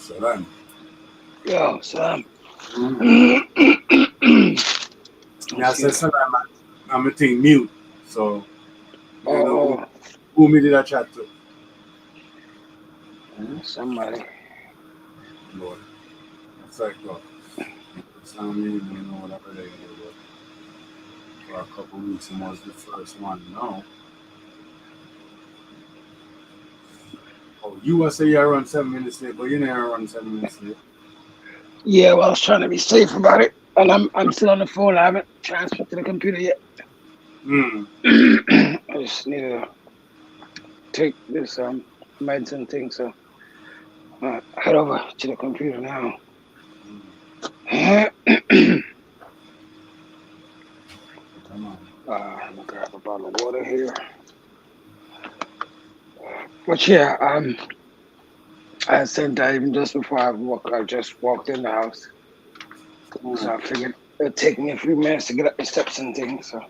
Salam. Yo, Sam. Yeah, I said salam. I'm a thing mute. So, you know, Oh, who me did I chat to? somebody. Lord. It's like, look, sound me, you know, whatever they do. But for a couple weeks, and was the first one. No. Oh, you say you run 7 minutes late, but you never run 7 minutes late. Yeah, well, I was trying to be safe about it, and I'm still on the phone. I haven't transferred to the computer yet. Hmm. I just need to take this medicine thing, so head over to the computer now. Come on. I'm gonna grab a bottle of water here. But yeah, I sent that even just before I just walked in the house, so I figured it'd take me a few minutes to get up the steps and things. So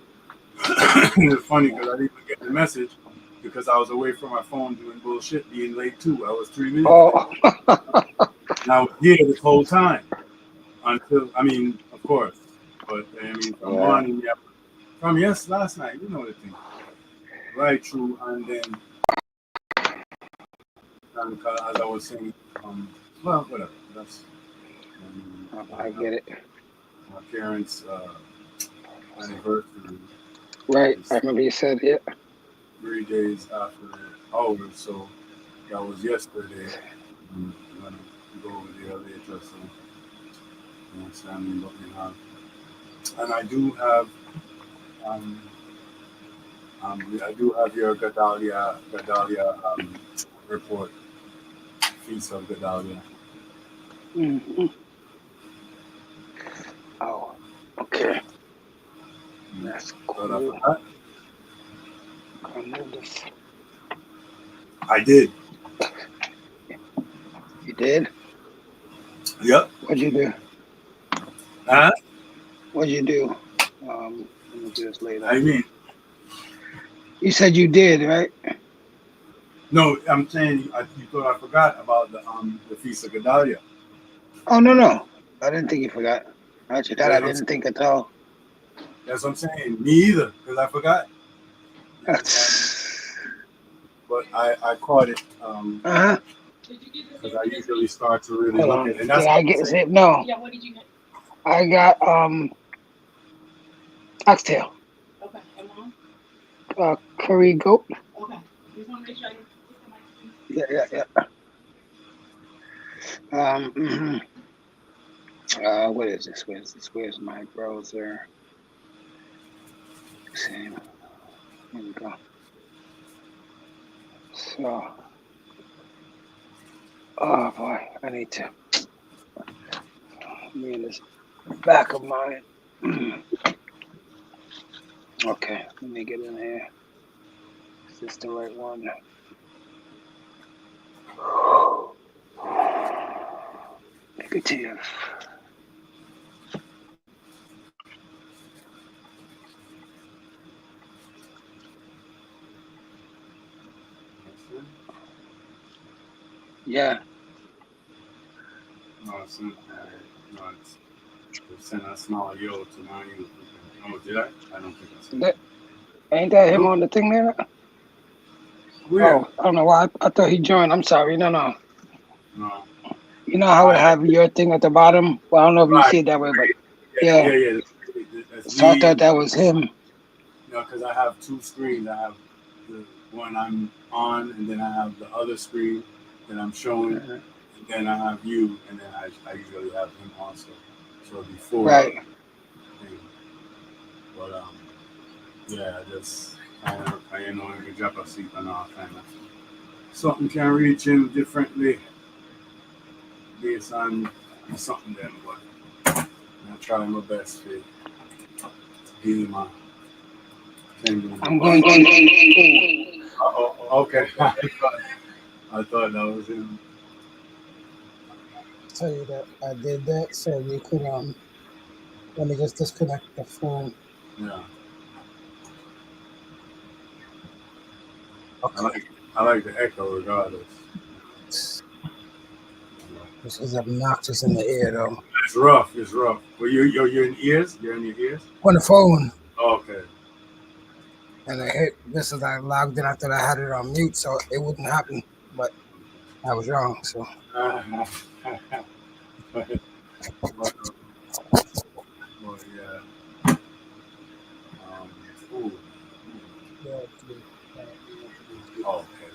It's funny because I didn't even get the message because I was away from my phone doing bullshit, being late too. I was 3 minutes late. oh, And I was here this whole time until, I mean, of course, but I mean, from yeah, morning, yeah, from last night, you know the thing, right through, and then, as I was saying, well, whatever, that's, I get it. my parents' anniversary Right, I is remember you said it. 3 days after ours, so that was yesterday. I'm gonna go over there later, so you know, Sammy let me have. And um, I do have your Gadalia report, Feast of Gadalia. Hmm. Oh, okay, Mm. that's Thought I cool. forgot. I move this. I did. You did? Yep. What'd you do? Huh? What'd you do? Let me do this later. I mean, You said you did, right? no, I'm saying you thought I forgot about the Feast of Gadalia. Oh no, I didn't think you forgot. Actually, that I That's what I'm didn't saying. think at all. That's what I'm saying. Me either, because I forgot. You understand me? But I caught it Uh-huh. because I usually start to really Hold look on. at it. And Did that's what I I'm get saying. it? No. I got oxtail, curry goat. Yeah. Mhm. What is this? Where's this? Where's my browser? Same. Here we go. So, oh boy, I need to be in this back of mine. Okay, let me get in here. Is this the right one? Negative. Yeah. No, no, send a small yo to my you. Oh, did I? I don't think I sent That, ain't that him it. on the thing there? Where? Oh, I don't know why. I thought he joined. I'm sorry. No. No. You know how it I have your thing at the bottom? Well, I don't know if you right. see it that way, but Yeah, yeah. yeah, yeah. That's So I me. thought that was him. You know, because I have two screens. I have the one I'm on, and then I have the other screen that I'm showing, Mhm. and then I have you, and then I usually have him also. So before Right. thing. But yeah, just I know in the drop asleep and all kind of something can reach him differently based on something then, but I try my best to give him a 10 minutes. I'm going to. Oh, Okay. I thought that was him. tell you that I did that so you could let me just disconnect the phone. Yeah. I Okay. like I like the echo regardless. This is obnoxious in the ear though. It's rough. It's rough. Well, you're in ears. You're in your ears. On the phone, Okay. and I hit. This is I logged in after I had it on mute, so it wouldn't happen. But I was wrong. So Well, yeah. Ooh. Oh, okay.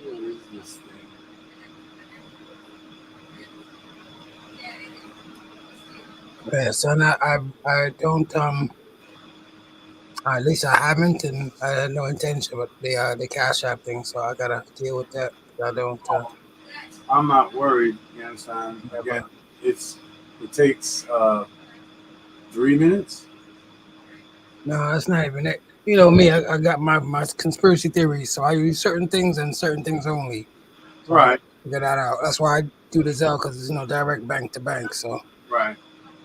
What is this thing? yeah, so now I don't at least I haven't, and I had no intention with the Cash App thing, so I gotta deal with that. I don't I'm not worried. You understand? Again, never. it takes 3 minutes. No, that's not even it. You know me, I got my conspiracy theories, so I use certain things and certain things only. So I Right. figure that out. That's why I do the Zelle because there's no direct bank to bank, so Right.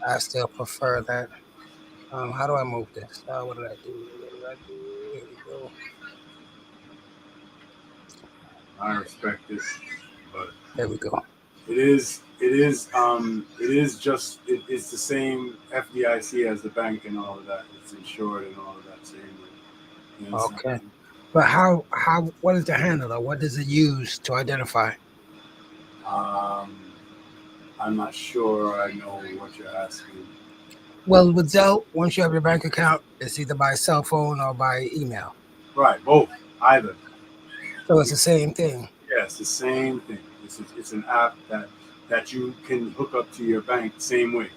I still prefer that. How do I move this? What did I do? What did I do? Here we go. I respect this, but There we go. it's the same FDIC as the bank and all of that. It's insured and all of that same way. You understand? Okay. But what is the handle though? What does it use to identify? I'm not sure I know what you're asking. Well, with Zelle, once you have your bank account, it's either by cell phone or by email. Right, both, either. So it's the same thing. Yeah, it's the same thing. It's an app that you can hook up to your bank the same way.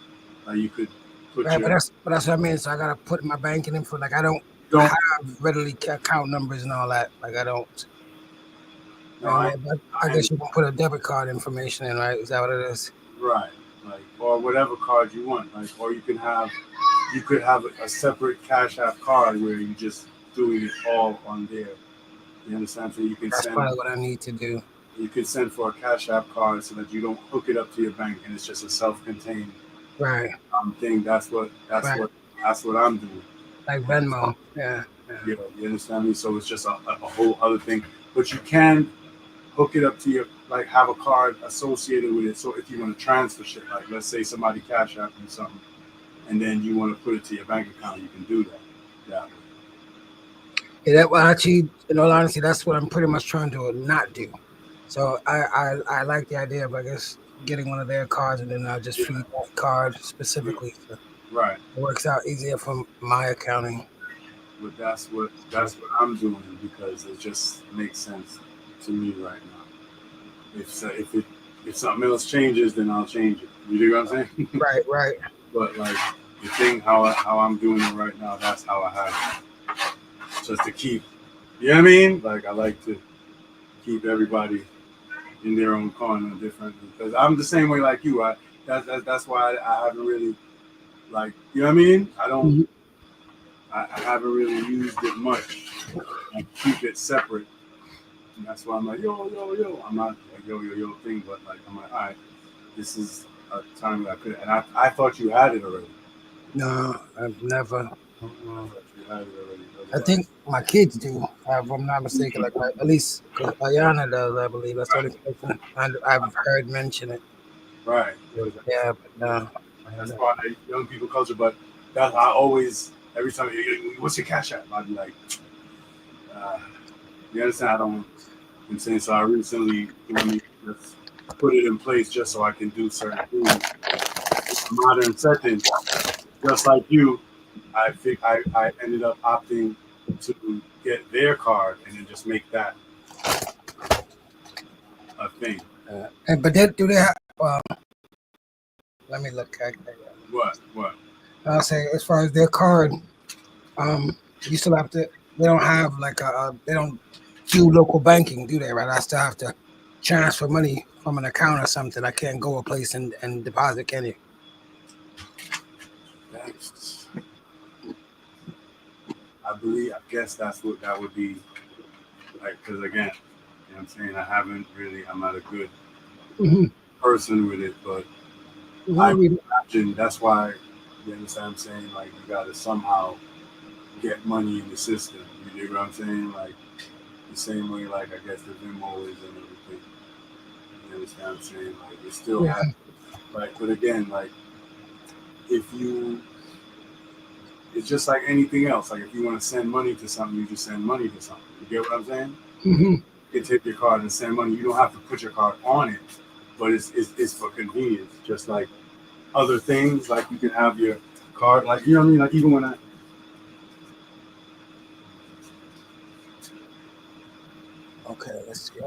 You could put Right, your but that's what I mean. So I gotta put my banking info. Like I don't don't. have readily account numbers and all that. Like I don't. No, I guess you can put a debit card information in, right? Is that what it is? right, like or whatever card you want, like or you could have a separate Cash App card where you just doing it all on there. You understand? So you can That's send. probably what I need to do. You can send for a Cash App card so that you don't hook it up to your bank and it's just a self-contained Right. thing. That's what I'm doing. Like Venmo. Yeah. You know, you understand me? So it's just a whole other thing. But you can hook it up to your have a card associated with it. So if you want to transfer shit, like let's say somebody Cash App you something, and then you want to put it to your bank account, you can do that. Yeah. Yeah, that well, actually, in all honesty, that's what I'm pretty much trying to not do. So I like the idea of I guess getting one of their cards and then I'll just feed that card specifically. So Right. it works out easier for my accounting. But that's what I'm doing because it just makes sense to me right now. If something else changes, then I'll change it. You do what I'm saying? Right. But like the thing, how I'm doing it right now, that's how I have it. Just to keep, you know what I mean? Like I like to keep everybody in their own corner differently because I'm the same way like you. That's why I haven't really like, you know what I mean? I don't. Mm-hmm. I haven't really used it much. I keep it separate. And that's why I'm like, yo. I'm not like yo thing, but like I'm like, all right, this is a time that I could. And I thought you had it already. No, I've never. I thought you had it already. I think my kids do, if I'm not mistaken. Like at least because Ayana does, I believe. That's the only person I've heard mention it. Right. Yeah, but no. That's part of young people culture. But that's I always every time what's your Cash App? I'd be like, you understand? I don't. I'm saying so. I recently just put it in place just so I can do certain things. Modern settings, just like you, I think I ended up opting to get their card and then just make that a thing. But do they have? Let me look at that. What? I'll say as far as their card, you still have to. They don't have like they don't do local banking, do they? Right? I still have to transfer money from an account or something. I can't go a place and deposit, can you? That's, I guess that's what that would be like. Because again, you know what I'm saying? I'm not a good person with it, but I imagine that's why, you understand what I'm saying? Like, you got to somehow get money in the system. You know what I'm saying? Like, the same way, like, I guess the Venmo is and everything. You understand what I'm saying? Like, it still has, like, but again, like, if you, it's just like anything else. Like, if you want to send money to something, you just send money to something. You get what I'm saying? Mm-hmm. You can take your card and send money. You don't have to put your card on it, but it's for convenience. Just like other things, like you can have your card, like, you know what I mean? Like, even when I, Okay, let's see.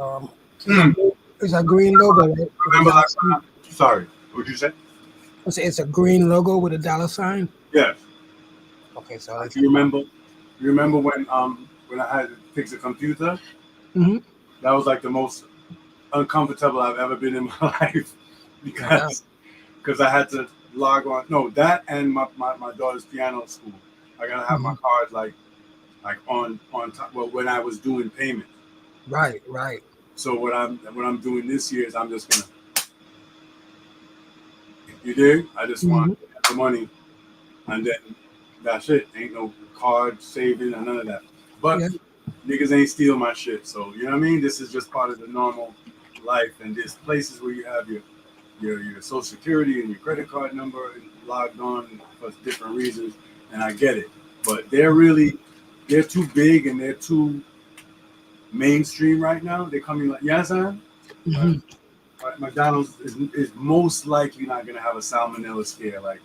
It's a green logo, right? remember, like, sorry, what'd you say? It's a green logo with a dollar sign. Yes. Okay, so Like, you remember when I had to fix a computer? Mm-hmm. That was like the most uncomfortable I've ever been in my life because I had to log on. No, that and my daughter's piano school. I gotta have my cards like on top. Well, when I was doing payment. Right. So what I'm doing this year is I'm just gonna. You dig? I just want the money, and then that's it. Ain't no card saving or none of that. But niggas ain't steal my shit. So you know what I mean? This is just part of the normal life, and there's places where you have your social security and your credit card number logged on for different reasons, and I get it. But they're too big and they're too mainstream right now. They're coming like, yes, sir. Right. McDonald's is most likely not gonna have a salmonella scare like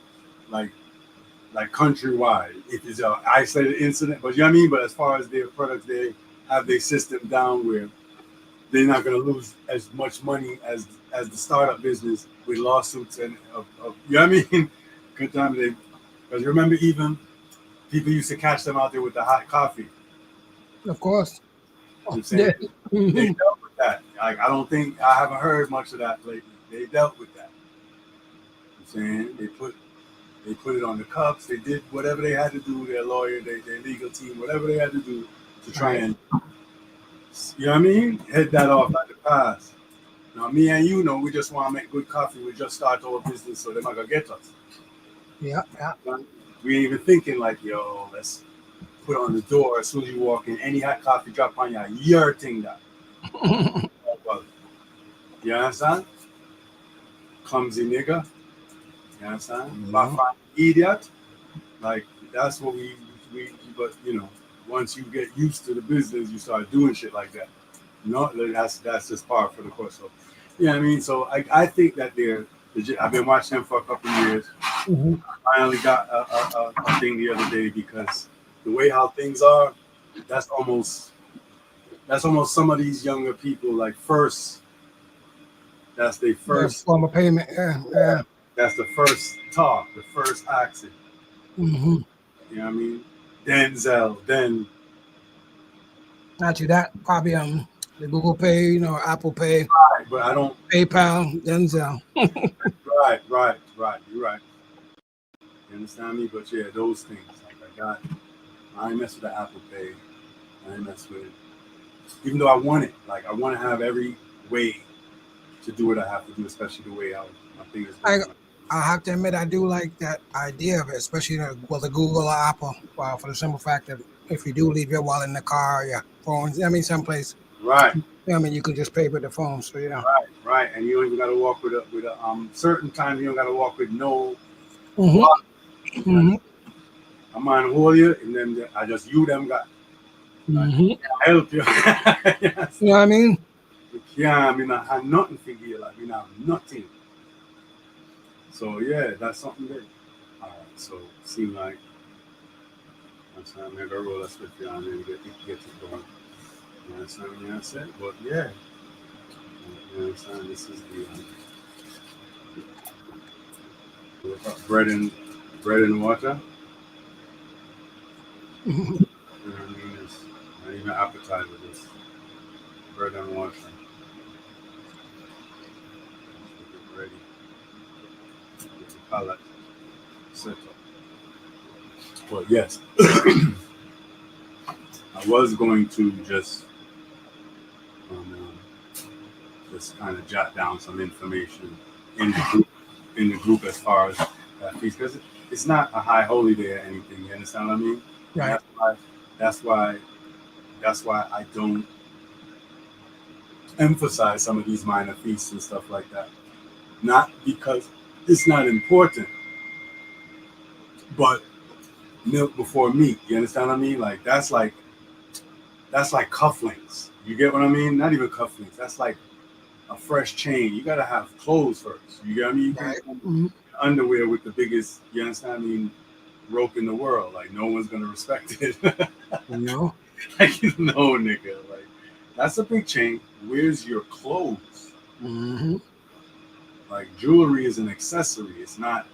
countrywide. If it's an isolated incident, but you know what I mean. But as far as their products, they have their system down where they're not going to lose as much money as the startup business with lawsuits and you know what I mean. Good time because you remember even people used to catch them out there with the hot coffee. Of course. They dealt with that. Like, I haven't heard much of that lately. They dealt with that. I'm saying they put it on the cups. They did whatever they had to do. Their lawyer, their legal team, whatever they had to do to try and, you know what I mean, head that off like the past. Now, me and you know, we just want to make good coffee. We just start our business, so they're not gonna get us. Yeah. We ain't even thinking like, yo, let's put on the door as soon as you walk in. Any hot coffee drop on your thing that. You understand? Clumsy nigga. You understand? Idiot. Like, that's what we but you know, once you get used to the business, you start doing shit like that. No, that's just par for the course. So, you know what I mean? So I think that they're legit. I've been watching them for a couple of years. I finally got a thing the other day because the way how things are, that's almost some of these younger people like first. That's their first form of payment. Yeah. That's the first talk, the first accent. You know what I mean? Denzel, then. Not you that probably the Google Pay, Apple Pay. Right, but I don't. PayPal, Denzel. Right. You're right. You understand me? But yeah, those things. Like I ain't mess with the Apple Pay. I ain't mess with it. Even though I want it. Like, I want to have every way to do what I have to do, especially the way my fingers. I have to admit, I do like that idea of it, especially with the Google or Apple. Well, for the simple fact that if you do leave your wallet in the car, your phone, someplace. Right. You can just pay with the phone. So Right, and you don't even got to walk with a certain times you don't got to walk with no. I'm on hold you, and then I just you them got. Help you. Yes. You know what I mean? Yeah, I mean, I have nothing for you. Like, I have nothing. So yeah, that's something there. All right, so it seemed like I'm saying maybe I roll a switch on and get it going. You understand what I'm saying? But yeah, you understand this is the bread and water. You know what I mean? It's not even appetizer. This bread and water. Ready. Get the palate set up. But yes, I was going to just just kind of jot down some information in the group as far as that feast, because it's not a high holy day or anything. You understand what I mean? Right. That's why I don't emphasize some of these minor feasts and stuff like that. Not because it's not important, but milk before meat. You understand what I mean? Like that's like cufflinks. You get what I mean? Not even cufflinks. That's like a fresh chain. You gotta have clothes first. You get what I mean? You Right. can't underwear with the biggest, you understand? I mean, rope in the world. Like no one's gonna respect it. No. Like nigga. Like that's a big chain. Where's your clothes? Mm-hmm. Like jewelry is an accessory. It's not.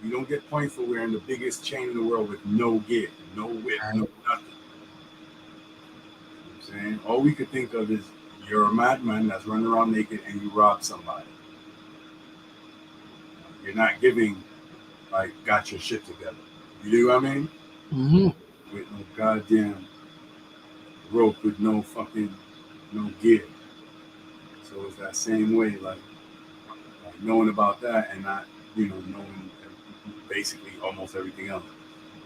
You don't get points for wearing the biggest chain in the world with no gear, no whip, no nothing. You know what I'm saying? All we could think of is you're a madman that's running around naked and you rob somebody. You're not giving, like, got your shit together. You know what I mean? Mm-hmm. With no goddamn rope, with no gear. So it's that same way, like knowing about that and not, knowing basically almost everything else.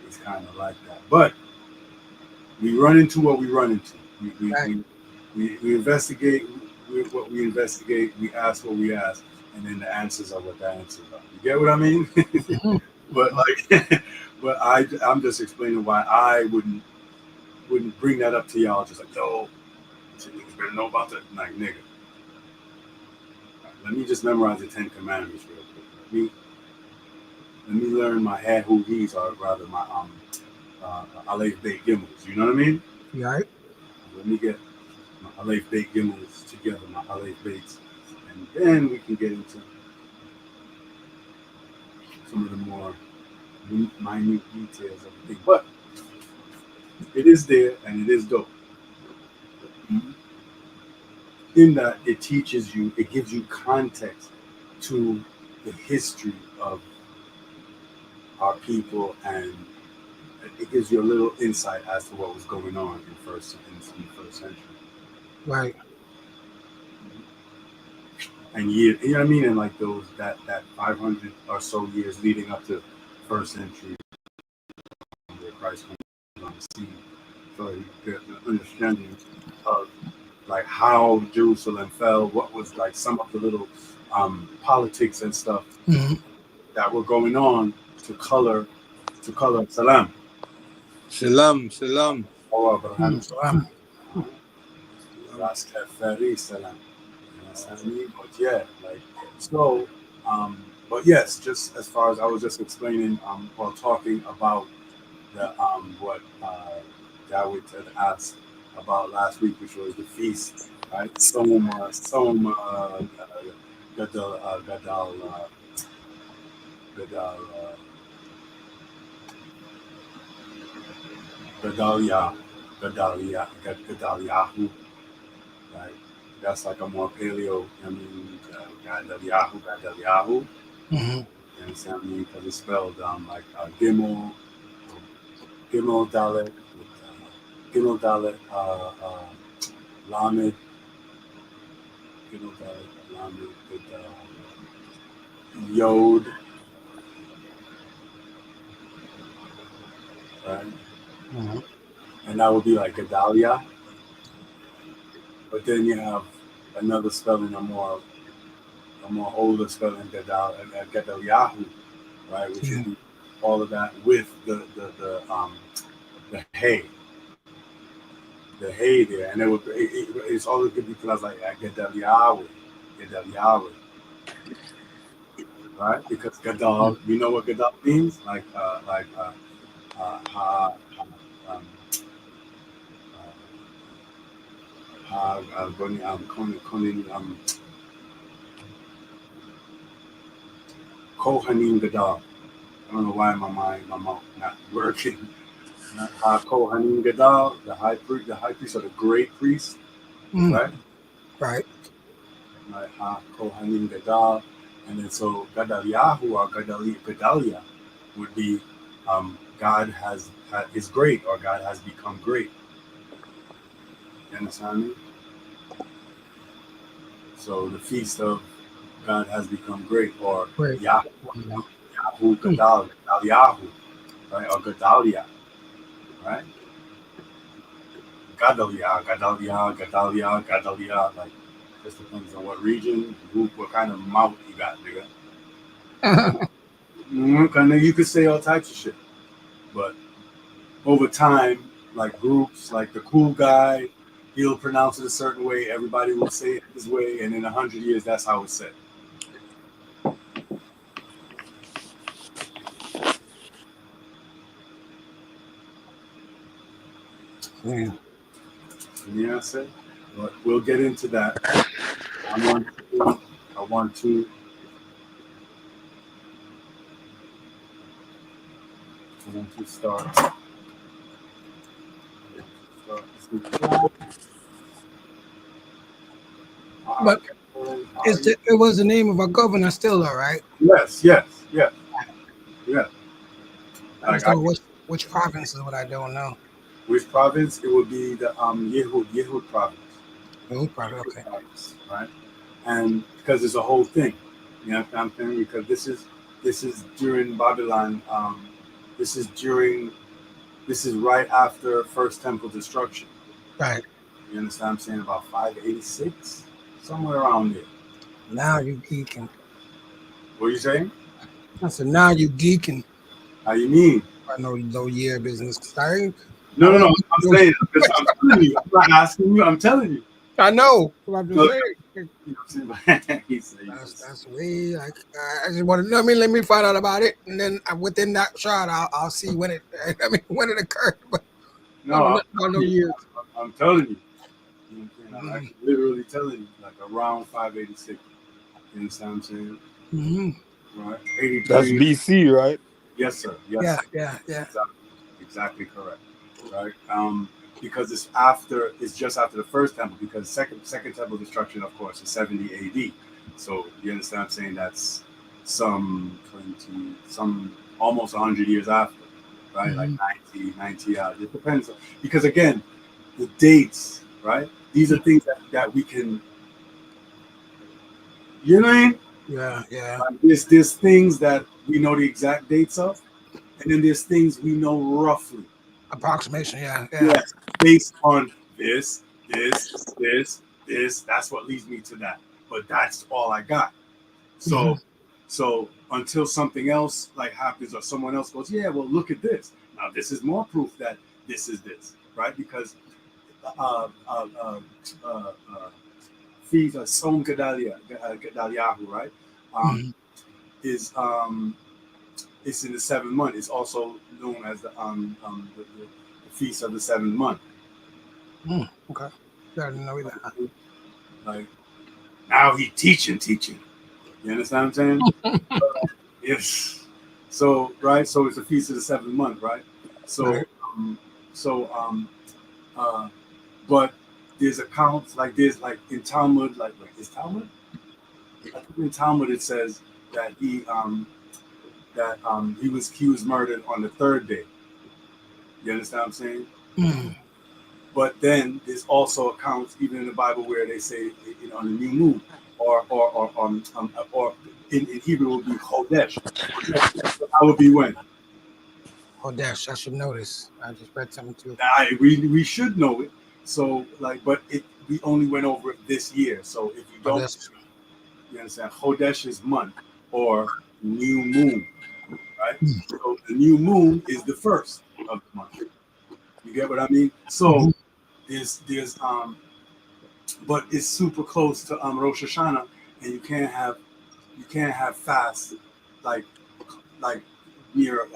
It's kind of like that. But we run into what we run into. We investigate what we investigate. We ask what we ask, and then the answers are what the answers are. You get what I mean? Mm-hmm. But but I'm just explaining why I wouldn't bring that up to y'all. Just like, yo, you better know about that, like nigga. Let me just memorize the 10 Commandments real quick. Let me learn my had who he's, or rather my Aleph Beit Gimels. You know what I mean? Right. Let me get my Aleph Beit Gimels together, my Aleph Beits, and then we can get into some of the more minute details of the thing. But it is there and it is dope. In that it teaches you, it gives you context to the history of our people, and it gives you a little insight as to what was going on in the first century. Right. And you know what I mean? And like that 500 or so years leading up to first century, where Christ comes on the scene, so you get an understanding of like how Jerusalem fell, what was like some of the little politics and stuff that were going on to color Salam. Salam. Oh, Abraham. Salam. Rastafari Salam. But yeah, like so. But yes, just as far as I was just explaining, while talking about the what Dawid had asked about last week, which was the feast, right? Gadaliahu, right? That's like a more paleo. I mean, Gadaliahu. Mm-hmm. You understand what I mean? Because it's spelled like Gimel Dalet, Lamed, Gimel Dalet, Lamed, Yod, right? Mm-hmm. And that would be like Gedalia. But then you have another spelling, a more older spelling, Gedaliahu, right? Which would be all of that with the hay. The hay there, and it's always going to be pronounced like Gedaliahu, right? Because Gadal, you know what Gadal means? Like Kohanim Gadal. I don't know why my mouth not working. Kohanim Gadal, the high priest or the great priest, right? Right. Like Kohanim Gadal, and then so Gadaliahu or Gadalia would be God is great, or God has become great. You understand me? So the feast of God has become great, or Great. Yahweh Yeah. Gadal, Gadaliahu, right? Or Gadalia, right? Gadalia. Like, just depends on what region, what kind of mouth you got, nigga. Kind of, you could say all types of shit, but over time, like groups, like the cool guy, he'll pronounce it a certain way. Everybody will say it his way, and in 100 years, that's how it's said. Yeah. Yeah, I said. But we'll get into that. I want to start. But it was the name of a governor still, though, right? Yes. Yeah. I just know which province is what I don't know. Which province? It would be the Yehud province. Yehud province, okay. Province, right? And because it's a whole thing, you know what I'm saying? Because this is during Babylon. This is right after First Temple destruction. Right. You understand what I'm saying? About 586, somewhere around there. Now you geeking. What are you saying? I said, now you geeking. How you mean? I know no year business. Sorry. No. I'm saying. I'm telling you. I'm not asking you. I'm telling you. I know. I'm just saying. You know what I'm saying? That's way. Like, I just want to know. I mean, let me find out about it, and then within that shot, I'll see when it. I mean, when it occurred. But no, no years. I'm telling you. I'm actually literally telling you, like around 586. You understand what I'm saying? Mm-hmm. Right. 83. That's BC, right? Yes, sir. Yes. Yeah. Exactly correct. Right. Because it's just after the first temple, because second temple destruction, of course, is 70 AD. So you understand what I'm saying? That's some almost 100 years after, right? Mm-hmm. Like 90 it depends. Because again, the dates, right? These are things that we can, you know what I mean? Yeah. There's things that we know the exact dates of, and then there's things we know roughly. Approximation, yeah. Yes, based on this. That's what leads me to that. But that's all I got. So until something else like happens, or someone else goes, yeah, well, look at this. Now this is more proof that this is this, right? Because fees are Som Gedaliahu, right? Is it's in the 7th month. It's also known as the feast of the 7th month. Okay. I didn't know that. Like, now he teaching. You understand what I'm saying? Yes. So right. So it's the feast of the 7th month, right? So but there's accounts like this, like in Talmud, like is Talmud? I think in Talmud it says that he was murdered on the 3rd day. You understand what I'm saying? But then there's also accounts, even in the Bible, where they say, you know, on the new moon, or in Hebrew it would be Chodesh. That would be when? Chodesh, I should know this. I just read something too. We should know it. So but we only went over it this year. So if you don't, you understand, Chodesh is month or new moon, right? So the new moon is the 1st of the month. You get what I mean? So there's but it's super close to Rosh Hashanah, and you can't have fast like near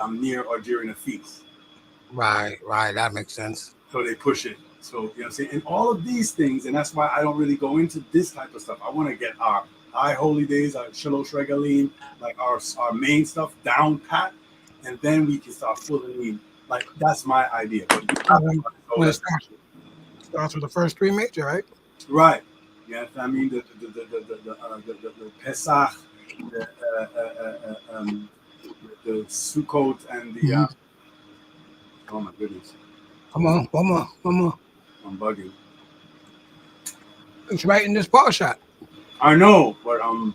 or during a feast. Right. That makes sense. So they push it. So you know what I'm saying? And all of these things, and that's why I don't really go into this type of stuff. I want to get our high holy days, our Shalosh Regalim, like our main stuff down pat, and then we can start filling in. Like, that's my idea. But when it starts with the first 3 major, right? Right. Yeah, I mean the Pesach, the Sukkot, and the oh my goodness. Come on. I'm bugging. It's right in this ball shot. I know, but I'm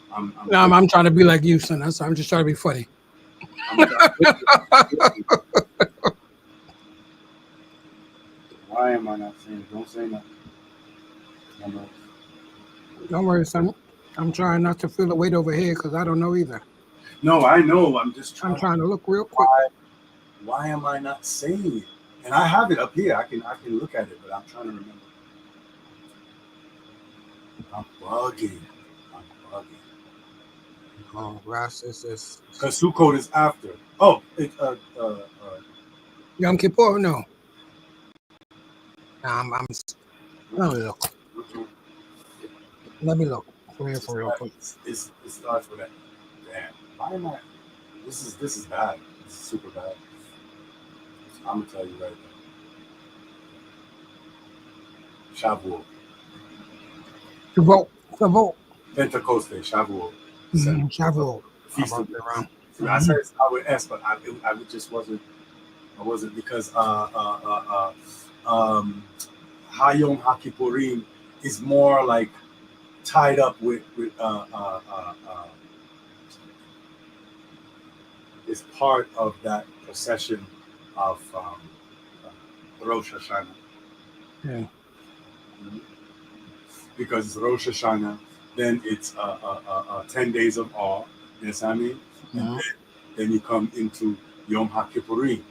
trying to be like you, son. I'm just trying to be funny. I'm why am I not saying? Don't say nothing. No. Don't worry, son. I'm trying not to feel the weight over here because I don't know either. No, I know. I'm just I'm trying. trying to look real quick. Why am I not saying it? And I have it up here. I can look at it, but I'm trying to remember. I'm bugging. I'm bugging. Oh, Ras is Because Sukkot is after. Oh, it Yom Kippur? No. Let me look. Let me look. For real quick. it starts with that. Damn. Why am I? This is bad. This is super bad. I'm gonna tell you right now. Shavuot. Shavuot. Pentecoste. Shavuot. Shavuot. Feast of around. I said it's not with S, but I just wasn't. I wasn't because Hayom HaKippurim is more like tied up with is part of that procession of Rosh Hashanah. Yeah. Because it's Rosh Hashanah, then it's 10 days of awe. You know what I mean? And then you come into Yom HaKippurim. You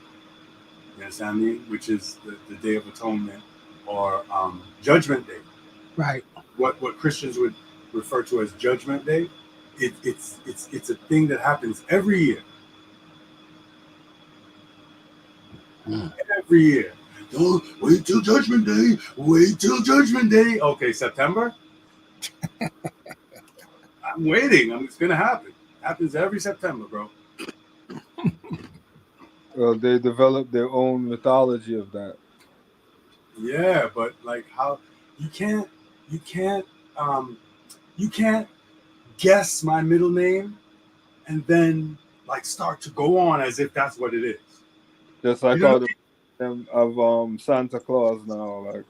know what I mean? Which is the Day of Atonement or Judgment Day. Right. What Christians would refer to as Judgment Day. It's a thing that happens every year. Every year. Don't wait till Judgment Day. Wait till Judgment Day. Okay, September. I'm waiting. It's gonna happen. It happens every September, bro. Well, they developed their own mythology of that. Yeah, but like how you can't guess my middle name and then like start to go on as if that's what it is. Just like all them of Santa Claus now, like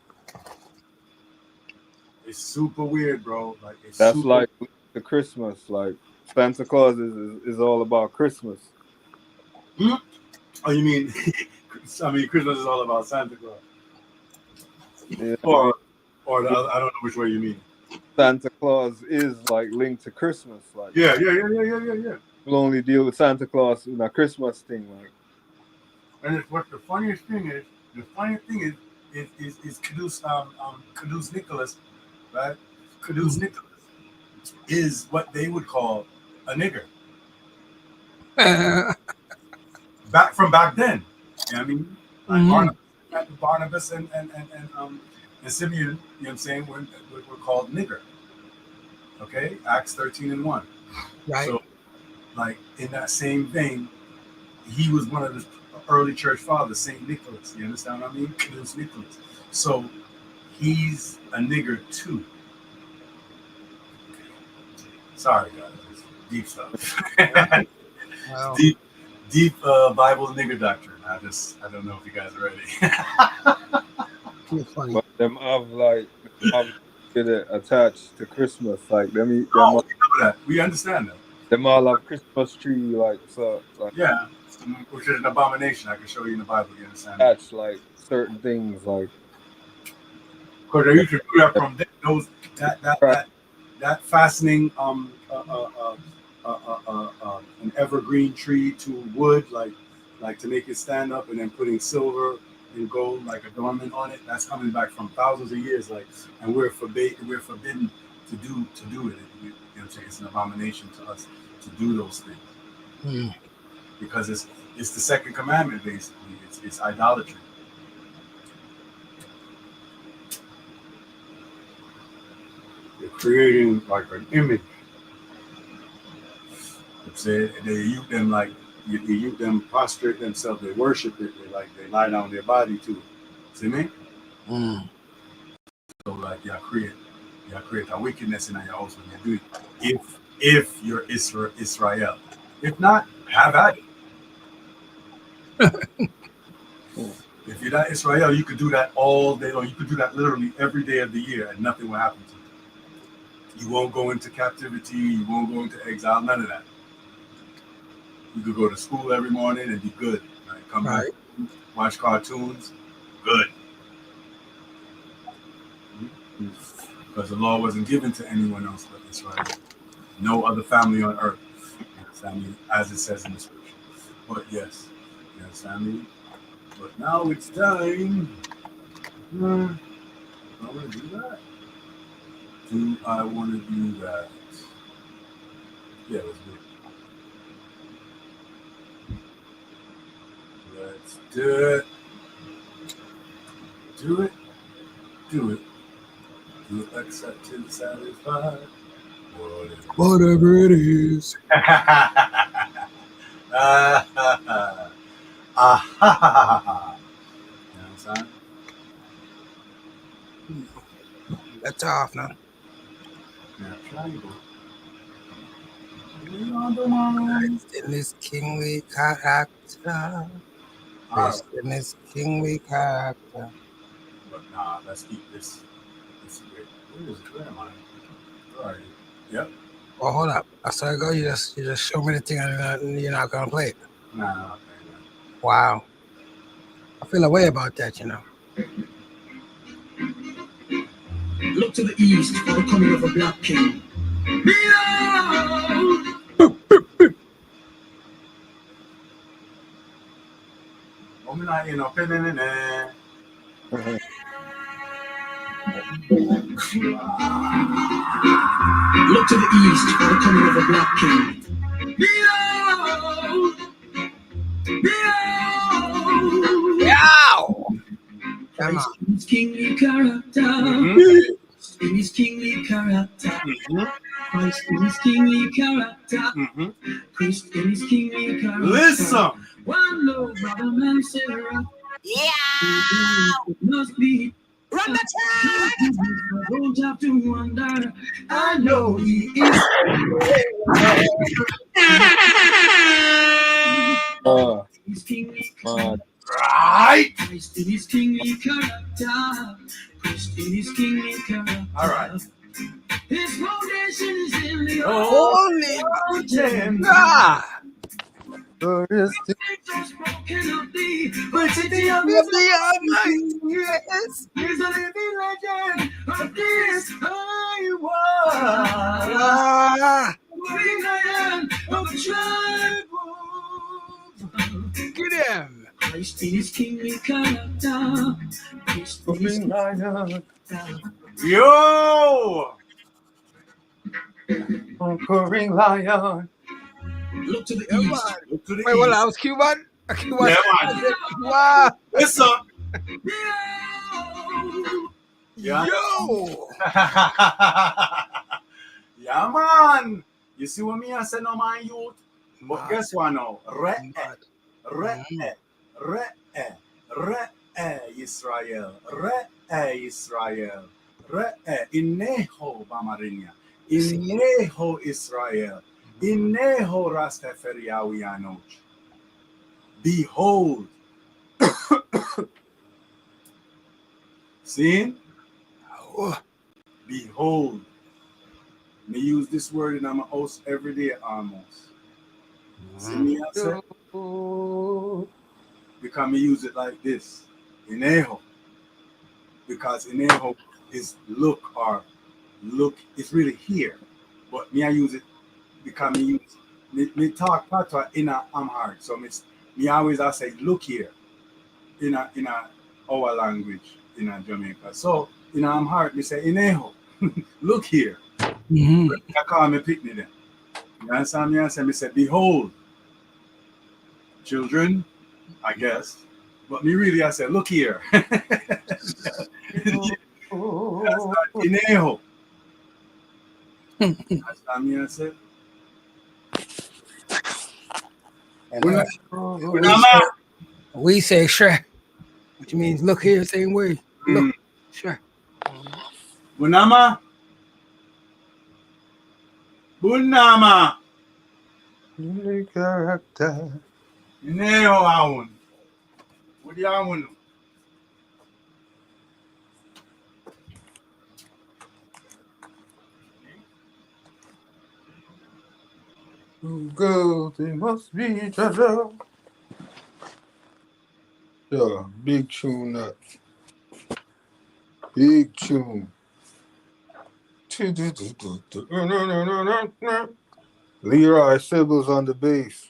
it's super weird, bro. Like that's like the Christmas. Like Santa Claus is all about Christmas. Oh, you mean? I mean, Christmas is all about Santa Claus. Yeah. Or the other, I don't know which way you mean. Santa Claus is like linked to Christmas. Like yeah. We'll only deal with Santa Claus in a Christmas thing, like. And it's what the funniest thing is. The funniest thing is Caduce Nicholas, right? Caduce Nicholas is what they would call a nigger. Back then. You know what I mean? Like Barnabas and Simeon, you know what I'm saying, were called nigger. Okay? Acts 13:1. Right. So, like, in that same vein, he was one of the early church fathers, St. Nicholas. You understand what I mean? Caduce Nicholas. So, he's a nigger too. Sorry, guys. It's deep stuff. Wow. Deep Bible nigger doctrine. I don't know if you guys are ready. You're funny. But them get it attached to Christmas, like them. We know that. We understand that. Them all have Christmas tree, like so. Like, yeah, which is an abomination. I can show you in the Bible. You understand? Attach like certain things, like because they used to do that from those that fastening an evergreen tree to wood, like to make it stand up, and then putting silver and gold like adornment on it. That's coming back from thousands of years, like, and we're forbidden to do it. You know what I'm saying? It's an abomination to us to do those things because it's the second commandment basically. It's idolatry. You're creating like an image. They use them like you them prostrate themselves. They worship it. They lie down their body to it. See me? So like y'all create that wickedness in your house when you do it. If you're Israel, if not, have at it. If you're not Israel, you could do that all day long. You could do that literally every day of the year, and nothing will happen to you. You won't go into captivity. You won't go into exile. None of that. You could go to school every morning and be good. Right? Come back, watch cartoons, good. Because the law wasn't given to anyone else but Israel. No other family on earth. You understand me? As it says in the scripture. But yes, you understand me? But now it's time. I want to do that. Do I want to do that? Yeah, let's do it. Let's do it. Do it. Do it. Do it accepted, satisfied. Whatever it is. You know what I'm saying? That's off now. Yeah, triangle. In this kingly character. Alright. In this kingly character. But nah, let's keep this. Great. Where is it? Where am I? Where are you? Yep. Well, hold up. I saw it go. You just show me the thing and you're not gonna play it. Nah, okay. Wow. I feel a way about that, you know. Look to the east for the coming of a black king. Not, you know, Look to the east for the coming of a black king. Christ in his kingly character. In his kingly character. Christ in his kingly character. Christ in his kingly character. Listen. One Lord, brother, man, Sarah. Yeah. It must be. Run the track. I don't have to wonder. I know he is. His kingly character. Right. Christ in his kingly character. Christ in his kingly character. All right. His foundation is in the Holy mountain. God. Angels broken of thee, but city of Yes. He's a living legend of this I was. Living legend of the tribe of Get him. Christ in his kingly character. Christ in his character. Yo. Conquering lion. Look to the Yeah, east. man. Look to the Wait, what? east. I was Cuban? Cuban. Yeah, man. Wow. Listen. Yeah. Yeah. Yo. Yeah, man. You see what me I say no, my youth? But guess what now? Re-e, Israel. Re-e, Israel. Re-e. Ineho, Bamarinia. Ineho, Israel. Ineho, Rastafariawianoch. Behold. See? Behold. Me use this word in my house every day almost. See me answer? Because me use it like this. Ineho. Because ineho is look or look, it's really here. But me I use it because me use me talk patois in a Amharic. So me always I say look here in a our language in a Jamaica. So in Amharic me say ineho. Look here. I call me picnic then. You understand me? I say behold. Children, I guess. But me really I said look here. That's not ineho. Understand me? I said. We say sure, which means look here, same way. Look, sure. Bunama. Bunama. Character. Ineho awun. What do you want? Girls, they must be treasure. Yeah, big tune that. Big tune. Leroy Sibbles on the bass.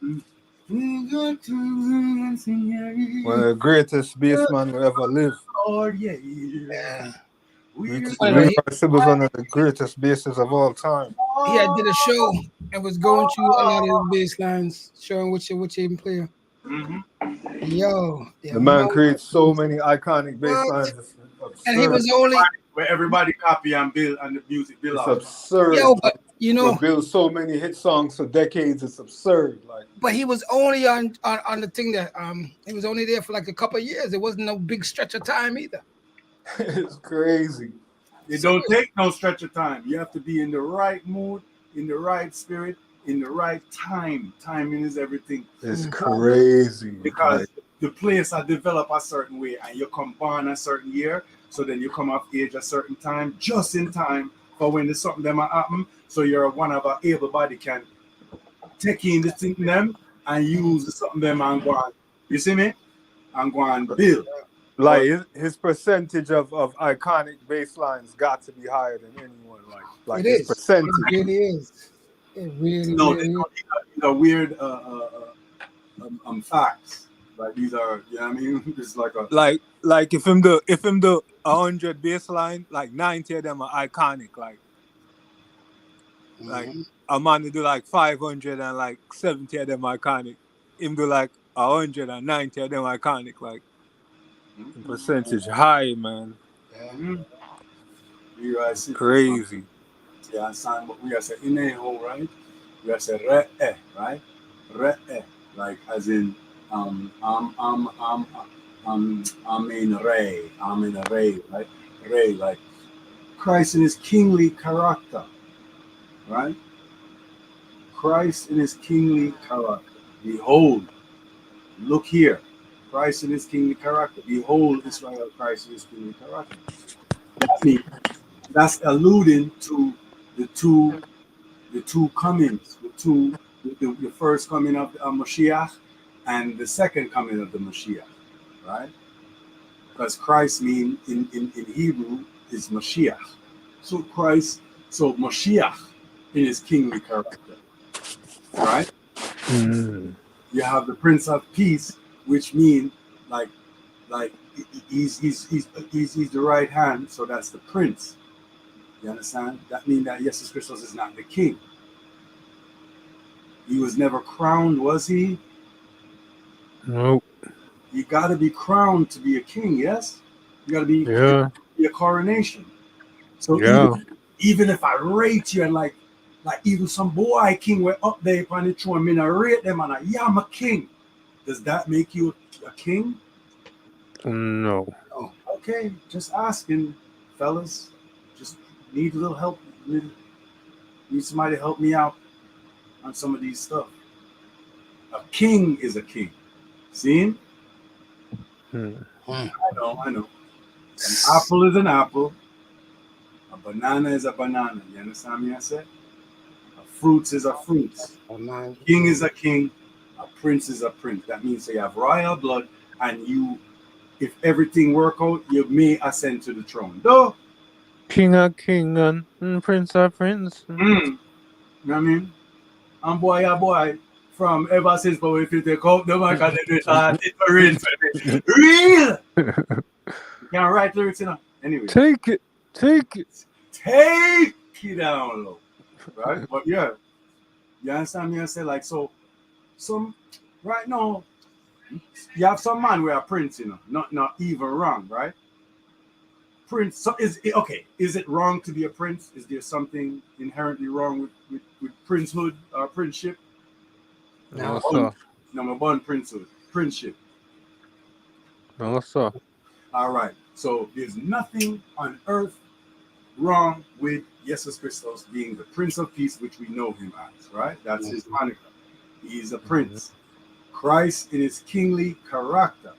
We got to sing, One of the greatest bassmen who ever lived. oh yeah. Yeah. We're Anyway, Leroy Sibbles one of the greatest bassists of all time. he had did a show and was going through a lot of his bass lines, showing which he play. Mhm. Yo, The man creates so many iconic bass lines. It's and he absurd. was only Where everybody copy and build and the music build It's off. absurd. yo, but you know, Build so many hit songs for decades. It's absurd. Like but he was only on the thing that he was only there for like a couple of years. It wasn't no big stretch of time either. it's crazy. It don't take no stretch of time. You have to be in the right mood, in the right spirit, in the right time. Timing is everything. It's crazy. Because Like, the place are developed a certain way and you come born a certain year, so then you come of age a certain time, just in time for when there's something that might happen. So you're one of our able body can take in the thing them and use something them and go on. You see me? And go and build. like his percentage of iconic bass lines got to be higher than anyone. Like It his is. percentage. It really is. It really, No, really is. these are weird facts. Like these are, you know what I mean? It's like a Like if him do 100 baseline, like 90 of them are iconic. Like a man to do like 500 and like 70 of them iconic. Him do like 190 of them iconic. Like the percentage high, man. you guys see Crazy. yeah, son, but we are saying in a hole, right? We are saying re right? Re like as in I'm in Ray. I'm in a Ray, right? Ray, like Christ in his kingly character, right? Christ in his kingly character. Behold, look here. Christ in his kingly character. Behold, Israel, Christ in his kingly character. That means that's alluding to the two comings, the first coming of Mashiach and the second coming of the Mashiach, right? Because Christ mean in Hebrew is Mashiach. So Mashiach in his kingly character, right? You have the Prince of Peace, which mean like he's the right hand, so that's the prince. You understand? That means that Jesus Christus is not the king. He was never crowned, was he? Nope. You got to be crowned to be a king, yes? You got to be a coronation. So even if I rate you and like even some boy king were up there upon the throne, I rate them and I'm a king. Does that make you a king? No. Oh, okay. Just asking, fellas. Just need a little help. Need somebody to help me out on some of these stuff. A king is a king. See? I know. An apple is an apple. A banana is a banana. You understand me? I said? A fruit is a fruit. King is a king. A prince is a prince. That means you have royal blood, and you, if everything work out, you may ascend to the throne. Though. King of king and prince of prince. You know what I mean? And boy, from ever since, but if you take out the mic and then it's real. You can't write lyrics, you know. Anyway. Take it. Take it down low. Right? But yeah. You understand me? I say like so some right now you have some man where a prince, you know, not even wrong, right? Prince, so is it wrong to be a prince? Is there something inherently wrong with princehood or princeship? No, sir. Number one, princeship. No, sir. All right. So there's nothing on earth wrong with Jesus Christus being the Prince of Peace, which we know him as, right? That's his moniker. He's a prince. Christ in his kingly character.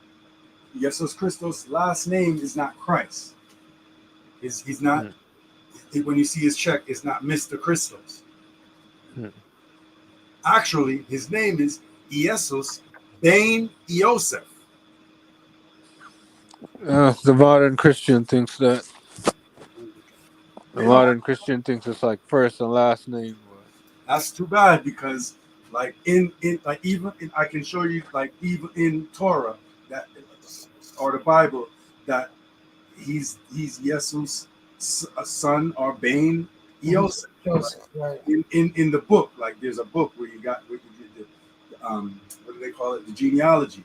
Jesus Christus' last name is not Christ. He's not, when you see his check, it's not Mr. Christus. Actually, his name is Jesus ben Yosef. The modern Christian thinks that. The You know, modern Christian thinks it's like first and last name. that's too bad because, like in like even in, I can show you like even in Torah that or the Bible that he's Jesus' son or Bain Yosef. Joseph, right? In the book, like there's a book where you got what do they call it? The genealogy.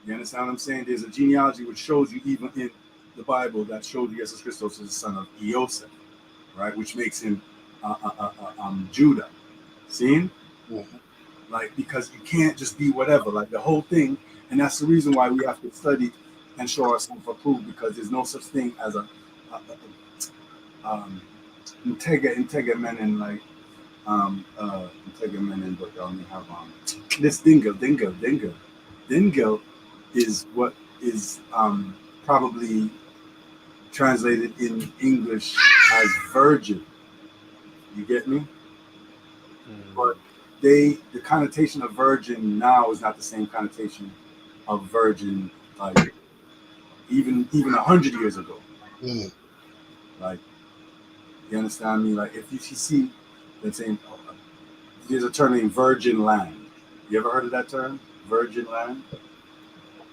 You understand what I'm saying? There's a genealogy which shows you even in the Bible that shows you Jesus Christos is the son of Yosef, right? Which makes him Judah. See? Like because you can't just be whatever. Like the whole thing, and that's the reason why we have to study and show ourselves approved because there's no such thing as a integer like integer but only have this dingle is what is probably translated in English as virgin. You get me? But the connotation of virgin now is not the same connotation of virgin like even 100 years ago. Like you understand me? Like if you see that saying there's a term named virgin land. You ever heard of that term? Virgin land?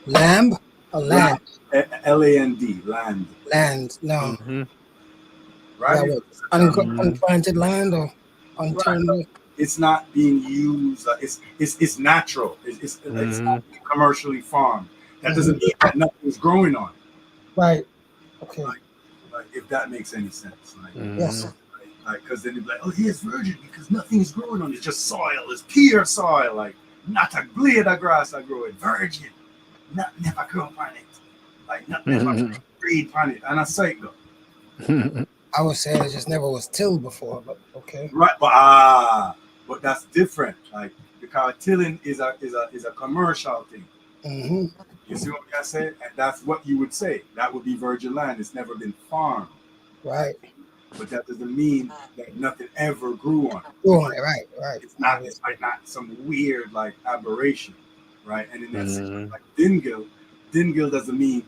Lamb or land? Land, land. Land, no. Mm-hmm. Right? Unplanted land or unturned. Right. It's not being used. It's natural. It's not being commercially farmed. That doesn't mean that nothing's growing on it. Right. Okay. Like if that makes any sense. Like, Yes. Like because then they'd be like, oh, he is virgin because nothing's growing on it. It's just soil. It's pure soil. Like not a blade of grass I grow it. Virgin. Nothing never grow on it. Like nothing never breed on it. And I say though. I would say it just never was tilled before, but okay. Right, but that's different. Like because tilling is a commercial thing. Mm-hmm. You see what I said? And that's what you would say. That would be virgin land. It's never been farmed. Right. But that doesn't mean that nothing ever grew on it. Grew on it, right. It's not some weird like aberration, right? And in that sense, like Dingil doesn't mean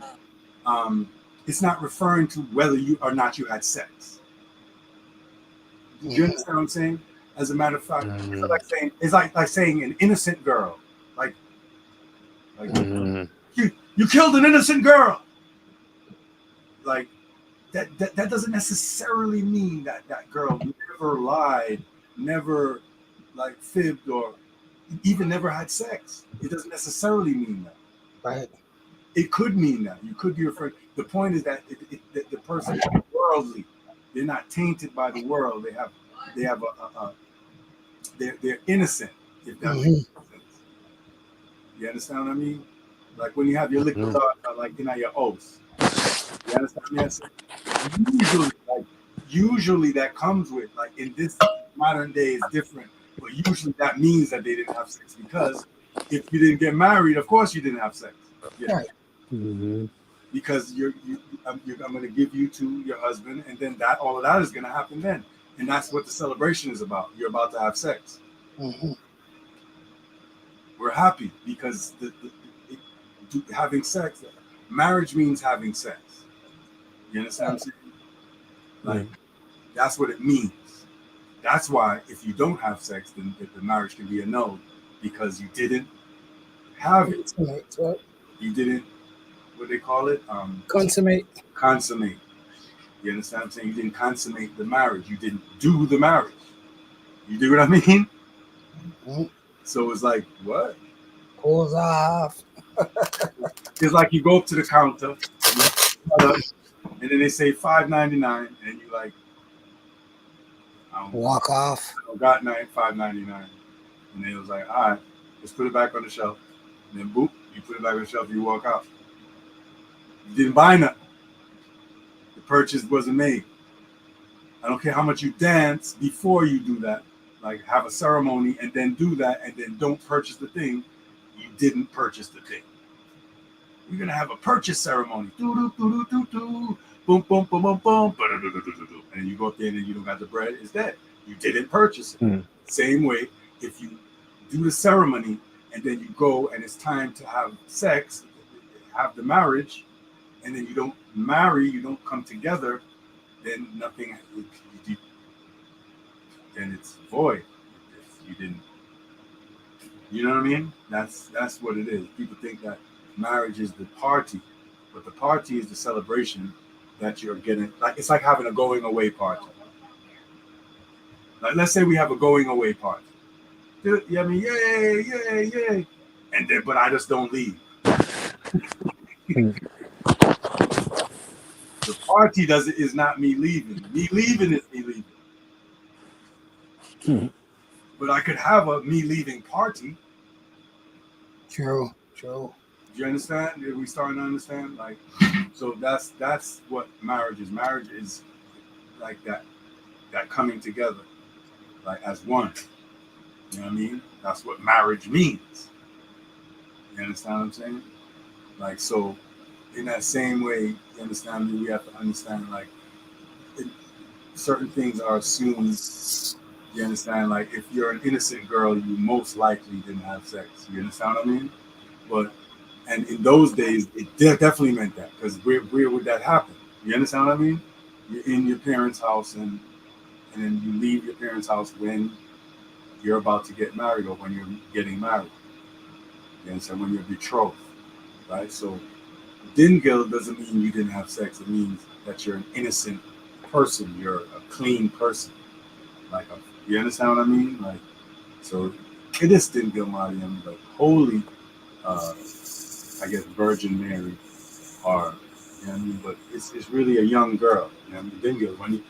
it's not referring to whether you or not you had sex. Do you understand what I'm saying? As a matter of fact, it's like saying an innocent girl. Like you killed an innocent girl. Like that doesn't necessarily mean that girl never lied, never like fibbed, or even never had sex. It doesn't necessarily mean that. Right. It could mean that. You could be referring. The point is that the person is worldly. They're not tainted by the world. They have they're innocent. If that makes sense. You understand what I mean? Like when you have your liquid like your oaths. You understand what I'm saying? Usually that comes with like in this modern day is different, but usually that means that they didn't have sex because if you didn't get married, of course you didn't have sex. Yeah. Right. Because I'm going to give you to your husband, and then all of that is going to happen then, and that's what the celebration is about. You're about to have sex. Mm-hmm. We're happy because having sex, marriage means having sex. You understand what I'm saying? Like that's what it means. That's why if you don't have sex, then the marriage can be annulled because you didn't have it. Right. You didn't. What they call it? Consummate. You understand what I'm saying? You didn't consummate the marriage. You didn't do the marriage. You do what I mean? Mm-hmm. So it's like, what? Pulls off. It's like you go up to the counter, and then they say $5.99, and you like, walk off. I got $5.99, and they was like, all right, let's put it back on the shelf. And then boop, you put it back on the shelf, you walk out. You didn't buy nothing. The purchase wasn't made. I don't care how much you dance before you do that, like have a ceremony and then do that and then don't purchase the thing. You didn't purchase the thing. We're going to have a purchase ceremony. Boom, boom, boom, boom, boom. And you go up there and you don't got the bread. It's dead. You didn't purchase it. Same way, if you do the ceremony, and then you go and it's time to have sex, have the marriage, and then you don't marry, you don't come together, then nothing, then it's void. If you didn't, you know what I mean? That's what it is. People think that marriage is the party, but the party is the celebration that you're getting. Like it's like having a going away party. Like let's say we have a going away party. Yeah, I mean, yay, and then but I just don't leave. The party is not me leaving. Me leaving is me leaving. But I could have a me leaving party. True. Do you understand? Are we starting to understand? Like, so that's what marriage is. Marriage is like that coming together, like as one. You know what I mean? That's what marriage means. You understand what I'm saying? Like, so in that same way, you understand me? We have to understand like certain things are assumed. You understand? Like, if you're an innocent girl, you most likely didn't have sex. You understand what I mean? But and in those days, it definitely meant that, because where would that happen? You understand what I mean? You're in your parents' house, and then you leave your parents' house when you're about to get married or when you're getting married. You understand? When you're betrothed, right? So, Dingil doesn't mean you didn't have sex. It means that you're an innocent person. You're a clean person. Like, you understand what I mean? Like, so it is Dingil Mariam, but holy, I guess, Virgin Mary, or you know what I mean? But it's really a young girl. You know what I mean? Dingil. When you,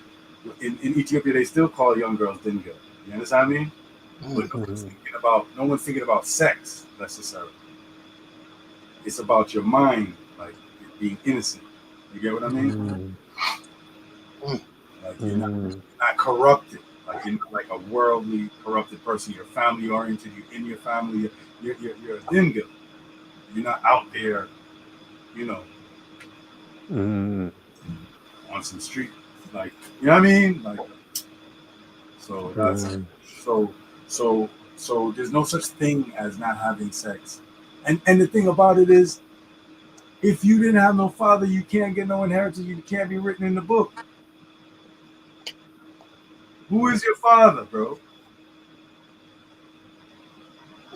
in Ethiopia, they still call young girls Dingil. You understand what I mean? But no one's thinking about sex necessarily. It's about your mind, like being innocent. You get what I mean? Like you're not corrupted. Like you're not like a worldly corrupted person. You're family oriented. You're in your family. You're a Dingil. You're not out there, you know, on some street, like, you know what I mean? Like, so that's so there's no such thing as not having sex. And the thing about it is, if you didn't have no father, you can't get no inheritance. You can't be written in the book. Who is your father, bro?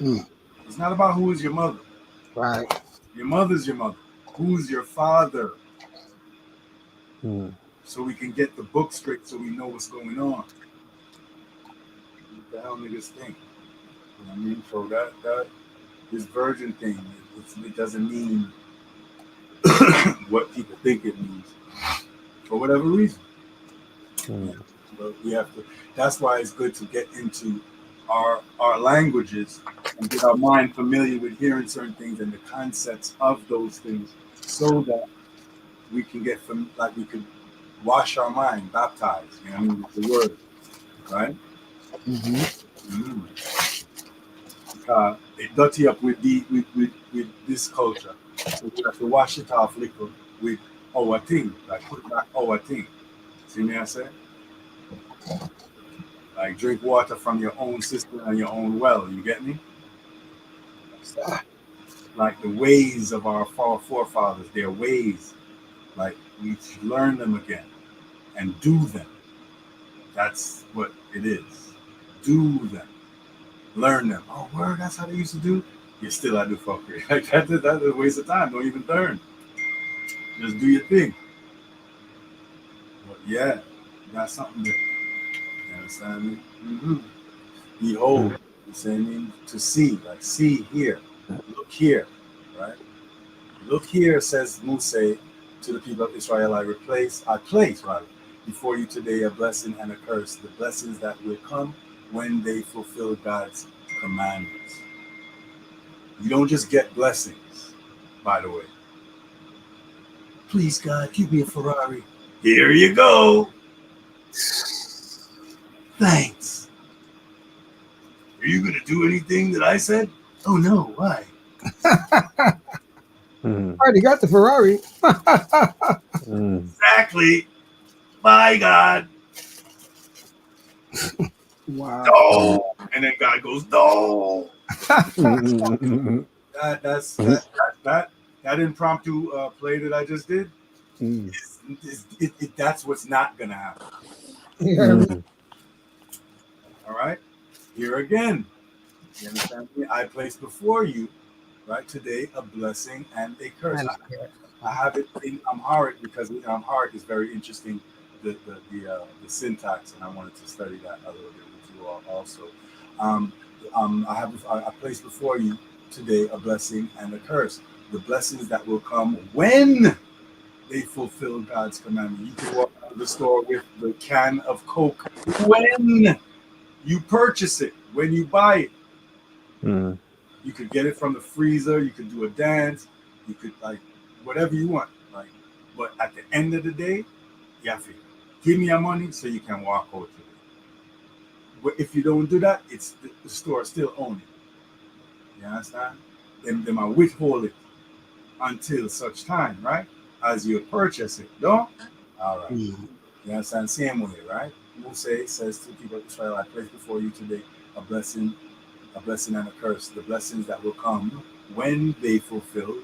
It's not about who is your mother. Right. Your mother's your mother. Who's your father? So we can get the book straight, so we know what's going on. What the hell niggas think? You know what I mean? So that this virgin thing, it doesn't mean what people think it means, for whatever reason. But we have to. That's why it's good to get into our languages and get our mind familiar with hearing certain things and the concepts of those things, so that we can get from, like, we could wash our mind, baptize, you know what I mean, with the word, right? They dirty up with this culture, so we have to wash it off liquid with our thing, like put back our thing. See me I say? Like drink water from your own system and your own well. You get me? Like the ways of our forefathers, their ways. Like we should learn them again and do them. That's what it is. Do them. Learn them. Oh, word, that's how they used to do? You're still at the fuckery. Like that's a waste of time. Don't even learn. Just do your thing. But yeah, that's something that, you understand me? Behold, you say, I mean, to see, like see here, look here, right? Look here, says Moses to the people of Israel, I place before you today a blessing and a curse, the blessings that will come when they fulfill God's commandments. You don't just get blessings, by the way. Please, God, give me a Ferrari. Here you go. Thanks. Are you going to do anything that I said? Oh, no. Why? Already got the Ferrari. Exactly. Bye, God. Wow. No, and then God goes, no. Mm. That impromptu play that I just did. Mm. That's what's not gonna happen. Mm. All right. Here again. You understand me? I place before you, right today, a blessing and a curse. I have it in Amharic because in Amharic is very interesting, the syntax, and I wanted to study that a little bit with you all also. I place before you today a blessing and a curse. The blessings that will come when they fulfill God's commandment. You can walk out of the store with the can of Coke when you purchase it, when you buy it. Mm. You could get it from the freezer. You could do a dance. You could like whatever you want. Like, but at the end of the day, you have to give me your money so you can walk out today. But if you don't do that, it's the store still owns it. You understand? They might withhold it until such time, right? As you purchase it. Don't? All right. Mm. You understand? Same way, right? Musa says to people of Israel, I place before you today a blessing and a curse. The blessings that will come when they fulfill,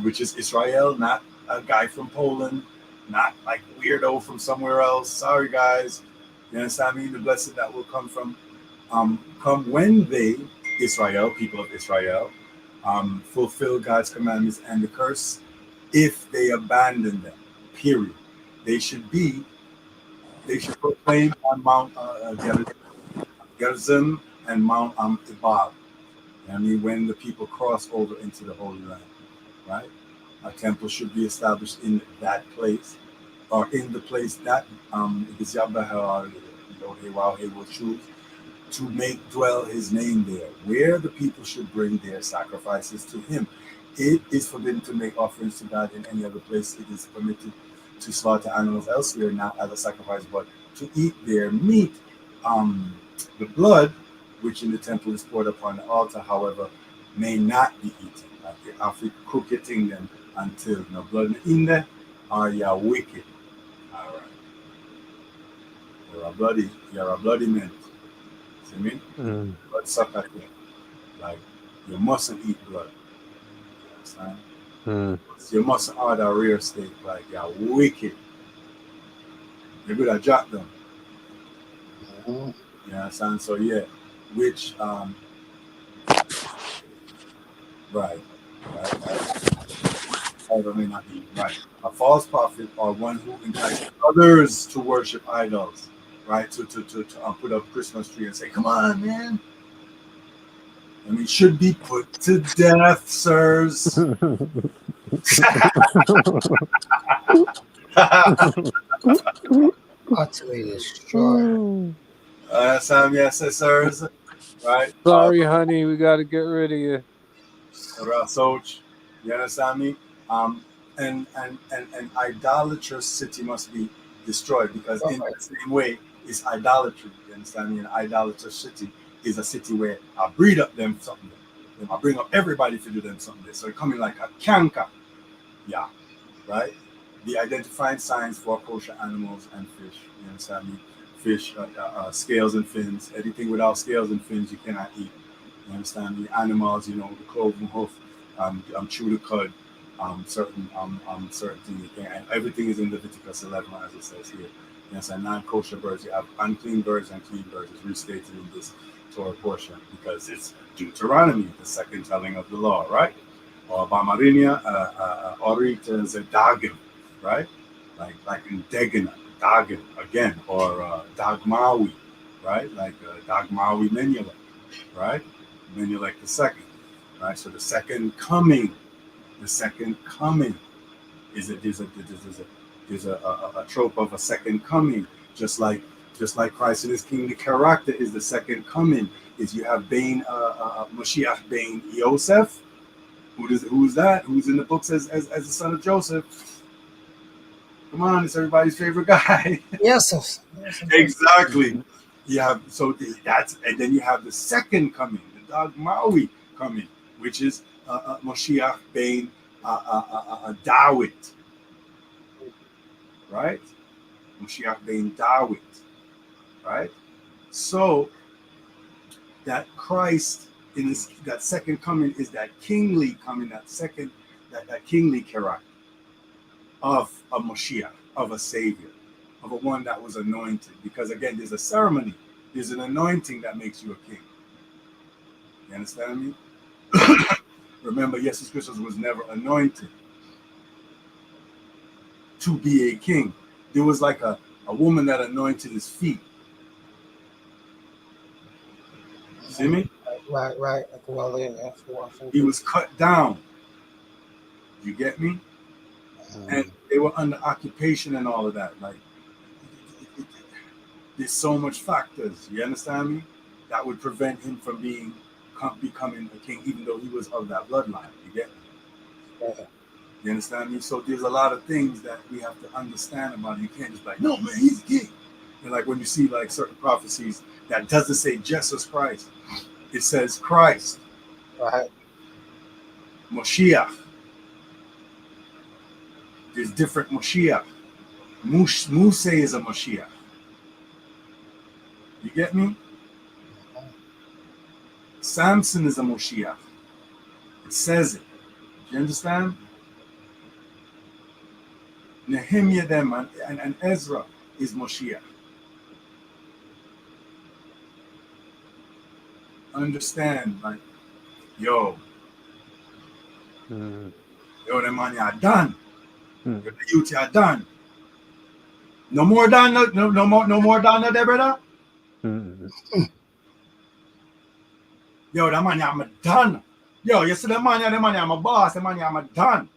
which is Israel, not a guy from Poland, not like weirdo from somewhere else. Sorry, guys. You understand me? The blessing that will come from, come when they, Israel, people of Israel, fulfill God's commandments, and the curse if they abandon them. Period. They should proclaim on Mount Gerizim and Mount Ebal. I mean, when the people cross over into the Holy Land, right? A temple should be established in that place, or in the place that Yahweh will choose to make dwell his name there, where the people should bring their sacrifices to him. It is forbidden to make offerings to God in any other place. It is permitted to slaughter animals elsewhere, not as a sacrifice, but to eat their meat. The blood, which in the temple is poured upon the altar, however, may not be eaten. Like after cooking them until no blood in there, are ya wicked. All right. You're a bloody man. See me? Mm. Blood sucker thing. Like you mustn't eat blood. You understand? Mm. So you mustn't order a rare steak, like you're wicked. You're good at jot them. Mhm. You understand? So yeah, which right. However may not be right. A false prophet or one who entices others to worship idols, right? To put up Christmas tree and say, "Come on, man." I mean, should be put to death, sirs. Utterly destroyed. Sam, yes, sirs. Right? Sorry, honey, we got to get rid of you. Soch, you understand me? And idolatrous city must be destroyed because in the same way is idolatry. You understand me? An idolatrous city is a city where I breed up them something. Then I bring up everybody to do them something. So it coming like a canker. Yeah. Right? The identifying signs for kosher animals and fish. You understand me? Fish, scales and fins. Anything without scales and fins you cannot eat. You understand me? Animals, the cloven hoof, chew the cud, certain things you can. And everything is in Leviticus 11, as it says here. You understand? Non-kosher birds. You have unclean birds and clean birds. It's restated in this Torah portion because it's Deuteronomy, the second telling of the law, right? Or Bamarinia, Orit Zedagim, right? Like in Degina, Dagin again, or Dagmawi, right? Like Dagmawi Menuelek, right? Menuelek the second, right? So the second coming is there's a trope of a second coming, just like Christ in his kingly character is the second coming. Is you have Bain Mashiach Bain Yosef. Who's that? Who's in the books as the son of Joseph? Come on, it's everybody's favorite guy. Yes. Exactly. And then you have the second coming, the Dagmawi coming, which is Moshiach ben Dawit, right? Moshiach ben Dawit, right? So that Christ in his, that second coming is that kingly coming, that kingly character of a Moshiach, of a Savior, of a one that was anointed. Because again, there's a ceremony, there's an anointing that makes you a king. You understand me? Remember, Jesus Christ was never anointed to be a king. There was like a woman that anointed his feet. See me? Right. Well, yeah. He was cut down. You get me? And they were under occupation and all of that. Like, there's so much factors. You understand me? That would prevent him from becoming a king, even though he was of that bloodline. You get me? Yeah. You understand me? So there's a lot of things that we have to understand about it. You can't just be like, no man, he's a king. And like when you see like certain prophecies that doesn't say Jesus Christ, it says Christ, Right. Moshiach. There's different Moshiach. Muse is a Moshiach. You get me? Samson is a Moshiach. It says it. Do you understand? Nehemiah them and Ezra is Moshiach. Understand, like, yo, the man are done. The youth are done. No more done, no more done there, brother. Yo, the man I'm done. Yo, you see the man I'm a boss, the man I'm done.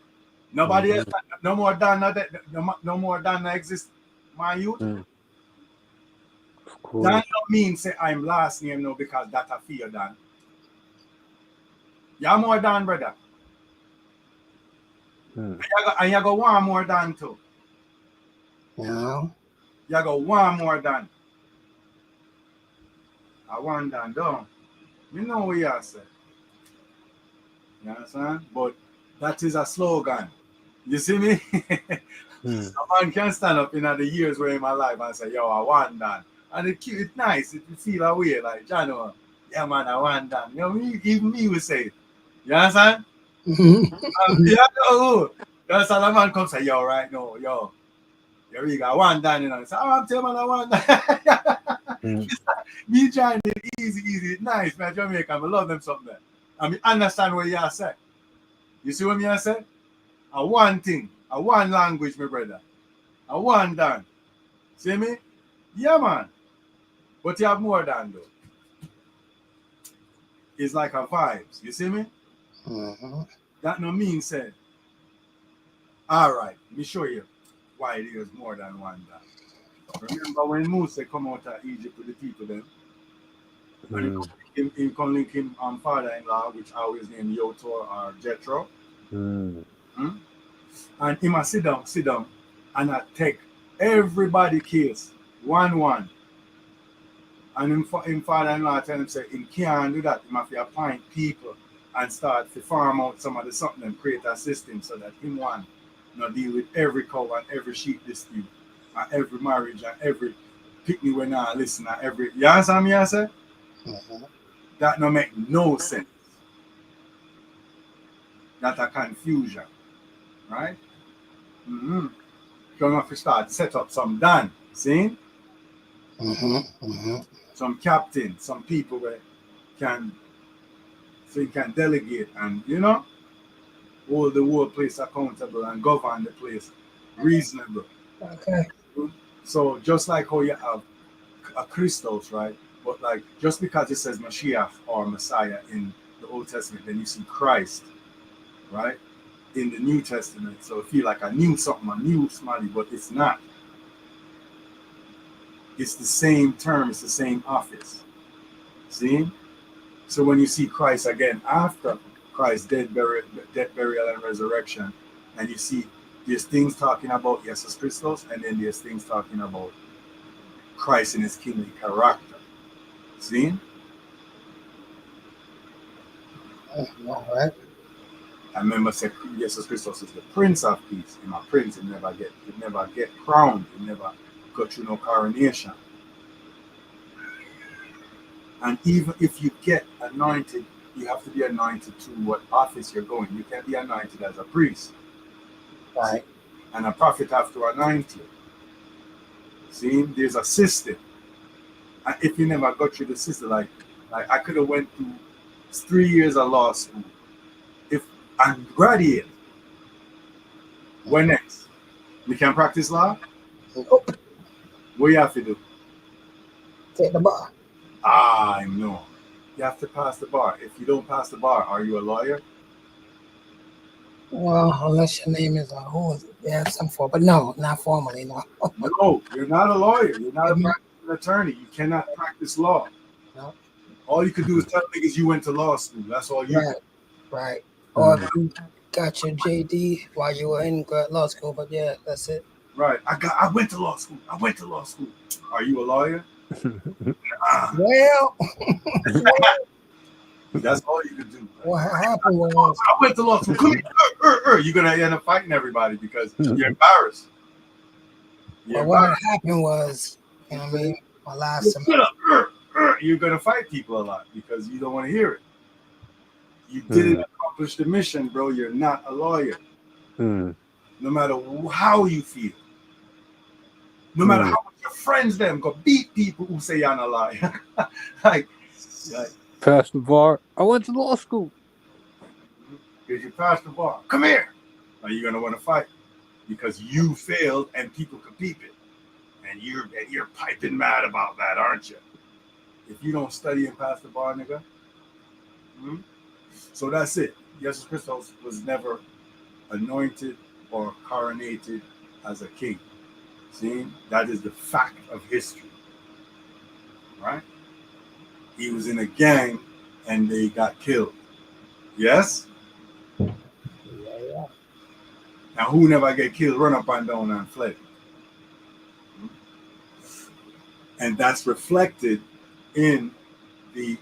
Nobody else, no more done, no more done exist, my youth. Cool. That don't mean say I'm last name now because that I feel done. You're more done, brother. And you go one more done too. You know? You go one more done. I want done, don't. You know what you say. You understand? But that is a slogan. You see me? A man can stand up in the years where in my life and say, yo, I want done. And it's nice. It feel a way like, John, yeah, man, I want done. You know, even me would say it. You understand? That's how the man comes say, yo, right now, yo, you got one done, you know. I say, oh, I'm telling man, I want done. Me trying it easy, nice, man. Jamaica, I love them something there. I mean, understand what you say. You see what me say? I one thing, I one language, my brother. I one done. See me? Yeah, man. But you have more than though. It's like a vibes. You see me? That no mean said. All right, let me show you why there's more than one done. Remember when Moses come out of Egypt with the people then? He come link him father-in-law, which I always name Yotor or Jethro. And him a sit down, and I take everybody case, one. And him father-in-law tell him, say, he can't do that. He must appoint people and start to farm out some of the something and create a system so that him one, deal with every cow and every sheep dispute, and every marriage and every picnic when I listen and every, you understand me I say? That no make no sense. That's a confusion, right? So you have to start set up some done, see? Some captain, some people where you can delegate and hold the whole place accountable and govern the place reasonable. Okay. So just like how you have a Christos, right? But like just because it says Mashiach or Messiah in the Old Testament, then you see Christ, right? In the New Testament. So it feel like a new somebody, but it's not. It's the same term, it's the same office. See? So when you see Christ again after Christ's death, burial, and resurrection, and you see there's things talking about Jesus Christos, and then there's things talking about Christ in his kingly character. See? All right. I remember saying Jesus Christos is the Prince of Peace. He's a prince, he never get crowned, he never go through no coronation. And even if you get anointed, you have to be anointed to what office you're going. You can't be anointed as a priest. Right. And a prophet have to anoint you. See, there's a system. And if you never got through the system, like I could have went through 3 years of law school. If I'm graduated, what next? We can practice law? Nope. What you have to do? Take the bar. I know. You have to pass the bar. If you don't pass the bar, are you a lawyer? Well, unless your name is who is it? Yeah, some form, but no, not formally, no. No, you're not a lawyer. You're not a practicing attorney. You cannot practice law. No. All you could do is tell niggas you went to law school. That's all you Right. Right. Or if you got your JD while you were in law school, but yeah, that's it. Right. I went to law school. I went to law school. Are you a lawyer? Well, That's all you could do. what happened was I went to law school. Come here. You're gonna end up fighting everybody because you're embarrassed. well, what happened was, you know what I mean? My last semester. You're gonna fight people a lot because you don't want to hear it. You didn't accomplish the mission, bro. You're not a lawyer. No matter how you feel. No matter how much your friends them go beat people who say you're not a liar. like Pass the bar. I went to law school. Did you pass the bar? Come here. Are you gonna want to fight? Because you failed and people could peep it. And you're piping mad about that, aren't you? If you don't study and pass the bar, nigga. So that's it. Jesus Christos was never anointed or coronated as a king. See, that is the fact of history. Right? He was in a gang and they got killed. Yes? Yeah. Now who never get killed, run up and down and fled? And that's reflected in the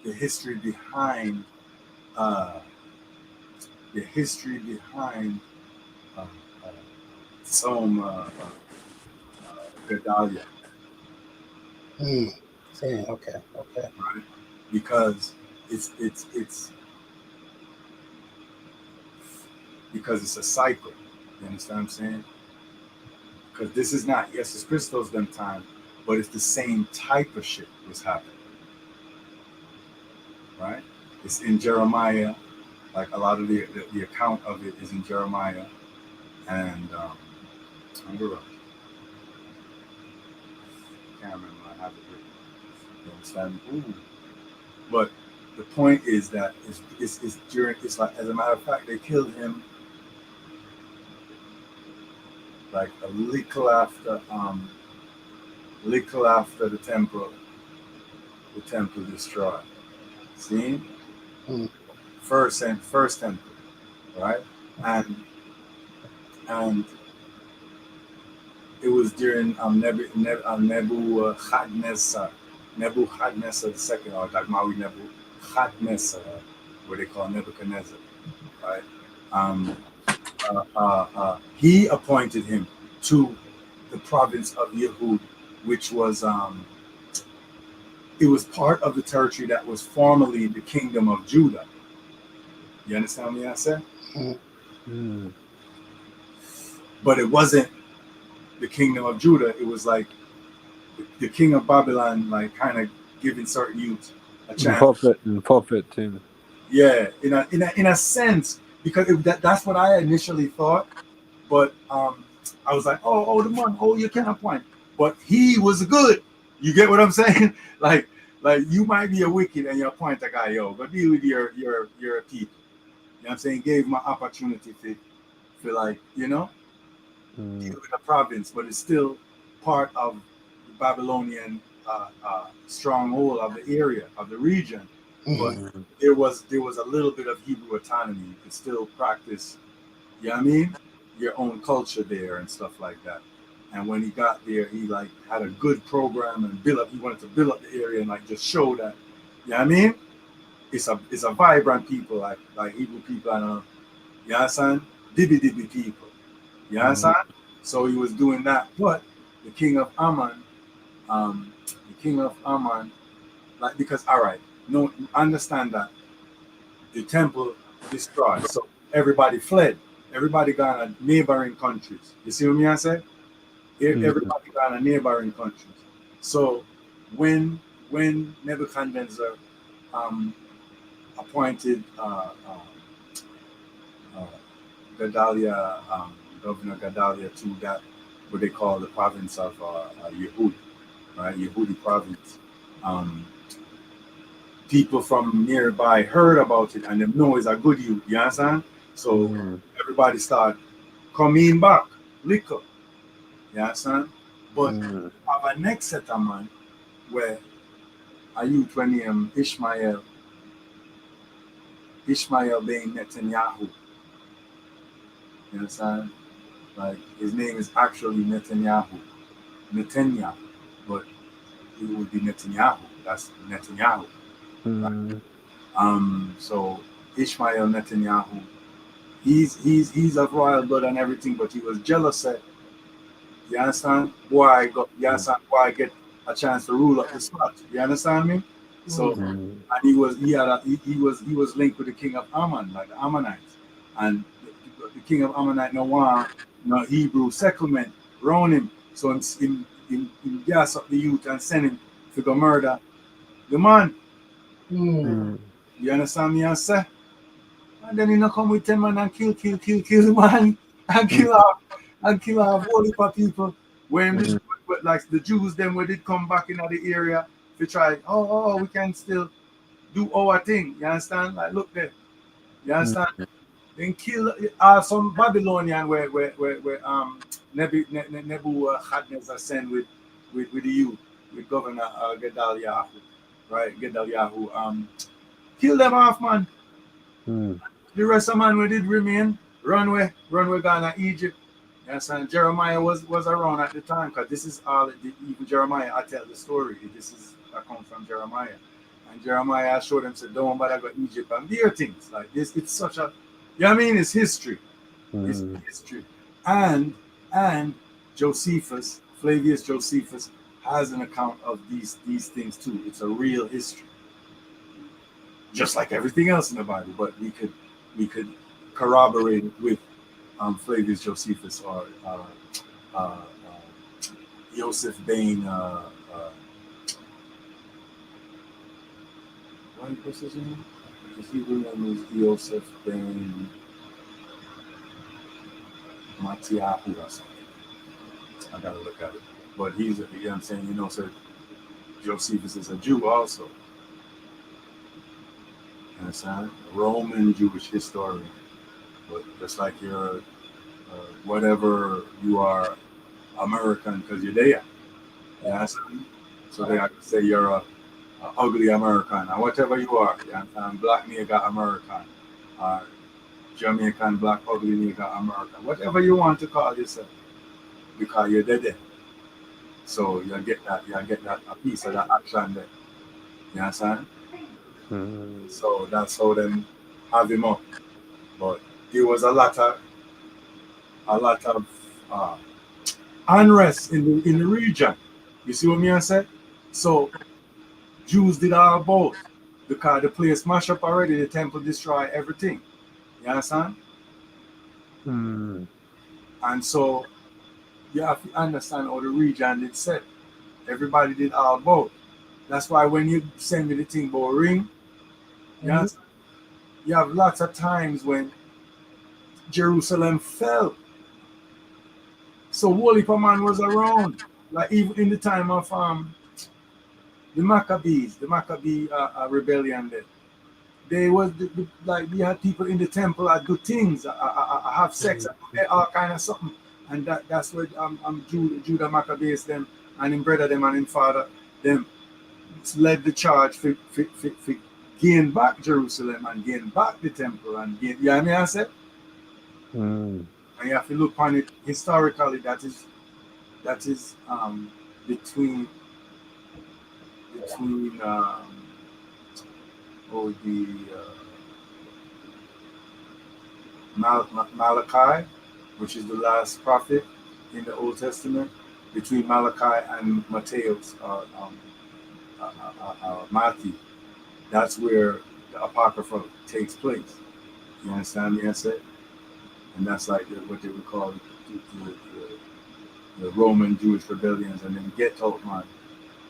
history behind Gedalia. Okay. Right? Because it's a cycle. You understand what I'm saying? Because this is not Jesus Christos them time, but it's the same type of shit was happening. Right? It's in Jeremiah, like a lot of the account of it is in Jeremiah, and can't remember. I have it written. You understand? But the point is that it's like, as a matter of fact, they killed him like a little after the temple destroyed. See? First temple, right? And it was during Nebuchadnezzar II, or like Maui Nebuchadnezzar, what they call Nebuchadnezzar, right? He appointed him to the province of Yehud, which was it was part of the territory that was formerly the kingdom of Judah. You understand what I said? But it wasn't the kingdom of Judah. It was like the king of Babylon, like kind of giving certain youths a chance. Puppet too. Yeah, in a sense, because that's what I initially thought. But I was like, oh, the man, you can't appoint. But he was good. You get what I'm saying? like you might be a wicked and you appoint a guy, but deal with your people. You know what I'm saying? Gave him an opportunity to like, deal with the province, but it's still part of the Babylonian stronghold of the area, of the region. But there was a little bit of Hebrew autonomy. You could still practice, you know what I mean? Your own culture there and stuff like that. And when he got there, he like had a good program and he wanted to build up the area and like just show that, you know what I mean? It's a vibrant people, like Hebrew people, and you understand? Dibby people. You understand? So he was doing that. But the king of Ammon Like, because all right, no, understand that the temple destroyed, so everybody fled. Everybody gone to neighboring countries. You see what I say? Everybody gone to neighboring countries. So when Nebuchadnezzar appointed Gedaliah, Governor Gedaliah, to that what they call the province of Yehud, right? Yehudi province. People from nearby heard about it and them know it's a good youth, you understand? So everybody start coming back, liquor, you understand? But have a next set of man where a youth when named Ishmael being Netanyahu, you understand? Like his name is actually Netanyahu, but it would be Netanyahu. That's Netanyahu. Right? So Ishmael Netanyahu, he's of royal blood and everything, but he was jealous. You understand? Why I get a chance to rule up the spot? You understand me? So and he was linked with the king of Ammon, like the Ammonites, and the king of Ammonite no Hebrew settlement around him. So in gas up the youth and send him to go murder the man. You understand me? I say, and then he not come with 10 man and kill the man and kill off whole heap of people. When like the Jews them when they come back in the area to try, we can still do our thing. You understand? Like look there. You understand? Then kill some Babylonian where Nebuchadnezzar sent with the youth, with Governor Gedaliah, right? Gedaliah, kill them off, man. The rest of man we did remain, runway gone to Egypt. Yes, and Jeremiah was around at the time, because this is all even Jeremiah. I tell the story. I come from Jeremiah, and Jeremiah showed them said, "Don't bother go Egypt and their things like this." It's such a, you know what I mean? It's history. It's history, and Josephus, Flavius Josephus, has an account of these things too. It's a real history, just like everything else in the Bible. But we could corroborate it with Flavius Josephus or Joseph Bain. What's his name? His Hebrew name is Joseph Bain Matiahu or something. I gotta look at it. But he's, you know what I'm saying, so Josephus is a Jew also. You understand? Roman Jewish historian. But just like you're whatever you are American because you're there. You understand? So they have to say you're a ugly American or whatever you are. You understand? Black nigga American or Jamaican black ugly nigga American. Whatever you want to call yourself. Because you're there. So you get that a piece of that action there. You understand? So that's how them have him up. But there was a lot of unrest in the region. You see what I say? So Jews did all both, because the place smashed up already, the temple destroyed everything. You understand? And so you have to understand how the region did set. Everybody did all both. That's why when you send me the thing about ring, you understand? You have lots of times when Jerusalem fell. So Wally man was around, like even in the time of the Maccabees, the Maccabee rebellion. They was like we had people in the temple that do things, have sex, all kind of something, and that's what Judah Maccabees them and his brother them and his father them led the charge for gain back Jerusalem and gain back the temple and gain. You know what I said? And you have to look on it historically. That is between Malachi, which is the last prophet in the Old Testament, between Malachi and Mateus, Matthew, that's where the Apocrypha takes place. You understand me? I said, and that's like what they would call the Roman Jewish rebellions, and then get out, man.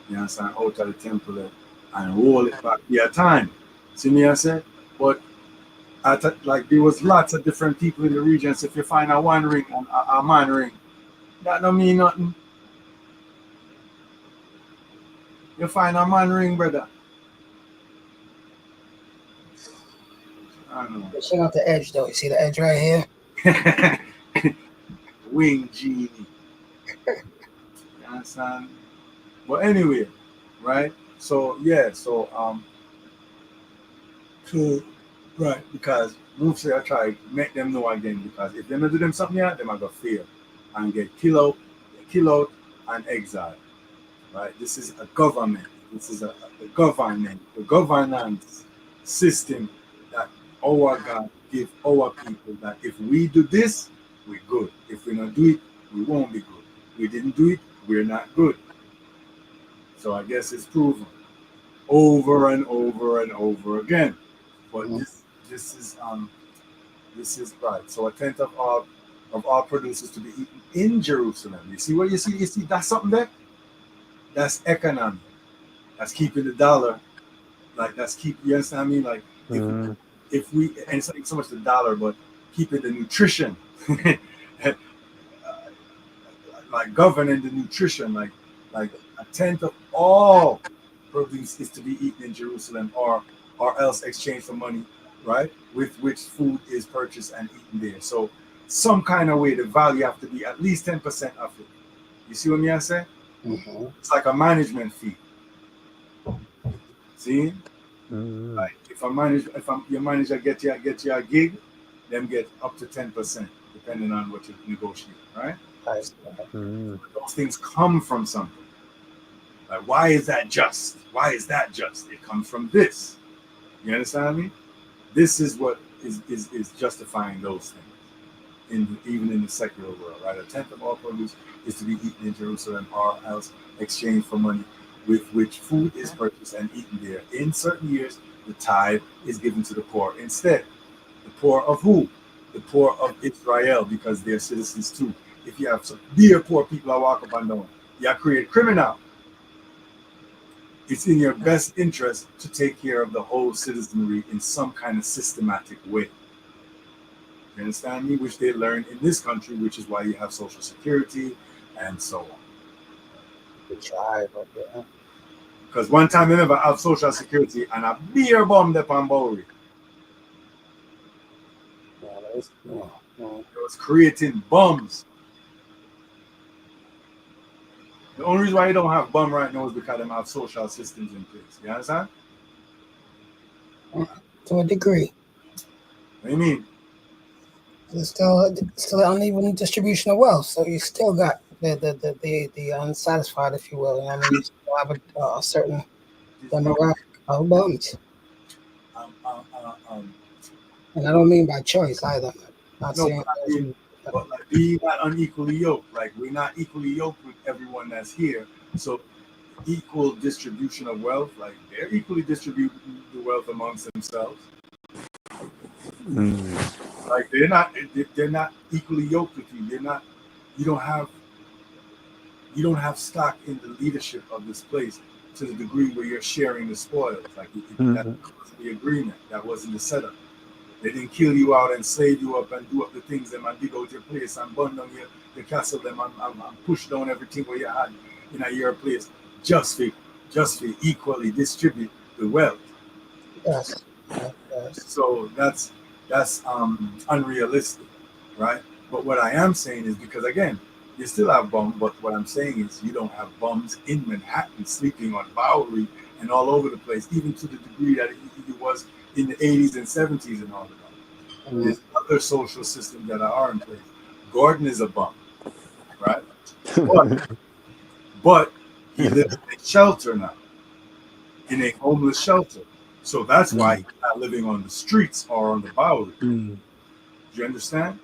You understand? Out of the temple and roll it back. Yeah, time. See me? I said, but like there was lots of different people in the region. So if you find a one ring and a man ring, that don't mean nothing. You find a man ring, brother. I don't know. Check out the edge, though. You see the edge right here? Wing genie. You understand? But anyway, right? So yeah, right, because Ruth say I try to make them know again, because if they don't do them something yet, they might go fail and get killed out and exiled. Right? This is a government. This is a governance system that our God give our people, that if we do this, we're good. If we don't do it, we won't be good. We didn't do it, we're not good. So I guess it's proven over and over and over again. But this is right. So a tenth of all produce to be eaten in Jerusalem. You see what you see? You see that's something there? That's economy. That's keeping the dollar. Like you understand what I mean? Like if we and it's not so much the dollar, but keeping the nutrition. Like governing the nutrition, like a tenth of all produce is to be eaten in Jerusalem, or else exchanged for money, right? With which food is purchased and eaten there. So some kind of way the value have to be at least 10% of it. You see what I say? Mm-hmm. It's like a management fee. See? Like if your manager get you a gig, them get up to 10%, depending on what you negotiate, right? Those things come from something. Like, why is that just? Why is that just? It comes from this. You understand what I mean? This is what is justifying those things, even in the secular world, right? A tenth of all produce is to be eaten in Jerusalem, or else exchanged for money, with which food is purchased and eaten there. In certain years, the tithe is given to the poor instead. The poor of who? The poor of Israel, because they're citizens too. If you have some dear poor people that walk up and down, you create criminal. It's in your best interest to take care of the whole citizenry in some kind of systematic way. You understand me? Which they learn in this country, which is why you have Social Security and so on. The tribe up there. Because one time they never have Social Security and a beer bomb up on Bowery. It was creating bombs. The only reason why you don't have bum right now is because they have social systems in place. You understand? To a degree. What do you mean? There's still uneven distribution of wealth, so you still got the unsatisfied, if you will. I mean, you still have a certain demographic of bums. And I don't mean by choice either. Not saying but like we not unequally yoked. Like we're not equally yoked with everyone that's here. So equal distribution of wealth, like they're equally distributing the wealth amongst themselves. Like they're not equally yoked with you. You don't have stock in the leadership of this place to the degree where you're sharing the spoils. Like that wasn't the agreement. That wasn't the setup. They didn't kill you out and slave you up and do up the things them and dig out your place and burn down your castle them and push down everything where you had in your place. Just for equally distribute the wealth. Yes. So that's unrealistic, right? But what I am saying is, because again, you still have bums, but what I'm saying is you don't have bums in Manhattan sleeping on Bowery and all over the place, even to the degree that it was in the 80s and 70s and all of that. There's other social systems that are in place. Gordon is a bum, right? But he lives in a shelter now, in a homeless shelter. So that's why he's not living on the streets or on the Bowery. Do you understand?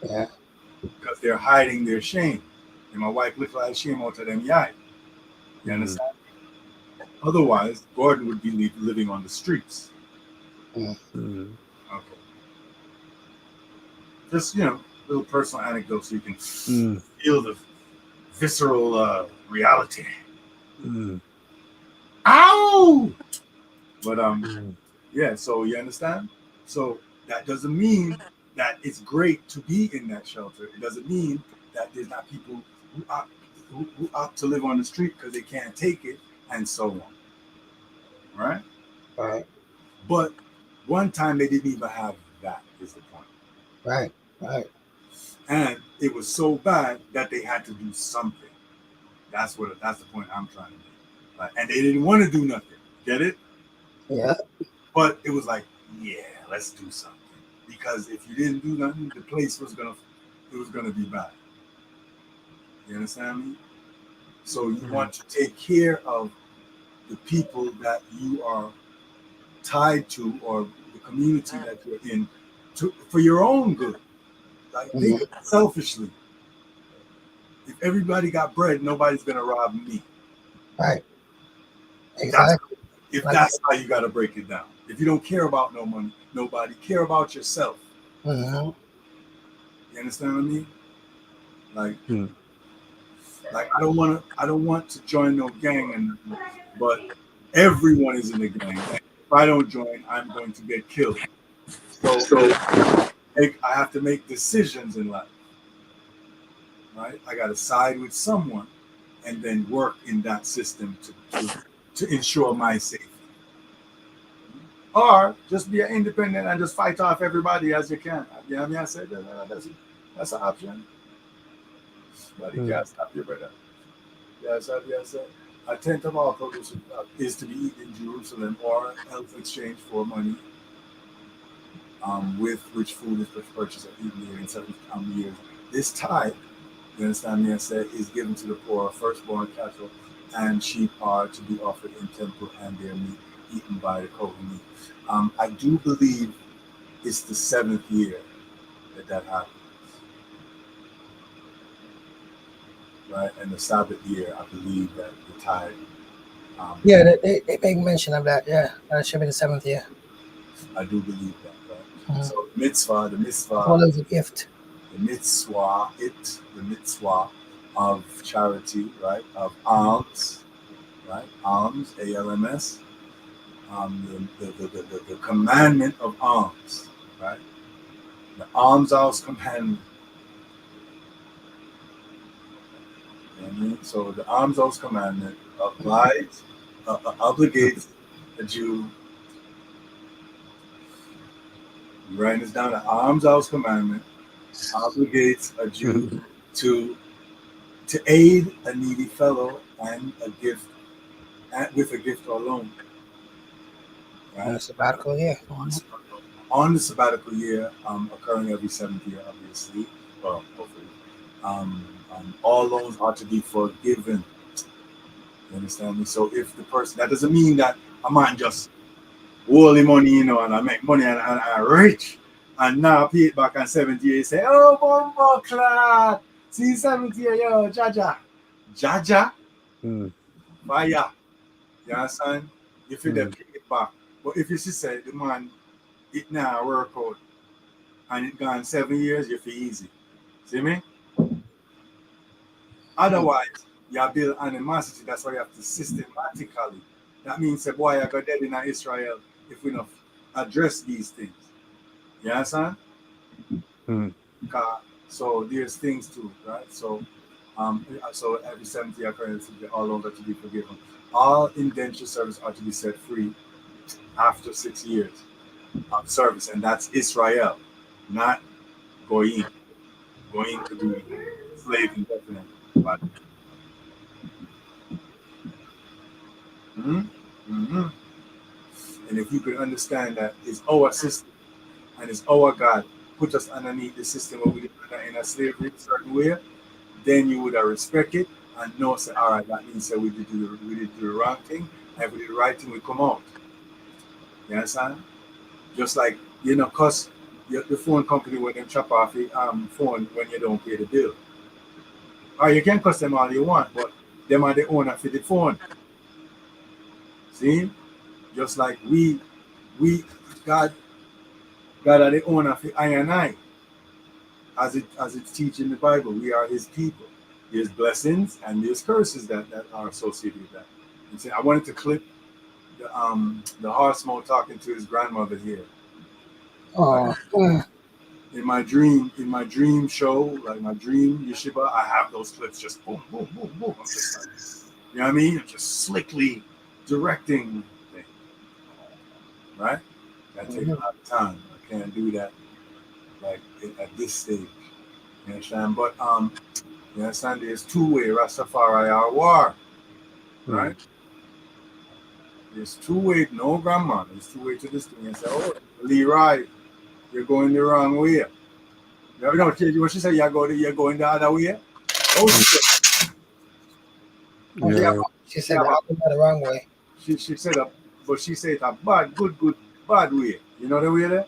Yeah. Because they're hiding their shame. And my wife lifted that shame out of them yai. You understand? Otherwise, Gordon would be living on the streets. Mm. Okay. Just, little personal anecdote so you can Mm. feel the visceral reality. Mm. Ow! But Mm. yeah, so you understand? So that doesn't mean that it's great to be in that shelter. It doesn't mean that there's not people who opt to live on the street because they can't take it, and so on. Right? Right. But one time they didn't even have that, is the point. Right. Right. And it was so bad that they had to do something. That's the point I'm trying to make. Like, and they didn't want to do nothing. Get it? Yeah. But it was like, yeah, let's do something. Because if you didn't do nothing, the place was gonna be bad. You understand me? So you want to take care of the people that you are tied to, or the community that you're in, for your own good. Like, think of it selfishly. If everybody got bread, nobody's gonna rob me. Right. Exactly. That's how you gotta break it down. If you don't care about no money, nobody care about yourself. Mm-hmm. You understand what I mean? Like I don't want to join no gang, but everyone is in the gang. If I don't join, I'm going to get killed. So I have to make decisions in life. Right? I got to side with someone and then work in that system to ensure my safety. Or just be independent and just fight off everybody as you can. You know what I mean? I said that's an option. But you can't stop your brother. Yes. A tenth of all produce is to be eaten in Jerusalem, or else exchanged for money, with which food is purchased and eaten here in 7 years. This tithe, you understand me, I said, is given to the poor. Firstborn cattle and sheep are to be offered in temple, and their meat eaten by the Kohanim. I do believe it's the 7th year that happens. Right? And the Sabbath year, I believe that the tithe. Yeah, they make mention of that. Yeah, that should be the 7th year. I do believe that. Right? Mm-hmm. So the mitzvah. All is a gift. The mitzvah of charity, right? Of alms, right? Alms, ALMS. The commandment of alms, right? The alms house commandment. You know what I mean? So the alms house commandment obligates a Jew. Writing this down. The alms house commandment obligates a Jew to aid a needy fellow and a gift, with a gift or loan. Right? On the sabbatical year. On the sabbatical year, occurring every 7th year, obviously. Well, hopefully. All loans are to be forgiven. You understand me? So if the person, that doesn't mean that a man just hold the money, and I make money and I'm rich, and now pay it back on 7th year, you say, oh, Bumbo Clark, see 7th year, yo, Jaja, fire. You understand? If you then pay it back. But if you say the man, it now work out, and it gone 7 years, you feel easy. See me? Otherwise, you build animosity. That's why you have to systematically. That means the boy I got dead in Israel if we don't address these things. You understand? So there's things too, right? So every 7th year occurrence, all loans are to be forgiven. All indentured service are to be set free after 6 years of service, and that's Israel, not Goyim. Goyim could be slave indefinitely. But and if you could understand that it's our system and it's our God put us underneath the system where we live in a slavery a certain way, then you would respect it and know, say, all right, that means that we did do the wrong thing, and if we did the right thing, we come out. You understand? Just like, because the phone company when them chop off the phone when you don't pay the bill. Or you can cuss them all you want, but them are the owner for the phone. See? Just like we God are the owner of the I and I. As it's teaching in the Bible, we are his people. There's blessings and there's curses that are associated with that. And so I wanted to clip the horse mouth talking to his grandmother here. Oh, In my dream show, like my dream yeshiva, I have those clips just boom, boom, boom, boom. I'm just like, you know what I mean? I'm just slickly directing things. Right? That takes a lot of time. I can't do that like at this stage. You understand? But you understand there's two-way Rastafari are war. Right? There's two-way, no grandma. There's two-way to this thing. And say, oh, Leroy, you're going the wrong way. You know what she said? You're going the other way. Oh, Yeah. she said that the wrong way. she said that, but she said a bad, good, bad way. You know the way there?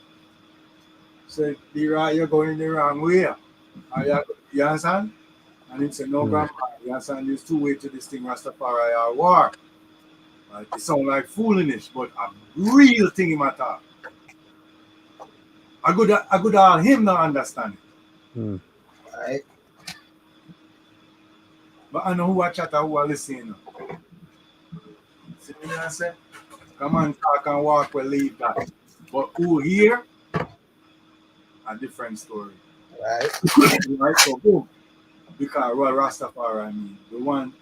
Said, Leroy, you're going the wrong way. You understand? And he said, no, grandma, you understand? There's two ways to this thing, Rastafari are war. Right? It sounds like foolishness, but a real thing in my thought. I could all him not understand it. Right. But I know who I chat and who I listen. See what I say? Come on, talk and walk, we leave that. But who here? A different story. Right. Right? So boom. Because what Rastafari, I mean, the one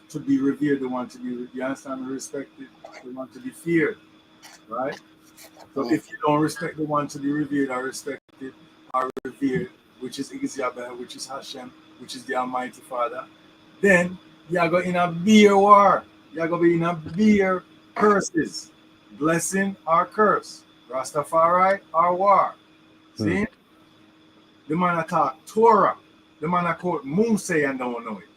to be revered, the one to be, you understand, respected, the one to be feared. Right? So if you don't respect the one to be revered or respected or revered, which is Yahweh, which is Hashem, which is the Almighty Father, then you're going in a beer war. You're going to be in a beer curses. Blessing or curse. Rastafari or war. See? The man attack Torah. The man that quote Moshe and don't know it.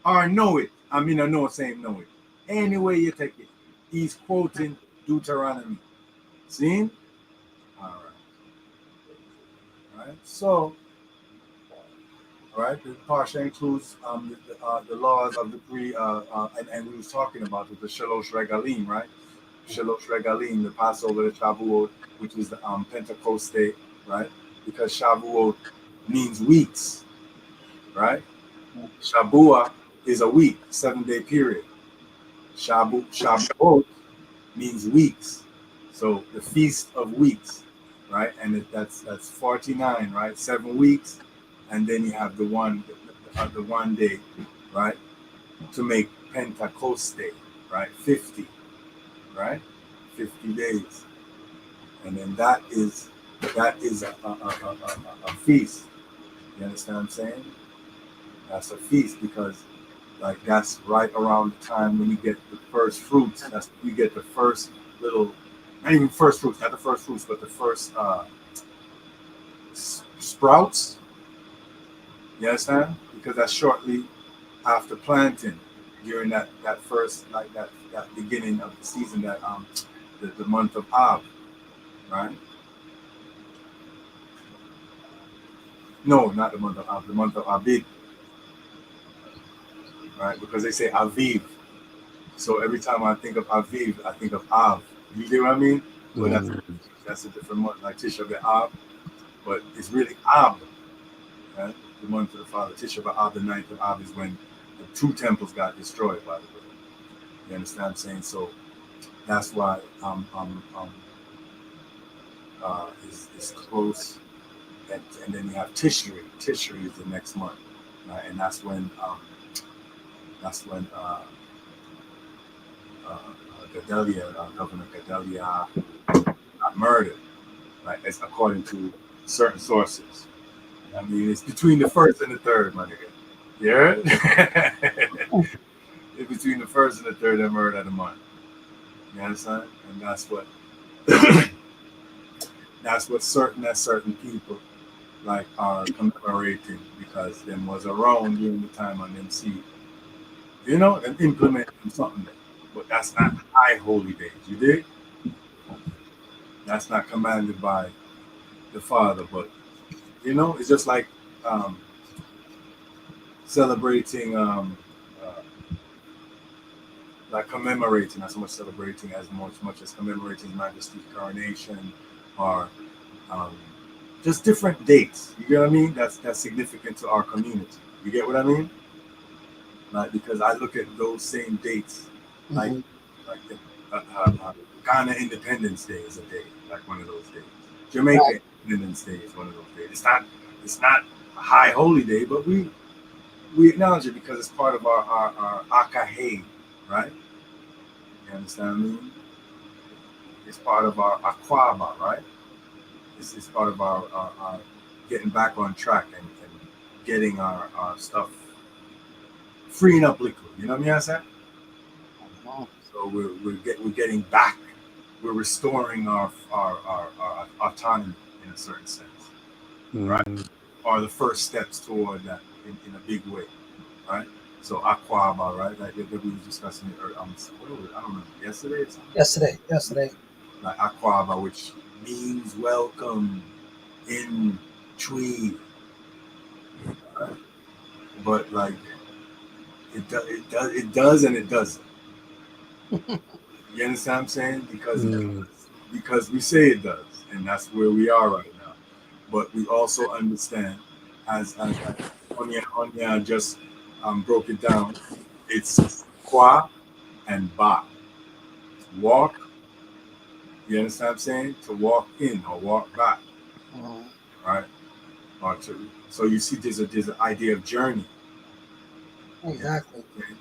Or know it. I mean, I know saying know it. Any way you take it. He's quoting Deuteronomy. See? All right. So, all right, the Parsha includes the laws of the three, and we was talking about it, the Shalosh Regalim, right? Shalosh Regalim, the Passover, the Shavuot, which is the Pentecost day, right? Because Shavuot means weeks, right? Shabua is a week, 7-day period. Shavuot means weeks. So the Feast of Weeks, right? And that's 49, right? 7 weeks. And then you have the one day, right? To make Pentecost day, right? 50, right? 50 days. And then that is a feast. You understand what I'm saying? That's a feast because like that's right around the time when you get the first fruits. That's you get the first little, not even first fruits, not the first fruits, but the first sprouts. You understand? Because that's shortly after planting, during that first, like that beginning of the season, that the month of Av, right? No, not the month of Av, the month of Abib, right? Because they say Aviv. So every time I think of Aviv, I think of Av. You get what I mean? But that's a different month, like Tisha B'Av. But it's really Ab, right? The month of the Father. Tisha B'Av, the 9th of Av, is when the 2 temples got destroyed, by the way. You understand what I'm saying? So that's why it's close. And then you have Tishri. Tishri is the next month, right? And that's when Gedalia, Governor Gedalia, got murdered, right? It's according to certain sources. I mean, it's between the first and the third, my nigga. Yeah? It's between the first and the third that murder of the month. You understand? And that's what certain people like are commemorating, because them was around during the time on them see, you know, and implementing something there. But that's not high holy days, you dig? That's not commanded by the Father, but you know, it's just like celebrating like commemorating, not so much celebrating as much as commemorating His Majesty's coronation, or just different dates. You get what I mean? That's significant to our community. You get what I mean? Like, because I look at those same dates, like the Ghana Independence Day is a day, like one of those days. Jamaica Right. Independence Day is one of those days. It's not a high holy day, but we acknowledge it because it's part of our Akahe, right? You understand what I mean? It's part of our Akwaba, right? It's part of our getting back on track and getting our stuff, freeing up liquid. You know what I mean? So we're getting back. We're restoring our autonomy in a certain sense, right? Or the first steps toward that in a big way, right? So Akwaba, right? Like we were discussing it earlier. What was it? I don't remember. Yesterday or something? Yesterday. Like Akwaba, which means welcome in Twi. But like it does and it doesn't. You understand what I'm saying? Because we say it does, and that's where we are right now. But we also understand, as Onya just broke it down, it's Kwa and Ba. Walk. You understand what I'm saying? To walk in or walk back, right? Or so you see, there's an idea of journey. Exactly. Okay?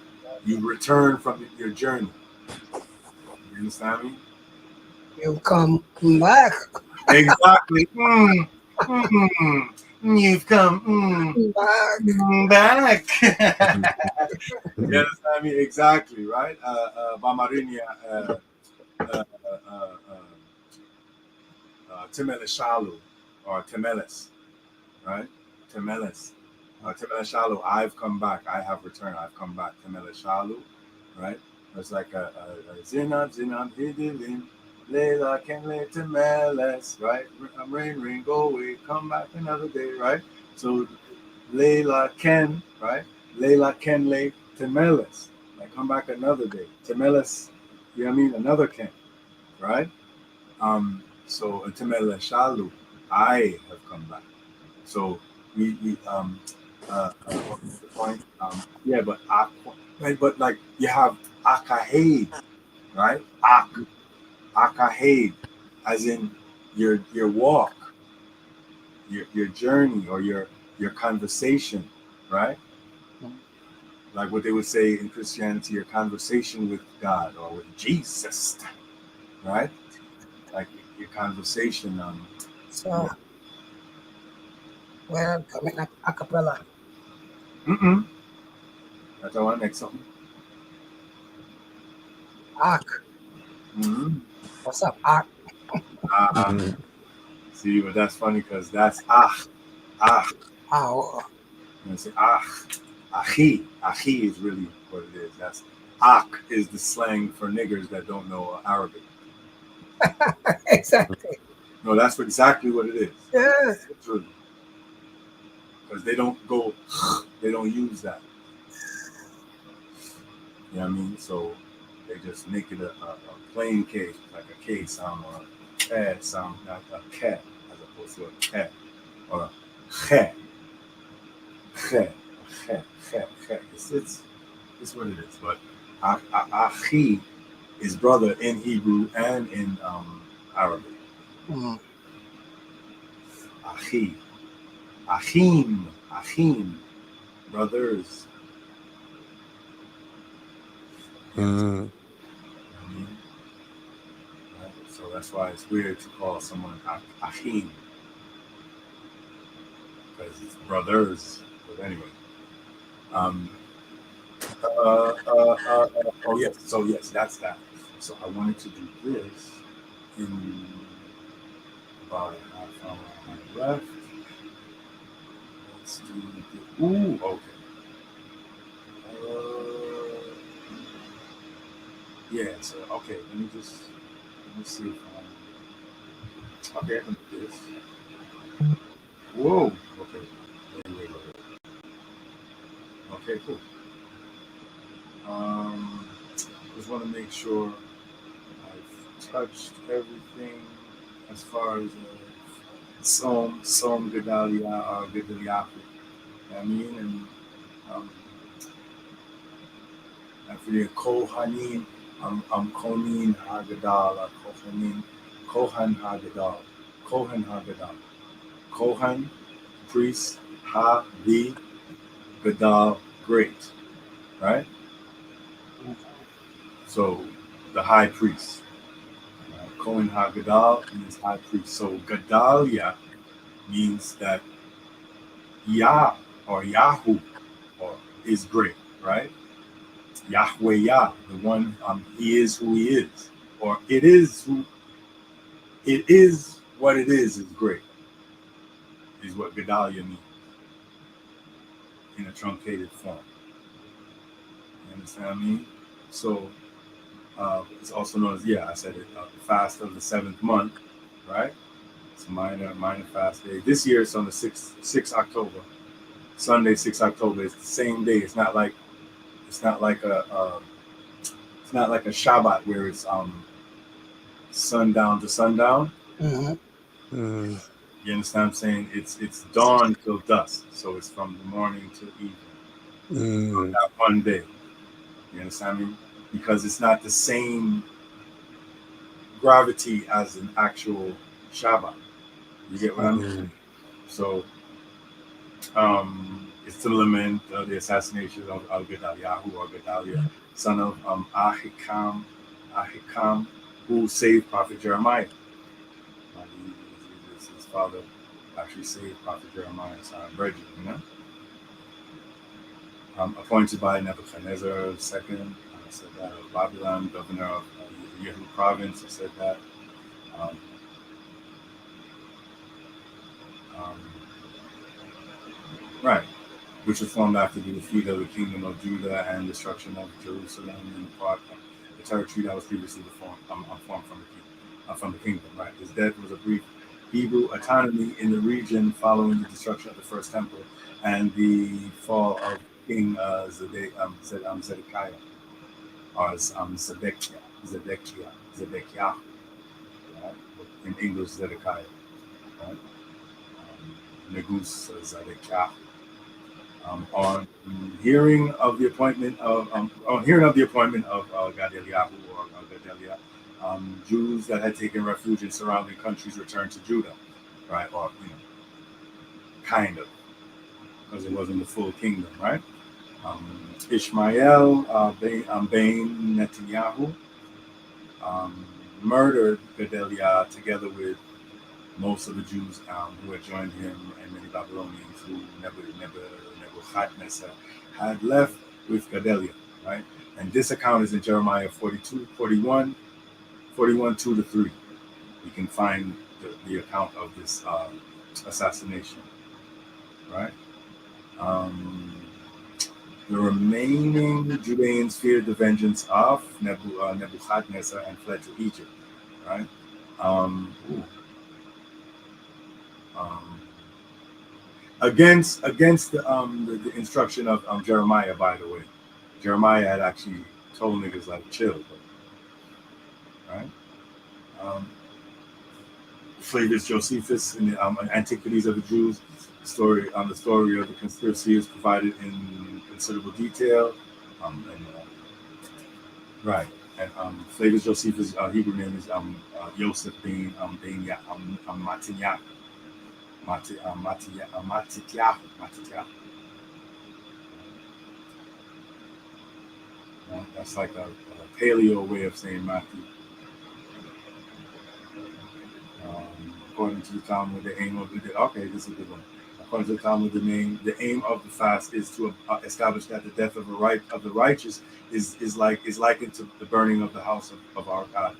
You return from your journey. You understand me? You come back. Exactly. You've come Back. back. You understand me? Exactly, right? Bamarinia Temele Shalu or Temeles, right? Temeles. Temele Shalu, I've come back. I have returned. I've come back. Temele Shalu, right? It's like a Zinab Hidilin. Layla can lay Temeles, right? Rain, go away, come back another day, right? So Layla can, right? Layla can lay Temeles, like come back another day. Temeles, you know what I mean? Another can, right? So Temele Shalu, I have come back. So we what was the point? Yeah, but right, but like you have Akahed, right? Akahed, as in your walk, your journey, or your conversation, right? Like what they would say in Christianity, your conversation with God or with Jesus, right? Like your conversation. So, well, coming up a cappella. That's I want to make something. Ark. Mm-hmm. What's up, Ark? See, but that's funny because that's Oh, You say ahi is really what it is. That's ak is the slang for niggers that don't know Arabic. exactly. No, that's exactly what it is. Yeah. True. Because they don't go, they don't use that. You know what I mean? So they just make it a plain K, like a K sound or a K sound, not a K, as opposed to a K or a K. It's what it is. But achi is brother in Hebrew and in Arabic. Achi, achim, brothers. You know what I mean? Right? So that's why it's weird to call someone achim, because it's brothers. But anyway. Oh yes. So yes, that's that. So I wanted to do this in about a half hour left. Let's do the. Ooh, okay. Yeah. So okay, let me see if okay, I can do this. Whoa. Okay. Wait. Okay, cool. just want to make sure I've touched everything as far as Som Gedalia or Gedaliah. I mean, and after the Kohanim, Konin Hagadal, Kohan Hagadal, Kohan Hagadal, Kohan, priest, Ha, the Gadal, great, right? So the high priest, Kohen HaGadal means high priest. So Gedalia means that Yah or Yahu or is great, right? Yahweh Yah, the one he is who he is, or it is what it is great, is what Gedalia means in a truncated form. You understand what I mean? So it's also known as, I said it, the fast of the 7th month, right? It's a minor fast day. This year it's on the 6th October. Sunday, 6th October. It's the same day. It's not like a Shabbat where it's sundown to sundown. Mm-hmm. Mm. You understand what I'm saying? It's dawn till dusk. So it's from the morning to evening. That one day. You understand me? Because it's not the same gravity as an actual Shabbat. You get what I mean? So it's to lament the assassination of Gedaliah or Gedalia, son of Ahikam, who saved Prophet Jeremiah. His father actually saved Prophet Jeremiah's brethren, you know? Appointed by Nebuchadnezzar II, I said that, of Babylon, governor of Yehu province, I said that. Right, which was formed after the defeat of the kingdom of Judah and destruction of Jerusalem and part of the territory that was previously formed from the kingdom. Right, his death was a brief Hebrew autonomy in the region following the destruction of the first temple and the fall of King Zedekiah, or Zedekiah, right? In English Zedekiah, right? Negus Zedekiah. On hearing of the appointment of Gedaliah, Jews that had taken refuge in surrounding countries returned to Judah, right? Or kind of, because it wasn't the full kingdom, right? Ishmael ben Netanyahu murdered Gedaliah together with most of the Jews who had joined him and many Babylonians who Nebuchadnezzar had left with Gedaliah, right? And this account is in Jeremiah 41, 2-3. You can find the account of this assassination, right? The remaining Judeans feared the vengeance of Nebuchadnezzar and fled to Egypt, right? Against the instruction of Jeremiah, by the way. Jeremiah had actually told niggas like chill, right? Flavius Josephus in the Antiquities of the Jews, the story of the conspiracy is provided in considerable detail. Right, and Flavius Josephus' Hebrew name is Yosef ben Matityahu. That's like a paleo way of saying Matthew. According to the Talmud, the aim of this is a good one. According to the Talmud, the aim of the fast is to establish that the death of the righteous is likened to the burning of the house of our God,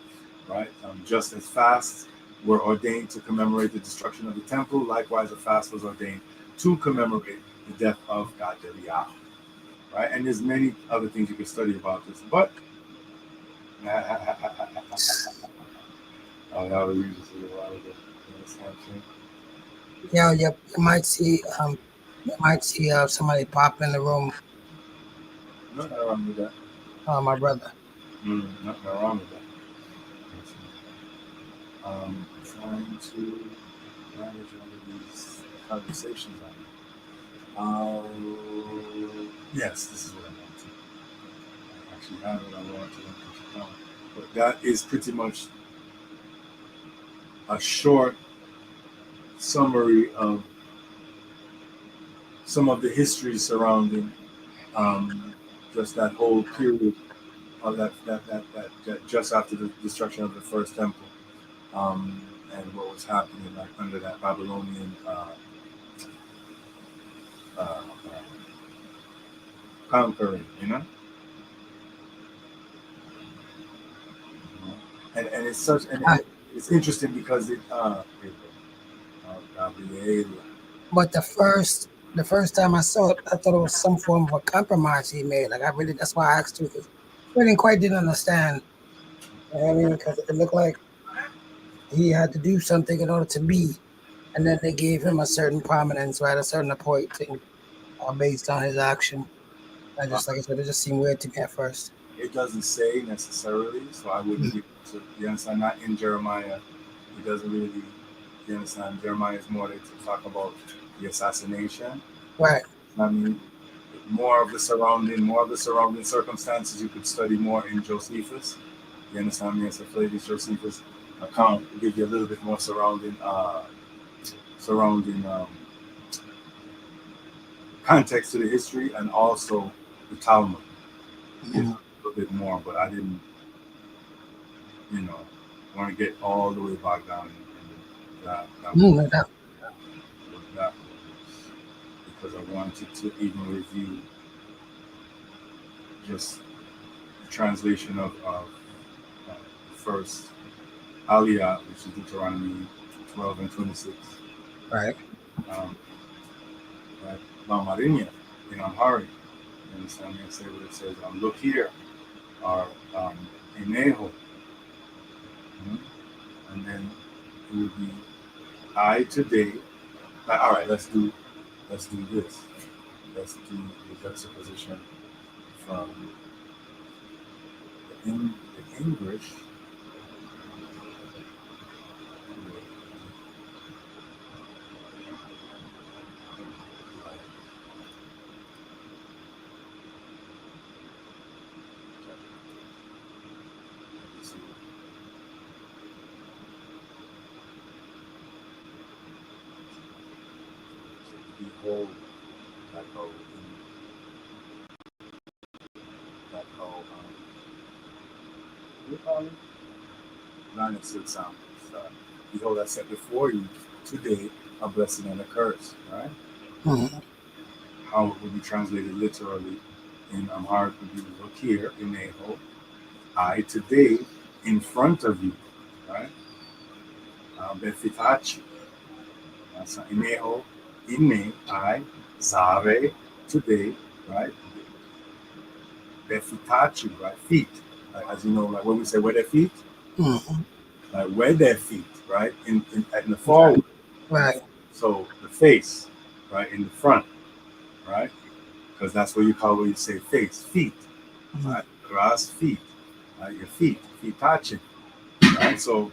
right? Just as fasts were ordained to commemorate the destruction of the temple, likewise a fast was ordained to commemorate the death of Gedaliah, right? And there's many other things you can study about this, but that was used a while ago. Yeah, yep. You might see somebody pop in the room. No, I don't do that. My brother. Nothing wrong with that. Trying to manage all of these conversations yes, this is what I want to. I actually have it. I want to. But that is pretty much a short summary of some of the history surrounding just that whole period of that just after the destruction of the first temple, and what was happening like under that Babylonian conquering, and it's such and it's interesting because Gabriel. But the first time I saw it, I thought it was some form of a compromise he made. Like that's why I asked you, because I didn't understand. You know what I mean? Because it looked like he had to do something in order to be, and then they gave him a certain prominence, right, a certain appointing, based on his action. I just, like I said, it just seemed weird to me at first. It doesn't say necessarily, so I wouldn't be to, you understand, not in Jeremiah. It doesn't really, you understand, Jeremiah is more to talk about the assassination. Right. I mean, more of the surrounding circumstances you could study more in Josephus. You understand me? As a Flavius Josephus account will give you a little bit more surrounding context to the history, and also the Talmud. A little bit more, but I didn't, want to get all the way back down in that because I wanted to even review just the translation of the first Aliyah, which is Deuteronomy 12 and 26. Right. Marinia in Amharic. You understand me? I say what it says. Look here, or Eneho. And then it would be I today. All right, let's do this. Let's do the juxtaposition from the English. Behold, that whole 9 and 6 sound. Behold, I set before you today a blessing and a curse, right? Mm-hmm. How it would be translated literally in Amharic would be look here, Eneho, I today in front of you, right? Befitachi. That's Eneho, Ine, I, Zare, today, right? Befitachi, right? Feet. Like, as you know, like when we say where their feet, like where their feet, right? In the forward. Right. So the face, right, in the front, right? Because that's what you call when you say face, feet, right? Grass, feet, right? Your feet touching, right? So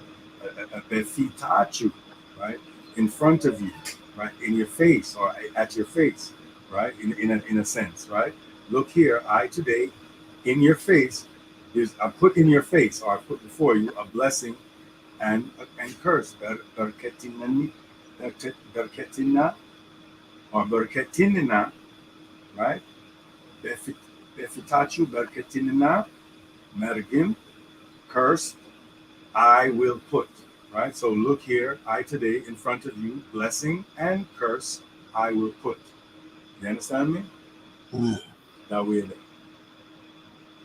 their feet touch you, right? In front of you, right? In your face or at your face, right? In a sense, right? Look here, I today, in your face, I put in your face, or I put before you a blessing and curse. Berketinna or berketinna, right? Befitachu berketinna, mergim, curse, I will put, right? So look here, I today in front of you, blessing and curse, I will put. You understand me? That way there.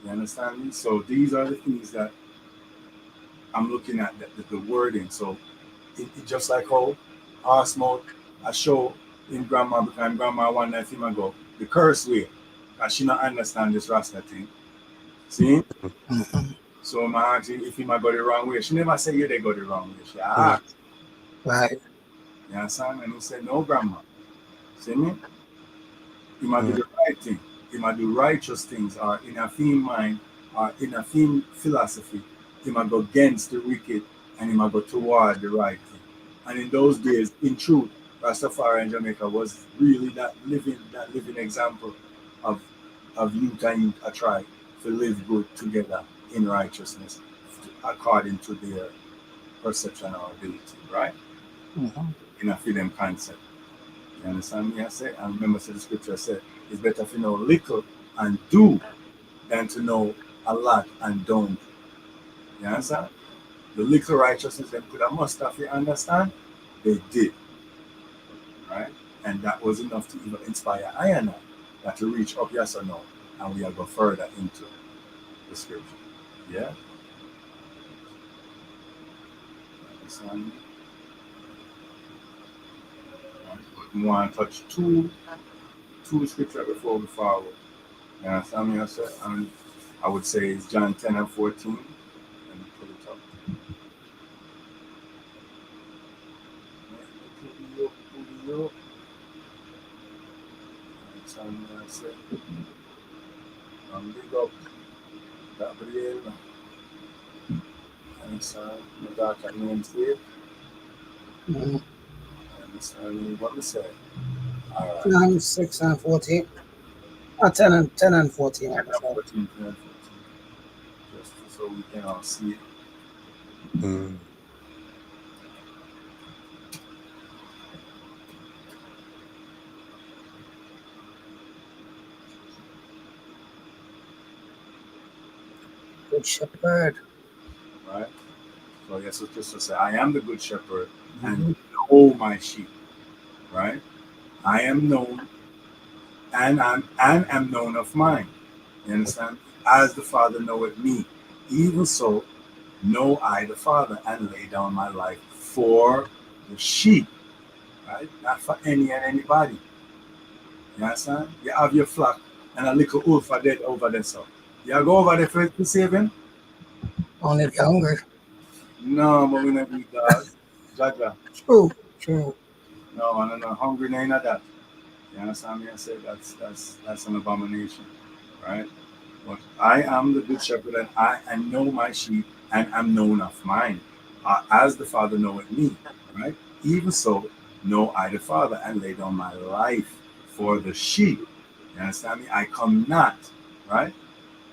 You understand me? So these are the things that I'm looking at, the wording. So it just like how Osmo, I show in grandma, because grandma one night him ago, the curse way, because she not understand this Rasta thing. See? So my auntie, if he might go the wrong way, she never say, yeah, they go the wrong way. She asked. Right. You understand? And he said, no, grandma. See me? He might do the right thing. He might do righteous things, or in a theme mind, in a theme philosophy, he might go against the wicked and he might go toward the right thing. And in those days, in truth, Rastafari in Jamaica was really that living example of youth and youth a try to live good together in righteousness according to their perception or ability, right? In a freedom concept. You understand me? I say, and remember, the scripture said, it's better to know little and do than to know a lot and don't. You understand? The little righteousness them could have must have, you understand? They did. Right? And that was enough to even inspire I and I that to reach up, yes or no. And we'll go further into the scripture. Yeah? Understand? We want to touch two scriptures before we forward. You understand me? And I would say it's John 10 and 14. Let me pull it up. Pull it up. Understand me? I say. Big up Gabriel. Understand? My daughter name's Dave. Understand what we say? All right. 9, 6, and 14. 10 and 14. 10 and 14. Just so we can all see it. Good shepherd. Right? So yes, it's just to say, I am the good shepherd and know my sheep. Right? I am known and am known of mine. You understand? As the Father knoweth me, even so know I the Father, and lay down my life for the sheep. Right? Not for any and anybody. You understand? You have your flock and a little wolf are dead over there. So you go over there to save him? Only if you're hungry. No, but we never eat dogs. Jaja. True. No, I'm not hungry, none of that. You understand me? I said that's an abomination, right? But I am the good shepherd, and I know my sheep, and am known of mine, as the Father knoweth me, right? Even so, know I the Father, and lay down my life for the sheep. You understand me? I come not, right?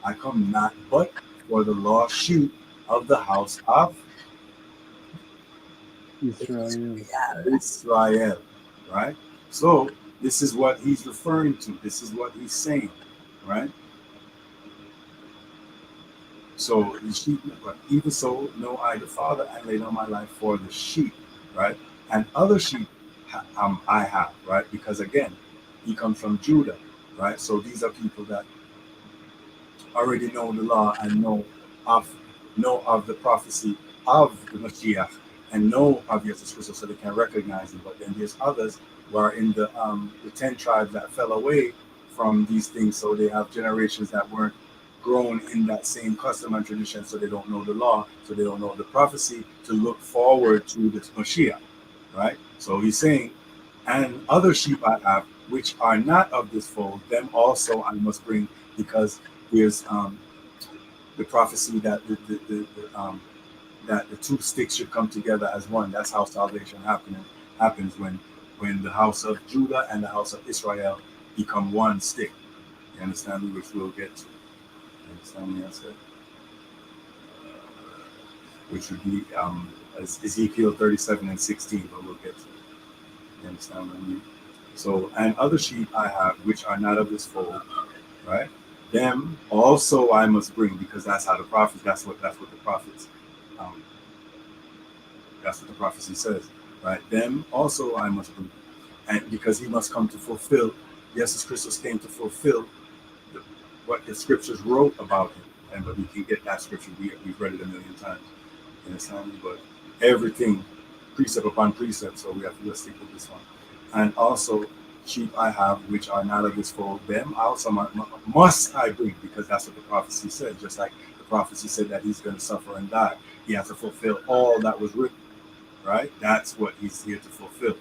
I come not, but for the lost sheep of the house of Israel, right? So this is what he's referring to. This is what he's saying, right? So the sheep, even so, know I the Father, and lay down my life for the sheep, right? And other sheep I have, right? Because again, he comes from Judah, right? So these are people that already know the law and know of the prophecy of the Mashiach and know of Jesus Christ, so they can recognize him. But then there's others who are in the 10 tribes that fell away from these things, so they have generations that weren't grown in that same custom and tradition, so they don't know the law, so they don't know the prophecy to look forward to this Mashiach, right? So he's saying, and other sheep I have, which are not of this fold, them also I must bring, because there's the prophecy that that the two sticks should come together as one. That's how salvation happens when the house of Judah and the house of Israel become one stick. You understand me? Which we'll get to. You understand me? I said, which would be Ezekiel 37 and 16, but we'll get to it. You understand what I mean? So, and other sheep I have, which are not of this fold, right? Them also I must bring, because that's how the prophets. That's what the prophets. That's what the prophecy says, right? Them also I must bring, and because he must come to fulfill. Jesus Christus came to fulfill what the scriptures wrote about him, and but we can get that scripture. We've read it a million times. You understand me? But everything, precept upon precept. So we have to just stick with this one. And also, sheep I have, which are not of this fold, them also must I bring, because that's what the prophecy said. Just like the prophecy said that he's going to suffer and die, he has to fulfill all that was written, right? That's what he's here to fulfill,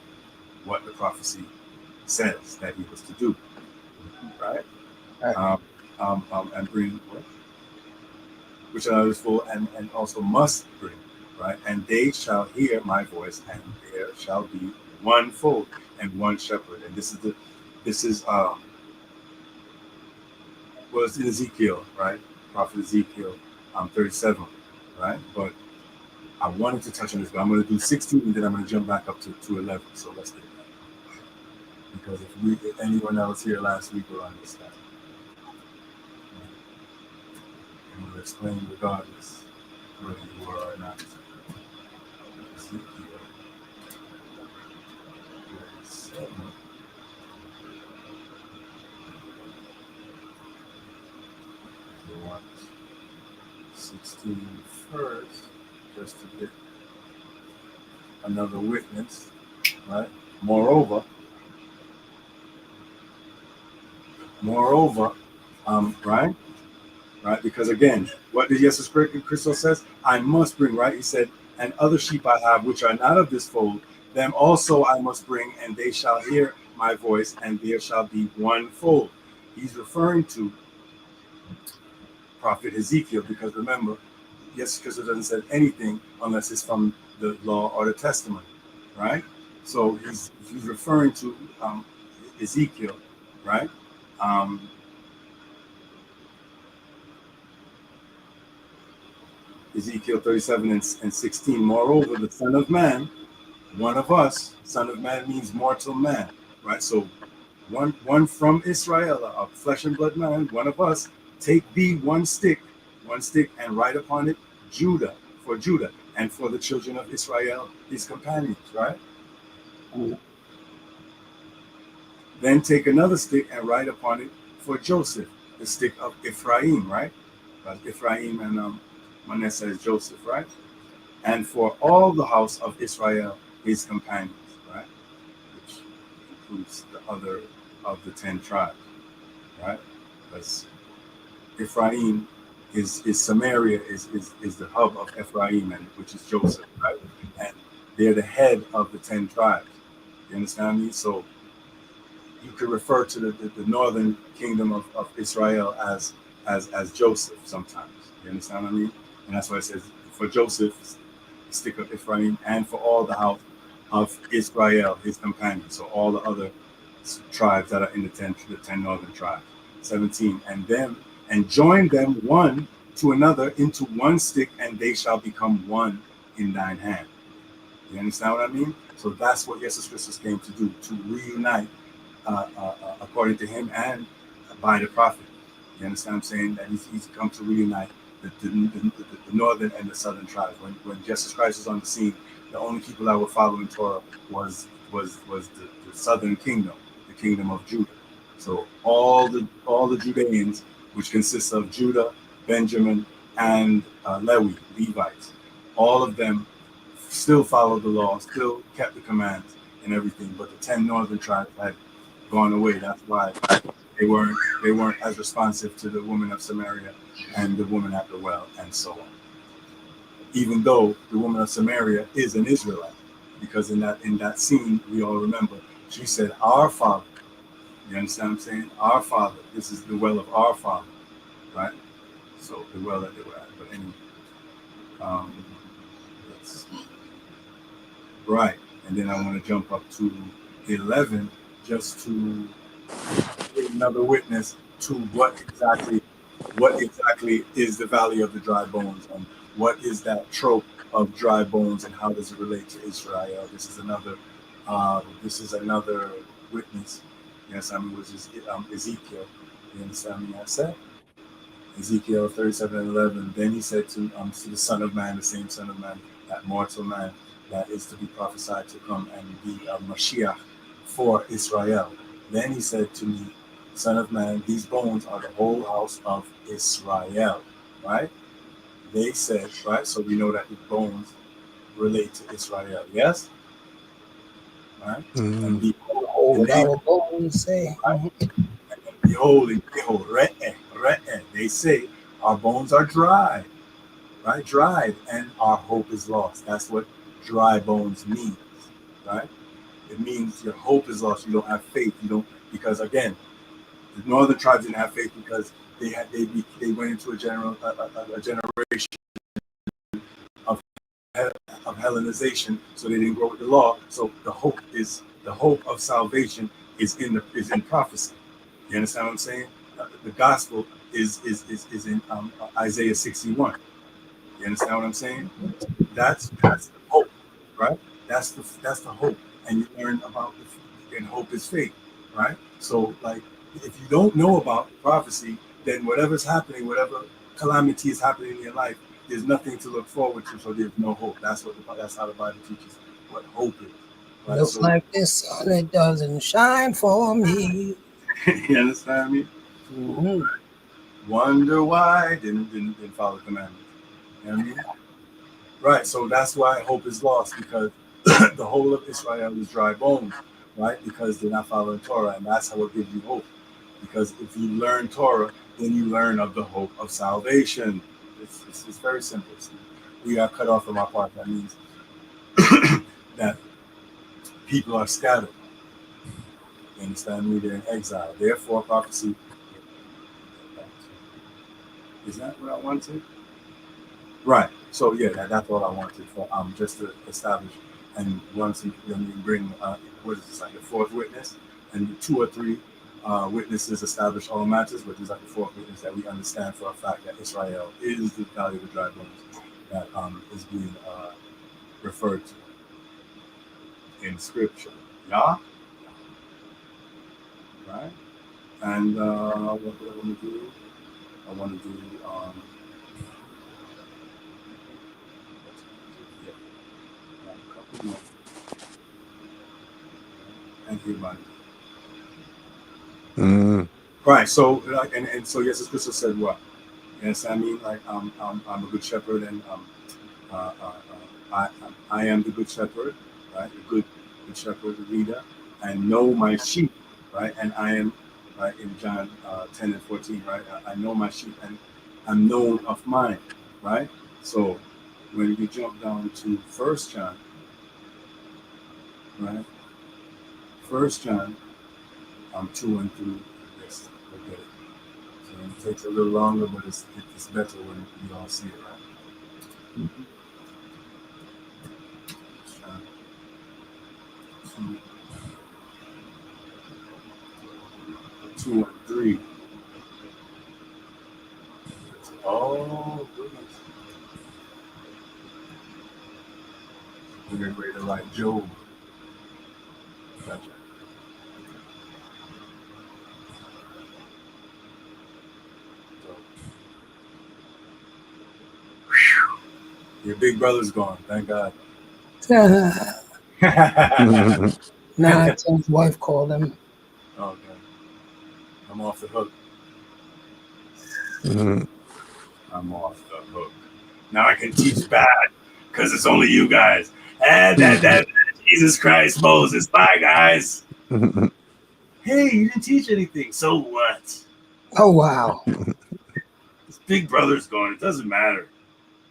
what the prophecy says that he was to do, right? And bring what? which are not full, and also must bring, right? And they shall hear my voice, and there shall be one fold and one shepherd. And this is was in Ezekiel, right? Prophet Ezekiel 37, right? But I wanted to touch on this, but I'm going to do 16 and then I'm going to jump back up to 11. So let's get that. Because if anyone else here last week will understand. And we'll explain regardless whether you were or not. Ezekiel 37. You want 16 first, just to get another witness, right? Moreover, right? Because again, what did Jesus Christ says? I must bring, right? He said, and other sheep I have which are not of this fold, them also I must bring, and they shall hear my voice, and there shall be one fold. He's referring to Prophet Ezekiel, because remember, Jesus Christ doesn't say anything unless it's from the law or the testament, right? So he's referring to Ezekiel, right? Ezekiel 37 and 16. Moreover, the Son of Man, one of us, Son of Man means mortal man, right? So one from Israel, a flesh and blood man, one of us, take thee one stick, and write upon it Judah, for Judah, and for the children of Israel, his companions, right? Then take another stick and write upon it for Joseph, the stick of Ephraim, right? Ephraim and Manasseh is Joseph, right? And for all the house of Israel, his companions, right? Which includes the other of the 10 tribes, right? Because Ephraim is Samaria is the hub of Ephraim, and which is Joseph, right? And they're the head of the 10 tribes. You understand me? So you could refer to the northern kingdom of Israel as Joseph sometimes. You understand what I mean? And that's why it says for Joseph, the stick of Ephraim, and for all the house of Israel, his companions. So all the other tribes that are in the 10 northern tribes. 17, and join them one to another into one stick, and they shall become one in thine hand. You understand what I mean? So that's what Jesus Christus came to do, to reunite, according to him and by the prophet. You understand what I'm saying? That he's come to reunite the northern and the southern tribes. When Jesus Christ was on the scene, the only people that were following Torah was the southern kingdom, the kingdom of Judah. So all the Judeans, which consists of Judah, Benjamin, and Levites, all of them still followed the law, still kept the commands and everything. But the 10 northern tribes had gone away. That's why they weren't as responsive to the woman of Samaria and the woman at the well, and so on. Even though the woman of Samaria is an Israelite, because in that scene we all remember, she said, "Our Father." You understand what I'm saying? Our Father. This is the well of our Father, right? So the well that they were at. But anyway, right. And then I want to jump up to 11, just to give another witness to what exactly is the valley of the dry bones, and what is that trope of dry bones, and how does it relate to Israel? This is another witness. Yes, which is Ezekiel. You understand me? I said Ezekiel 37 and 11. Then he said to the Son of Man, the same Son of Man, that mortal man that is to be prophesied to come and be a Mashiach for Israel. Then he said to me, Son of Man, these bones are the whole house of Israel, right? They said, right? So we know that the bones relate to Israel, yes? Right? Mm-hmm. And behold, they say, our bones are dry, right? Dried, and our hope is lost. That's what dry bones means, right? It means your hope is lost. You don't have faith. You don't, because again, the northern tribes didn't have faith because they went into a generation of Hellenization, so they didn't go with the law. So the hope of salvation is in prophecy. You understand what I'm saying? The gospel is in Isaiah 61. You understand what I'm saying? That's the hope, right? That's the hope, and you learn about and hope is faith, right? So like, if you don't know about prophecy, then whatever's happening, whatever calamity is happening in your life, there's nothing to look forward to. So there's no hope. That's how the Bible teaches what hope is. Right? Looks like this sun, it doesn't shine for me. You understand me? Mm-hmm. Wonder why didn't follow the commandments. You know what I mean? Right. So that's why hope is lost, because the whole of Israel is dry bones, right? Because they're not following Torah, and that's how it gives you hope. Because if you learn Torah, then you learn of the hope of salvation. It's very simple. So we are cut off from our part. That means that people are scattered. You understand me? They're in exile. Therefore, prophecy. Is that what I wanted? Right. So yeah, that's what I wanted for just to establish. And once you bring what is this, like the fourth witness, and 2 or 3 witnesses establish all matters, but there's like the fourth witness that we understand for a fact that Israel is the valley of the dry bones that is being referred to in scripture. Yeah. Right. And what do I want to do? I want to do a couple more. Thank you, buddy. Right. So like, and so yes, as Crystal said, what? Yes, I mean, like I'm a good shepherd, and I am the good shepherd, right? The good shepherd, the leader, and know my sheep, right? And I am, right, in John 10 and 14, right? I know my sheep, and I'm known of mine, right? So when we jump down to 1 John, right? 1 John 2 and 3. Yes, look at it. So it takes a little longer, but it's better when you all see it, right? 2 and 3. Oh, goodness. We're getting ready to like Job. Gotcha. Your big brother's gone, thank God. Nah, his wife called him. Okay. I'm off the hook. I'm off the hook. Now I can teach bad because it's only you guys. And that Jesus Christ, Moses, bye guys. Hey, you didn't teach anything. So what? Oh wow. This big brother's going. It doesn't matter.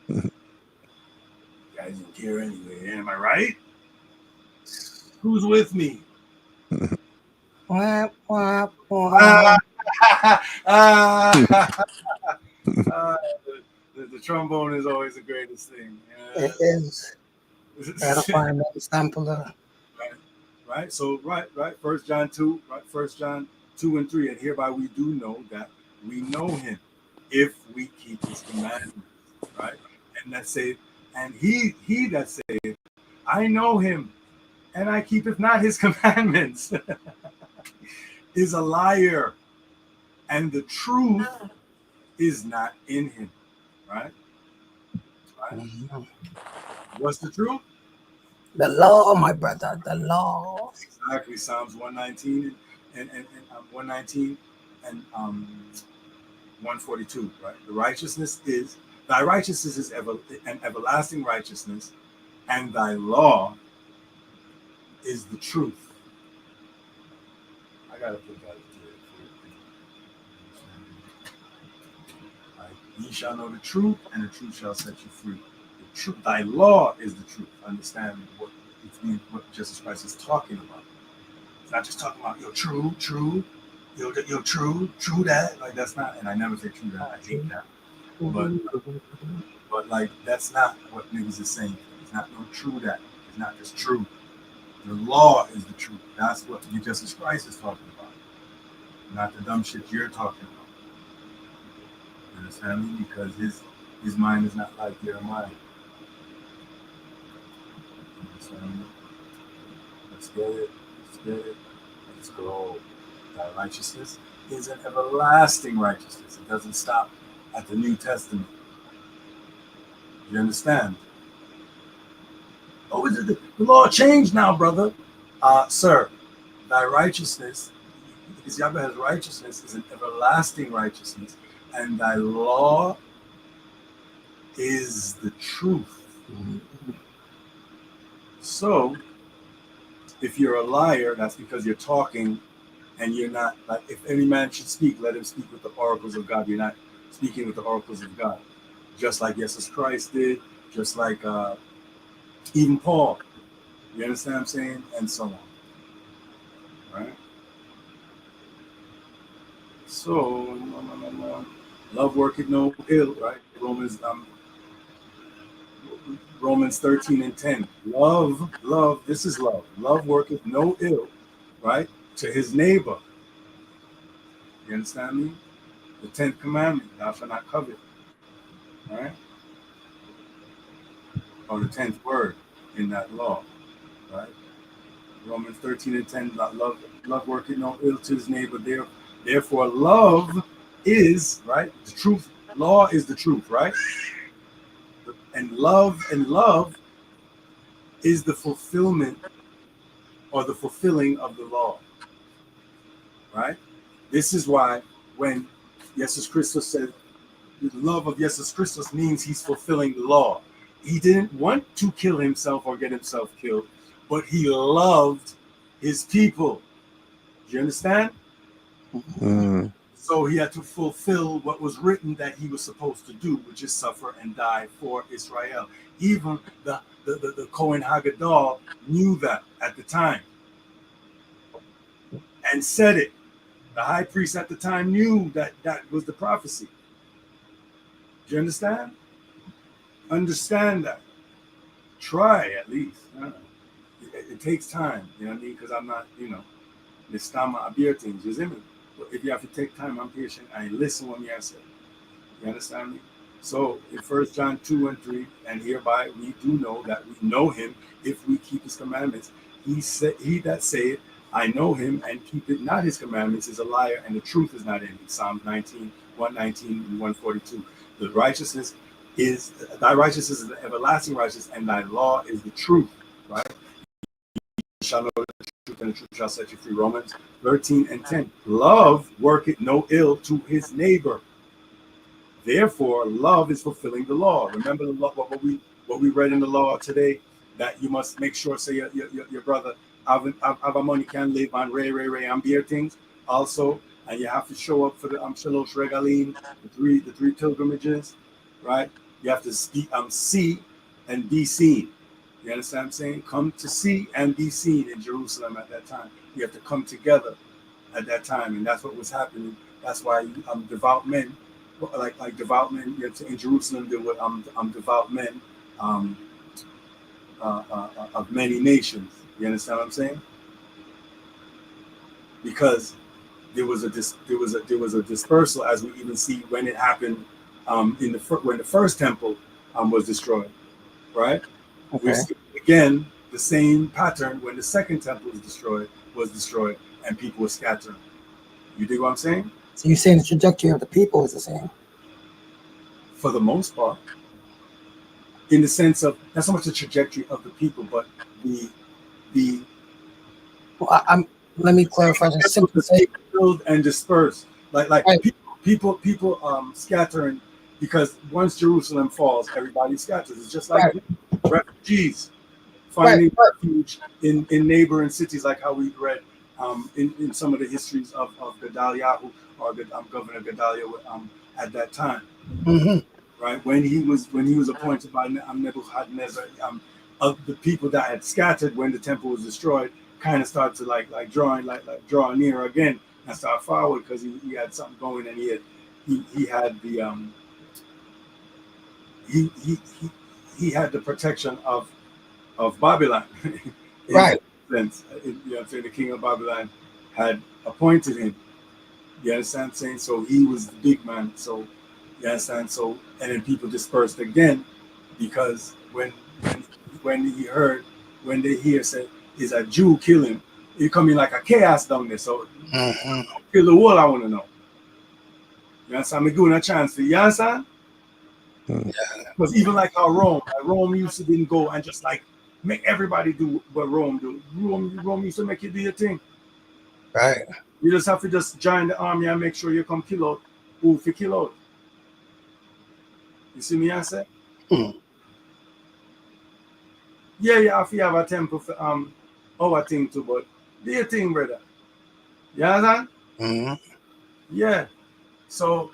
You guys don't care anyway. Am I right? Who's with me? Wah, wah, wah. The trombone is always the greatest thing. It is. Gotta find that sample of. Right. So right. 1 John 2. Right. 1 John 2 and 3. And hereby we do know that we know him if we keep his commandments. Right. And that say, and he that saith, I know him, and I keepeth not his commandments, is a liar, and the truth is not in him. Right? Mm-hmm. What's the truth? The law, my brother, the law. Exactly. Psalms 119 and 119 and 142. Right? The righteousness is thy righteousness is an everlasting righteousness, and thy law is the truth. I gotta put that right. Ye shall know the truth, and the truth shall set you free. The truth, thy law is the truth. Understand what Jesus Christ is talking about. It's not just talking about true. Yo, true that. Like that's not, and I never say true that. I hate that. But like that's not what niggas is saying. It's not no true that. It's not just true. The law is the truth. That's what Jesus Christ is talking about. Not the dumb shit you're talking about. You understand me? Because his mind is not like your mind. You understand me? Let's get it. Let's get it. Let's go. Thy righteousness is an everlasting righteousness. It doesn't stop at the New Testament. You understand? Oh, the law changed now, brother. Sir, thy righteousness, because Yahweh's righteousness is an everlasting righteousness, and thy law is the truth. So, if you're a liar, that's because you're talking and you're not, like, if any man should speak, let him speak with the oracles of God. You're not speaking with the oracles of God. Just like Jesus Christ did, just like even Paul. You understand what I'm saying? And so on. Right? So, love worketh no ill, right? Romans 13:10. Love, this is love. Love worketh no ill, right? To his neighbor. You understand me? The 10th commandment, thou shalt not covet. Right? Or the 10th word in that law. Right? Romans 13:10, love worketh no ill to his neighbor. Therefore, love is, right? The truth. Law is the truth, right? And love is the fulfillment or the fulfilling of the law. Right? This is why when Jesus Christus said, the love of Jesus Christus means he's fulfilling the law. He didn't want to kill himself or get himself killed, but he loved his people. Do you understand? Mm. So he had to fulfill what was written that he was supposed to do, which is suffer and die for Israel. Even the Kohen Haggadah knew that at the time and said it. The high priest at the time knew that that was the prophecy. Do you understand? Understand that. Try at least. It takes time, you know what I mean? Because I'm not, this time I bear things, you see me? But if you have to take time, I'm patient. I listen when you say. You understand me? So in 1 John 2:3, and hereby we do know that we know him if we keep his commandments. He that saith, I know him and keep it not his commandments is a liar, and the truth is not in him. Psalm 19, 119 and 142. The righteousness is thy righteousness is the everlasting righteousness, and thy law is the truth. Right? You shall know the truth, and the truth shall set you free. Romans 13:10. Love worketh no ill to his neighbor. Therefore, love is fulfilling the law. Remember the law, what we read in the law today, that you must make sure, say your brother, Avamon, you can live on Ray, and beer things also, and you have to show up for the Shalosh Regalim, the three pilgrimages, right? You have to see and be seen. You understand what I'm saying? Come to see and be seen in Jerusalem at that time. You have to come together at that time, and that's what was happening. That's why devout men, like devout men, you have to, in Jerusalem there were devout men of many nations. You understand what I'm saying? Because there was a dispersal, as we even see when it happened when the first temple was destroyed, right? Okay. We see again the same pattern when the second temple was destroyed, and people were scattered. You dig what I'm saying? So you're saying the trajectory of the people is the same? For the most part, in the sense of not so much the trajectory of the people, but the Well, let me clarify. Just simply say, build and disperse, like right. people scattering, because once Jerusalem falls, everybody scatters. It's just like refugees finding refuge in neighboring cities, like how we read in some of the histories of Gedaliah, or Governor Gedaliah at that time. Mm-hmm. Right, when he was appointed by Nebuchadnezzar, of the people that had scattered when the temple was destroyed, kind of started to like draw near again and start forward because he had something going, and he had the he had the protection of Babylon. In Right. sense, you know what I'm saying? The king of Babylon had appointed him. You understand what I'm saying? So he was the big man. So you understand? So and then people dispersed again because when they hear say is a Jew kill him, it come in like a chaos down there. So kill the wall, I want to know. You understand? Me giving a chance to you understand? Because even like how Rome used to didn't go and just like make everybody do what Rome do. Rome used to make you do your thing. Right. You just have to just join the army and make sure you come kill out who if you kill out. You see me answer? Yeah, you have to have a temple for our thing too, but do your thing, brother. You understand? Yeah. So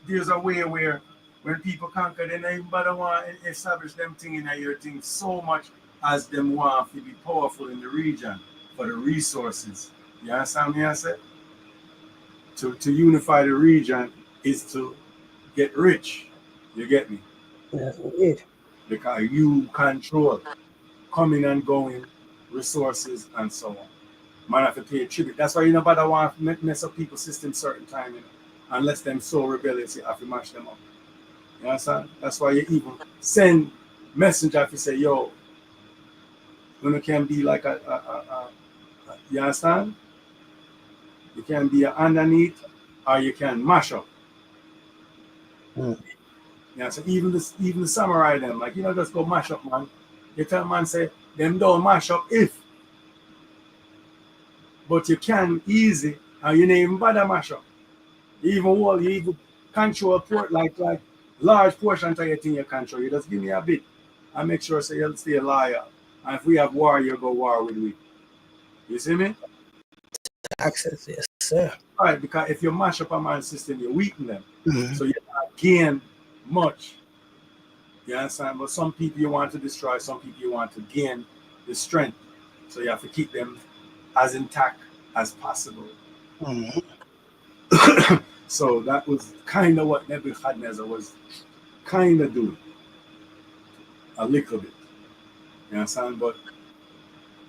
there's a way where when people conquer, they don't even bother want to establish them thing in your thing so much as them want to be powerful in the region for the resources. You understand me? I said to unify the region is to get rich. You get me? Yes, indeed. Because you control coming and going resources and so on. Man have to pay tribute. That's why you know bother want to mess up people's system certain time, you know, unless them so rebellious, you have to mash them up. You understand? That's why you even send messenger if you say, yo, when it can be like you understand? You can be underneath or you can mash up. Yeah, so even the samurai them, like, you know, just go mash up, man. You tell man say, them don't mash up if. But you can easy and you don't even bother mash up. You even control port like large portion of your thing you control. You just give me a bit and make sure so you'll stay loyal. And if we have war, you go war with me. You see me? Access, yes, sir. All right, because if you mash up a man's system, you weaken them. So you not gain much. You understand? But some people you want to destroy, some people you want to gain the strength. So you have to keep them as intact as possible. So that was kind of what Nebuchadnezzar was kind of doing. A little bit. You understand? But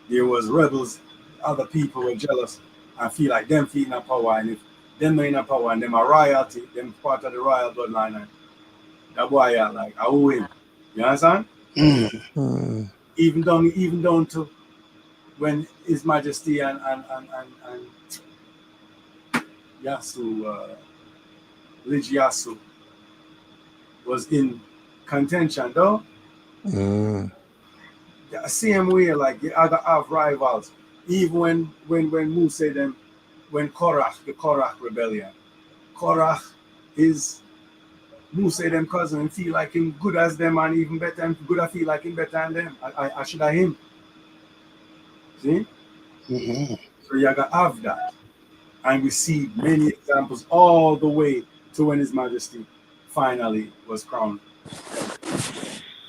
there was rebels, other people were jealous and feel like them feeling a power, and if them not in a power and them are royalty, them part of the royal bloodline, and that boy like I owe him. You understand? Even down to when His Majesty and Yasu, Lij Yasu was in contention though. The same way, like the other have rivals. Even when Musa them, when Korach, the Korach rebellion, Korach is Musa them cousin and feel like him good as them and even better and good I feel like him better than them. I should have him. See? So you gotta have that. And we see many examples all the way to when His Majesty finally was crowned.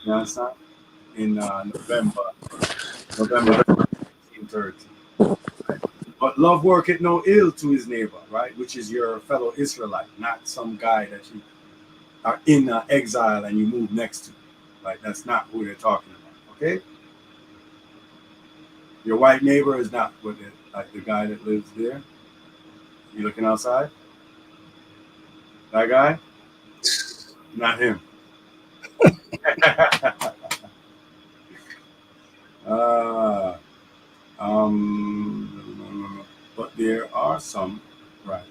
You understand? In November 1930. Right? But love worketh no ill to his neighbor, right? Which is your fellow Israelite, not some guy that you are in exile and you move next to. Right? That's not who they're talking about. Okay? Your white neighbor is not what like the guy that lives there. You looking outside? That guy? Not him. But there are some, right?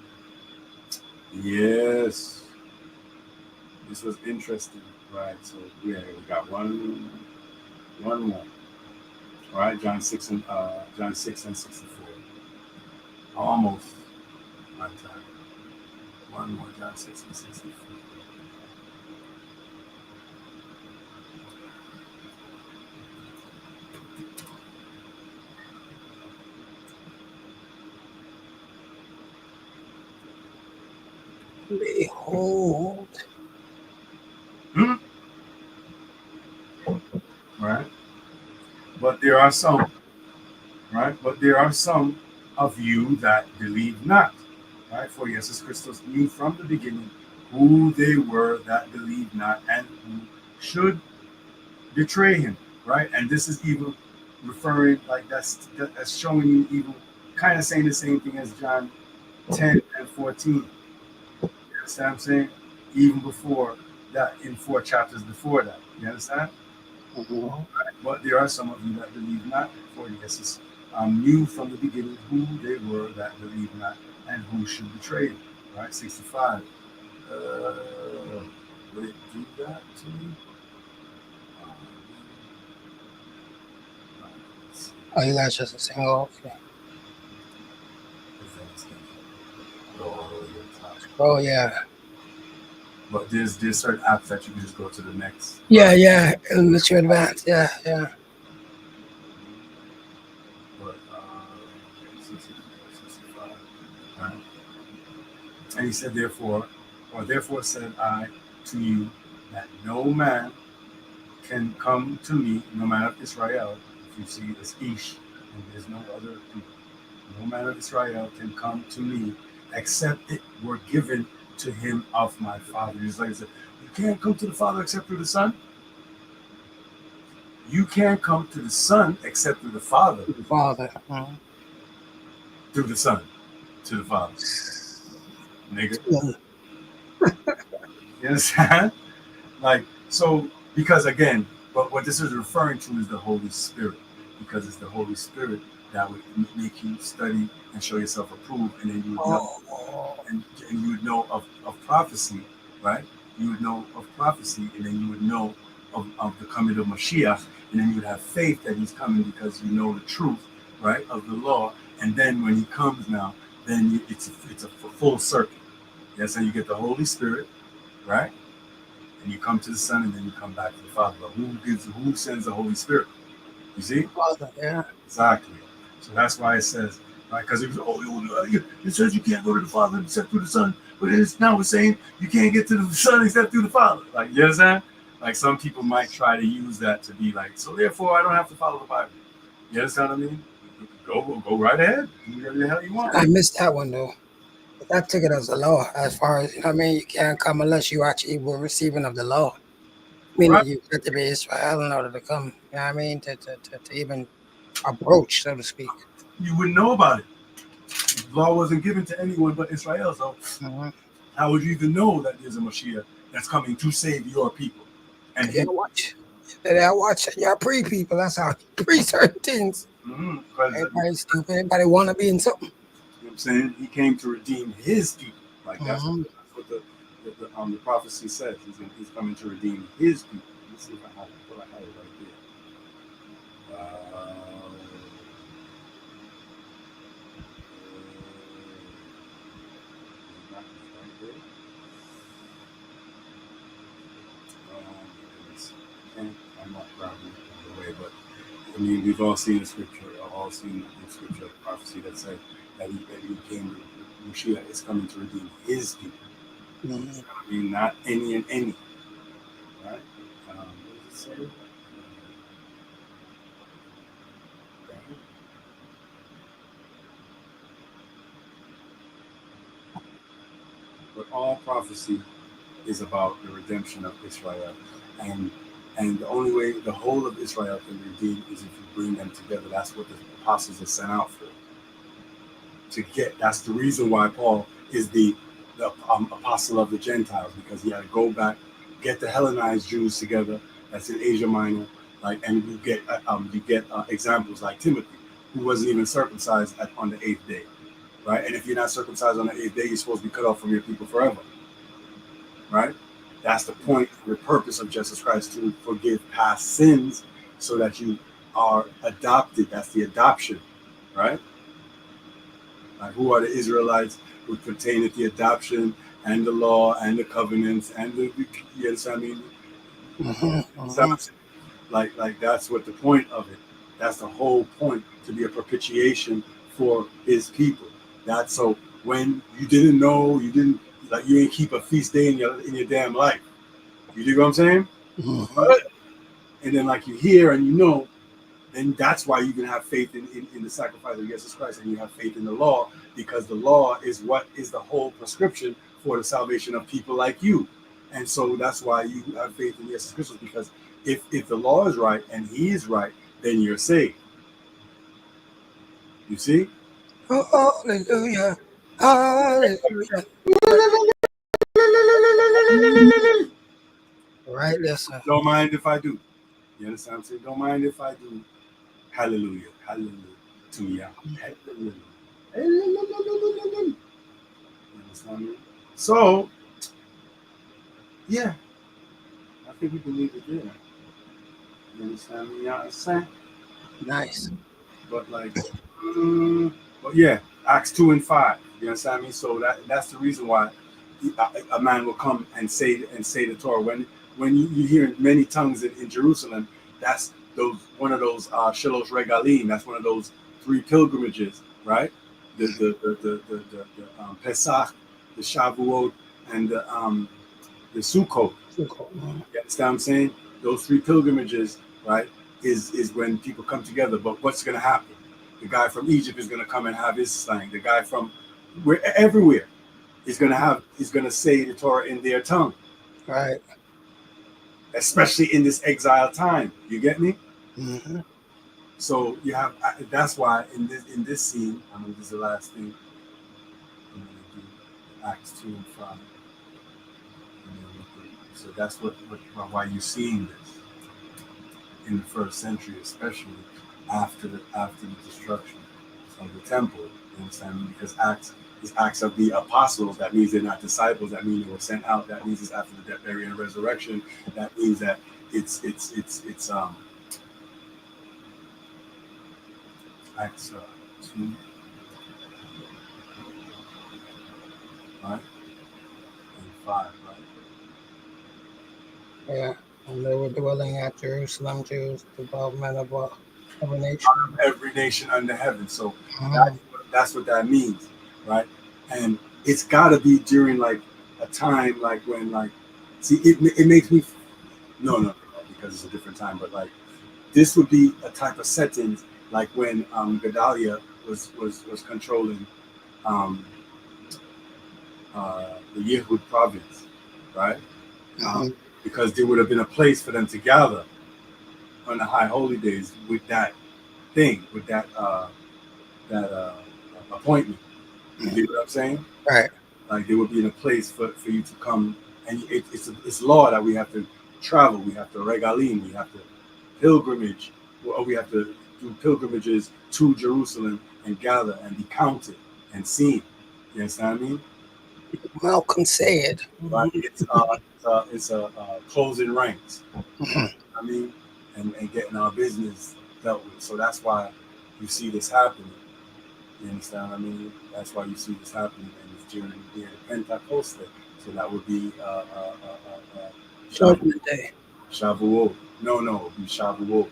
Yes, this was interesting, right? So yeah, we got one more, all right? John 6 and 64, almost on time. One more, John 6 and 64. Behold. Right? But there are some, right? But there are some of you that believe not. right? For Jesus Christus knew from the beginning who they were that believed not and who should betray him, right? And this is even referring, like that's showing you even kind of saying the same thing as John 10 and 14. You understand what I'm saying? Even before that, in 4 chapters before that. You understand? Right? But there are some of you that believe not, for Jesus knew from the beginning who they were that believed not and who should betray him. Right? 65. Would it do that to me? Oh, you guys just a single? Okay. Oh, yeah. But there's certain apps that you can just go to the next. Yeah, yeah. And let you advance. Yeah, yeah. But 65. Right. And he said, therefore said I to you that no man can come to me, no man of Israel. If you see this Ish, and there's no other people. No man of Israel can come to me except it were given to him of my Father. He's like I said, you can't come to the Father except through the Son. You can't come to the Son except through the Father. The Father. Through the Son to the Father. Nigga. You understand? Like, so, because again, but what this is referring to is the Holy Spirit. Because it's the Holy Spirit that would make you study and show yourself approved, and then you would know, and you would know of prophecy, right? You would know of prophecy, and then you would know of the coming of Mashiach, and then you would have faith that he's coming because you know the truth, right, of the law. And then when he comes now, then it's a full circle. Yes, and you get the Holy Spirit, right? And you come to the Son, and then you come back to the Father. But who sends the Holy Spirit? You see? Father, yeah. Exactly. So that's why it says, right? Because it says you can't go to the Father except through the Son, but now we're saying you can't get to the Son except through the Father. Like, you understand? Like, some people might try to use that to be like, so therefore I don't have to follow the Bible. You understand what I mean? Go right ahead. Do whatever the hell you want. I missed that one though. But that took it as a law, as far as, you know what I mean? You can't come unless you actually were receiving of the law. Meaning Right. you have to be Israel in order to come, you know what I mean? To even approach, so to speak. You wouldn't know about it. The law wasn't given to anyone but Israel. So how would you even know that there's a Mashiach that's coming to save your people? And Yeah, watch. Yeah, watch. Y'all pre-people. That's how you pre certain things. Everybody's stupid. Everybody want to be in something. You know what I'm saying? He came to redeem his people. Like that's what the prophecy says. He's coming to redeem his people. Let's see if I have it. I have it right there. I'm not grabbing it the way, but I mean, we've all seen the scripture, prophecy that said that he came, Mashiach is coming to redeem his people. I mean, not any and any. Right? What does it say? But all prophecy is about the redemption of Israel. And the only way the whole of Israel can be redeemed is if you bring them together. That's what the apostles are sent out for. That's the reason why Paul is the apostle of the Gentiles, because he had to go back, get the Hellenized Jews together. That's in Asia Minor, and you get examples like Timothy, who wasn't even circumcised on the 8th day, right? And if you're not circumcised on the 8th day, you're supposed to be cut off from your people forever, right? That's the point, the purpose of Jesus Christ, to forgive past sins so that you are adopted. That's the adoption, right? Like, who are the Israelites who contain the adoption and the law and the covenants and the you understand what I mean? Like that's what the point of it. That's the whole point, to be a propitiation for his people. That's so when you didn't know, you ain't keep a feast day in your damn life. You dig what I'm saying? And then like you hear and you know then that's why you can have faith in the sacrifice of Jesus Christ, and you have faith in the law, because the law is what is the whole prescription for the salvation of people like you. And so that's why you have faith in Jesus Christ, because if the law is right and he is right, then you're saved. You see? Oh, hallelujah. Hallelujah. Right, listen. Don't mind if I do. You understand what I'm saying? Don't mind if I do. Hallelujah. Hallelujah. To ya. Hallelujah. You understand me? So, yeah. I think we can leave it there. You understand me? Yeah, I'm saying? Nice. But like, but yeah, Acts 2 and 5. You understand me? So that's the reason why a man will come and say the Torah. When you hear many tongues in Jerusalem, that's one of those Shiloh Regalim. That's one of those 3 pilgrimages, right? The Pesach, the Shavuot, and the Sukkot. You understand what I'm saying? Those 3 pilgrimages, right, is when people come together. But what's going to happen? The guy from Egypt is going to come and have his slang. The guy from everywhere is going to say the Torah in their tongue. Right. Especially in this exile time. You get me? Mm-hmm. So you have, that's why in this scene, I mean, this is the last thing. I'm going to do Acts 2 and 5. So that's why you're seeing this in the first century, especially after the destruction of the temple. You understand? Because Acts of the apostles. That means they're not disciples. That means they were sent out. That means it's after the death, burial, and resurrection. That means that it's Acts 2, right, and 5, right. Yeah, and they were dwelling at Jerusalem, Jews, devout men of every nation. Every nation under heaven. So that's what that means, right? And it's got to be during like a time like when see it makes me no because it's a different time, but like this would be a type of setting like when Gedaliah was controlling the Yehud province, right? Because there would have been a place for them to gather on the high holy days with that thing, with that appointment. You get what I'm saying? Right. Like there would be in a place for you to come, and it's law that we have to travel, we have to regalim, we have to pilgrimage, or we have to do pilgrimages to Jerusalem and gather and be counted and seen. You understand what I mean? Malcolm said. But it's closing ranks. I mean, and getting our business dealt with. So that's why you see this happening. You understand what I mean? That's why you see this happening, and it's during the year of Pentecost. So that would be Judgment Day. Shavuot. No, it would be Shavuot.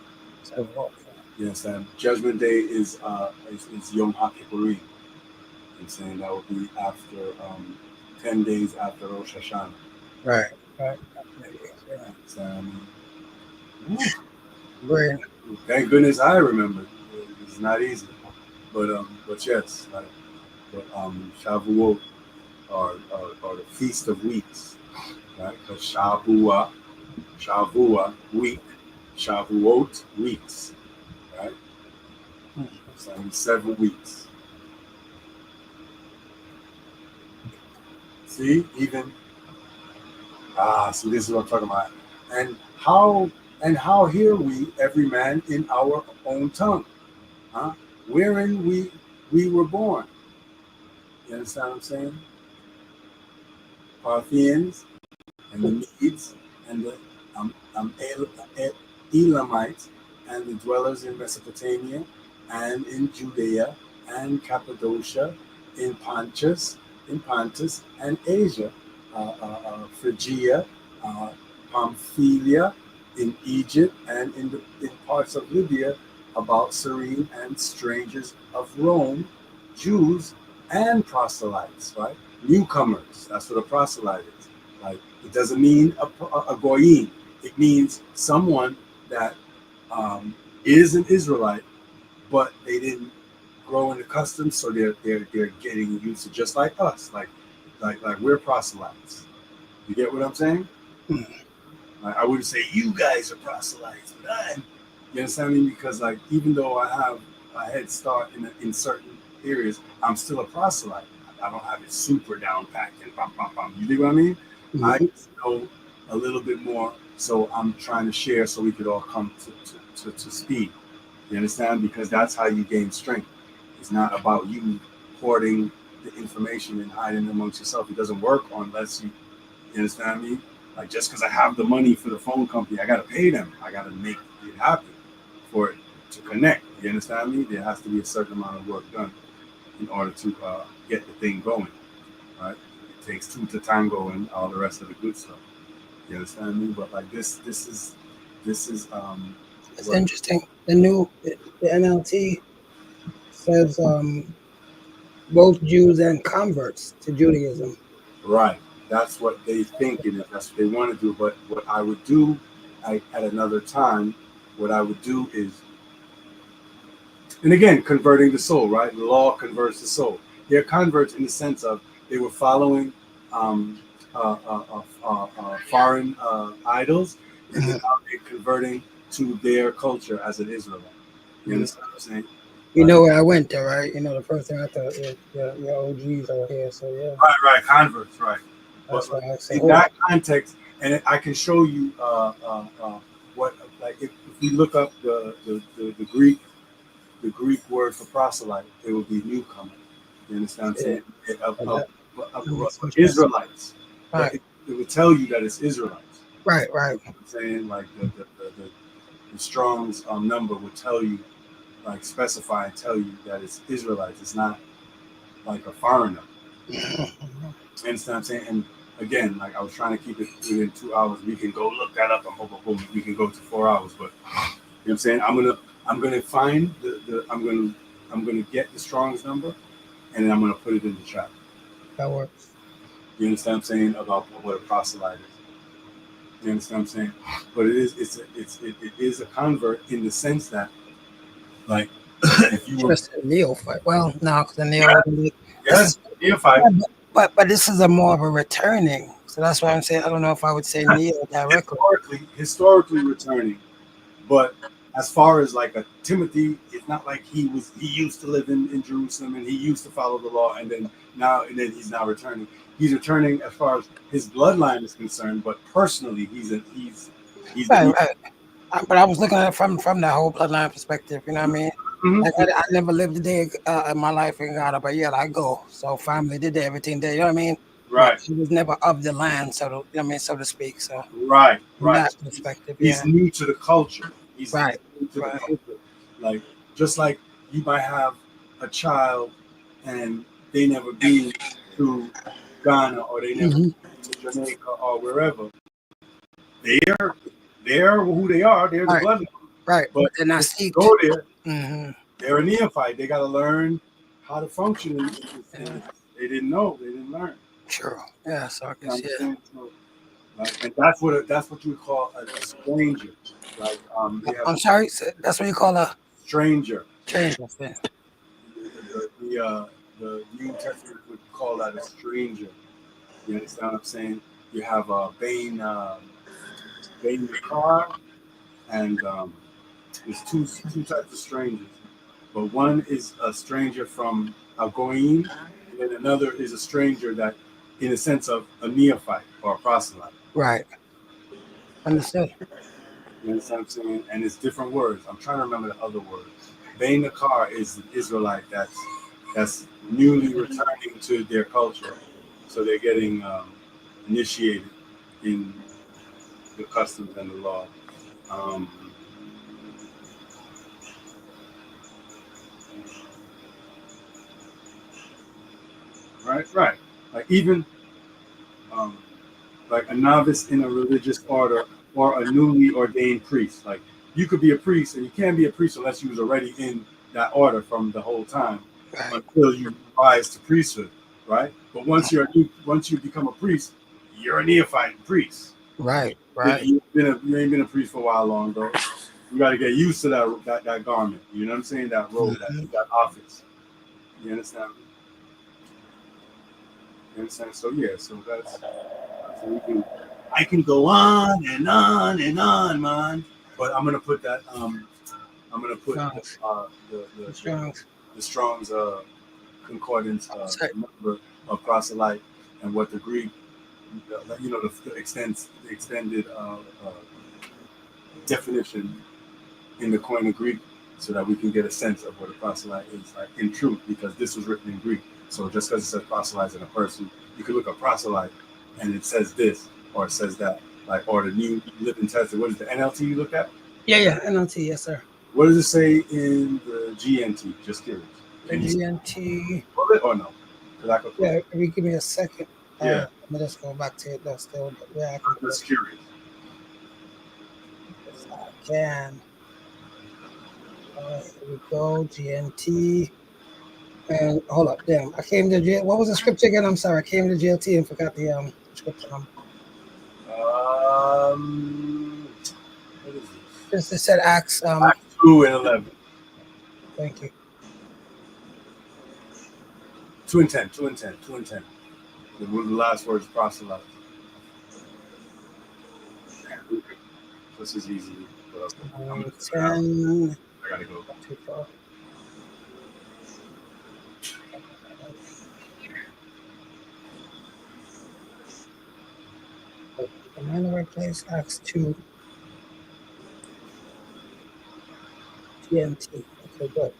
You understand? Judgment Day is Yom HaKippurim. I'm saying that would be after 10 days after Rosh Hashanah. Right. So, Great. thank goodness I remember. It's not easy, but yes, Shavuot are the Feast of Weeks, right? Because Shavua week, Shavuot weeks, right? So 7 weeks. See, so this is what I'm talking about. And how hear we every man in our own tongue, wherein we were born. You understand what I'm saying? Parthians and the Medes and the Elamites and the dwellers in Mesopotamia and in Judea and Cappadocia, in Pontus and Asia, Phrygia, Pamphylia, in Egypt, and in parts of Libya, about Cyrene, and strangers of Rome, Jews and proselytes, right? Newcomers. That's what a proselyte is. Like, it doesn't mean a goyim. It means someone that is an Israelite, but they didn't grow in the customs, so they're getting used to just like us, like we're proselytes. You get what I'm saying? Like, I wouldn't say you guys are proselytes, but you understand me? Because like even though I have a head start in certain areas, I'm still a proselyte. I don't have it super down packed and bum, bum, bum. You dig what I mean? Mhm. I know a little bit more, so I'm trying to share so we could all come to speed. You understand? Because that's how you gain strength. It's not about you hoarding the information and hiding amongst yourself. It doesn't work unless you understand me? Like just because I have the money for the phone company, I gotta pay them. I gotta make it happen for it to connect. You understand me? There has to be a certain amount of work done in order to get the thing going. Right? It takes two to tango and all the rest of the good stuff. You understand me? But like this is It's what- interesting. The NLT says both Jews and converts to Judaism. right. That's what they think it is. That's what they want to do. But what I would do at another time, what I would do is, and again, converting the soul, right? The law converts the soul. They're converts in the sense of they were following foreign idols, and then now they're converting to their culture as an Israelite. You understand what I'm saying? You know where I went there, right? You know, the first thing I thought is your OGs are here, so yeah, Right, converts, right. that's why I say In that context, and I can show you what, like if we look up the Greek word for proselyte, it would be newcomer. You understand what I'm saying? Israelites. Right. It would tell you that it's Israelites. right. You know what I'm saying, like the Strong's number would tell you, like specify and tell you that it's Israelites. It's not like a foreigner. You understand what I'm saying? And again, like I was trying to keep it within 2 hours. We can go look that up and boom, we can go to 4 hours. But you know what I'm saying? I'm gonna find I'm gonna get the Strong's number, and then I'm gonna put it in the chat. That works. You understand what I'm saying about what a proselyte is? You understand what I'm saying? But it is a convert in the sense that, like, if you were Just a neophyte. Well, no, because the neophyte. yes, neophyte, But this is a more of a returning. So that's why I'm saying I don't know if I would say neo directly. historically returning, but as far as like a Timothy, it's not like he used to live in Jerusalem and he used to follow the law and then he's now returning. He's returning as far as his bloodline is concerned, but personally he's Right. But I was looking at it from that whole bloodline perspective. You know what I mean? Mhm. Like I never lived a day in my life in Ghana, but yet I go. So family did everything there. You know what I mean? Right. He was never of the land, so to speak. So Right. from that perspective, He's new to the culture. He's Right. new to the culture. Like just like you might have a child and they never been to Ghana or they never been to Jamaica or wherever. They're who they are. They're the bloodline. Right. But they're not if you steeped. go there, They're a neophyte. They got to learn how to function in this. They didn't know. They didn't learn. Sure. Yeah. So I guess So, like, and that's what you would call a stranger. Like I'm sorry. So that's what you call a stranger. stranger. The New Testament would call that a stranger. You understand what I'm saying? You have Bain Yakar, and there's two types of strangers. But one is a stranger from a Goyim, and then another is a stranger that, in a sense of a neophyte or a proselyte. Right. Understood. You understand what I'm saying? And it's different words. I'm trying to remember the other words. Bain Nakar is an Israelite that's newly returning to their culture. So they're getting initiated in the customs and the law. Right. Like even like a novice in a religious order or a newly ordained priest. Like you could be a priest and you can't be a priest unless you was already in that order from the whole time until you rise to priesthood, right? But once you become a priest, you're a neophyte priest. Right. You ain't been a priest for a while long though. You We got to get used to that garment. You know what I'm saying? That role, that office. You understand? You understand? So yeah, so that's what we do. I can go on and on and on, man. But I'm gonna put that. I'm gonna put the Strong's concordance number of proselyte and what the Greek, the extended definition in the Koine Greek, so that we can get a sense of what a proselyte is like in truth, because this was written in Greek. So just because it says proselyte in a person, you can look at proselyte and it says this or it says that, like, or the New Living Testament. What is the NLT you look at? Yeah, NLT, yes, sir. What does it say in the GNT? Just curious. GNT. Or no? Yeah, if you give me a second. Yeah. Let me just go back to it. That's still where I I'm just curious. Yes, I can. Here we go. GNT. And hold up, damn. I came to jail. What was the scripture again? I'm sorry. I came to GLT and forgot the scripture. What is this? It said Acts. Acts 2:11. Thank you. 2:10. The last words, proselyte. This is easy. 10. I gotta go. Too far. Am I in the right place? Acts 2. TNT. Okay, good.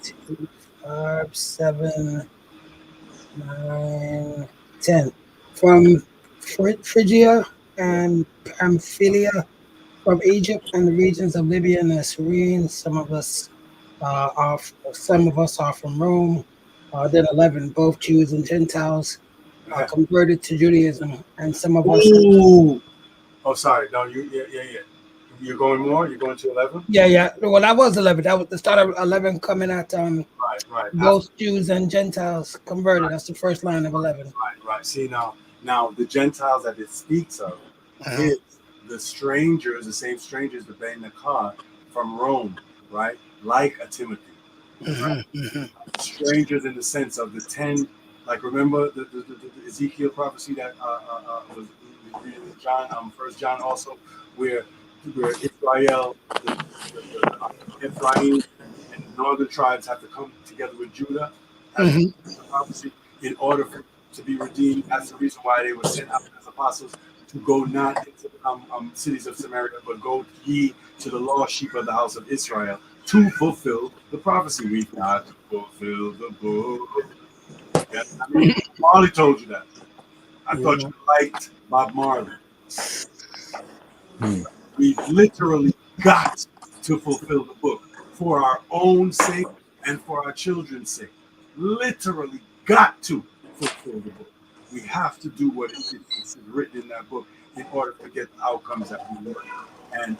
2, 5, 7, 9, 10. From Phrygia and Pamphylia, from Egypt and the regions of Libya and Cyrene. Some of us are from Rome. Then 11, both Jews and Gentiles converted to Judaism, and some of us. Ooh. Oh, sorry. No, yeah. You're going more. You're going to 11. Yeah. Well, that was 11. That was the start of 11, coming at Right. both Jews and Gentiles converted. That's the first line of 11. Right. See now the Gentiles that it speaks of is the strangers, the same strangers that Ben Nakar from Rome, right? Like a Timothy. Right? Strangers in the sense of the 10, like remember the Ezekiel prophecy that was reading in John, 1 John also, where Israel, Ephraim, and the northern tribes have to come together with Judah, prophecy, in order to be redeemed. That's the reason why they were sent out as apostles, to go not into cities of Samaria, but go ye to the lost sheep of the house of Israel, to fulfill the prophecy. We've got to fulfill the book. Yeah, Marley told you that. I thought you liked Bob Marley. We've literally got to fulfill the book for our own sake and for our children's sake. Literally got to fulfill the book. We have to do what is written in that book in order to get the outcomes that we want. And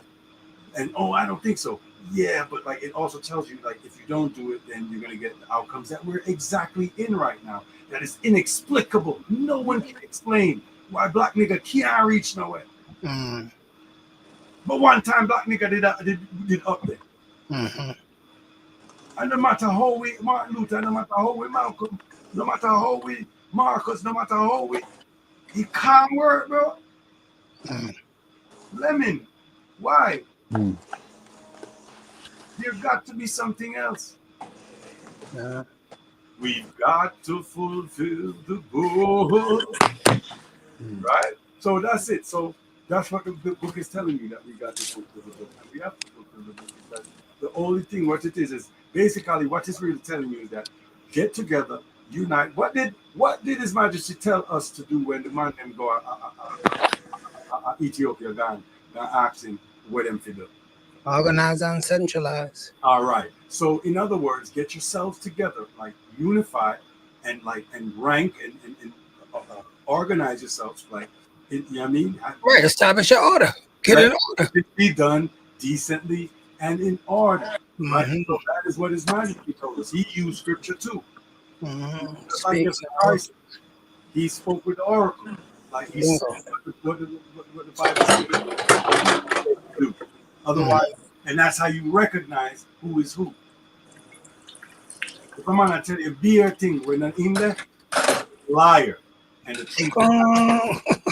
I don't think so. Yeah, but like it also tells you, like, if you don't do it, then you're gonna get the outcomes that we're exactly in right now. That is inexplicable. No one can explain why black nigga can't reach nowhere. But one time black nigga did up there. And no matter how we Martin Luther, no matter how we Malcolm, no matter how we Marcus, no matter how we, he can't work, bro. Lemon, why? There got to be something else. We've got to fulfill the book. Right? So that's it. So that's what the book is telling you, that we got to fulfill the book. And we have to fulfill the book. Because the only thing, what it is basically what it's really telling you is that get together, unite. What did His Majesty tell us to do when the man them go Ethiopia gone and ask him what them to do? Organize and centralize. All right. So in other words, get yourselves together, like unify and rank and organize yourselves, like, you know what I mean? Right. Establish your order. Get in order. It be done decently and in order. Right? So that is what His Majesty told us. He used scripture too. Just like Christ, he spoke with the oracle. like he Bingo. said, what the Bible says to do. Otherwise, and that's how you recognize who is who. If I'm gonna tell you a beer thing, we're not in there, liar, and the truth,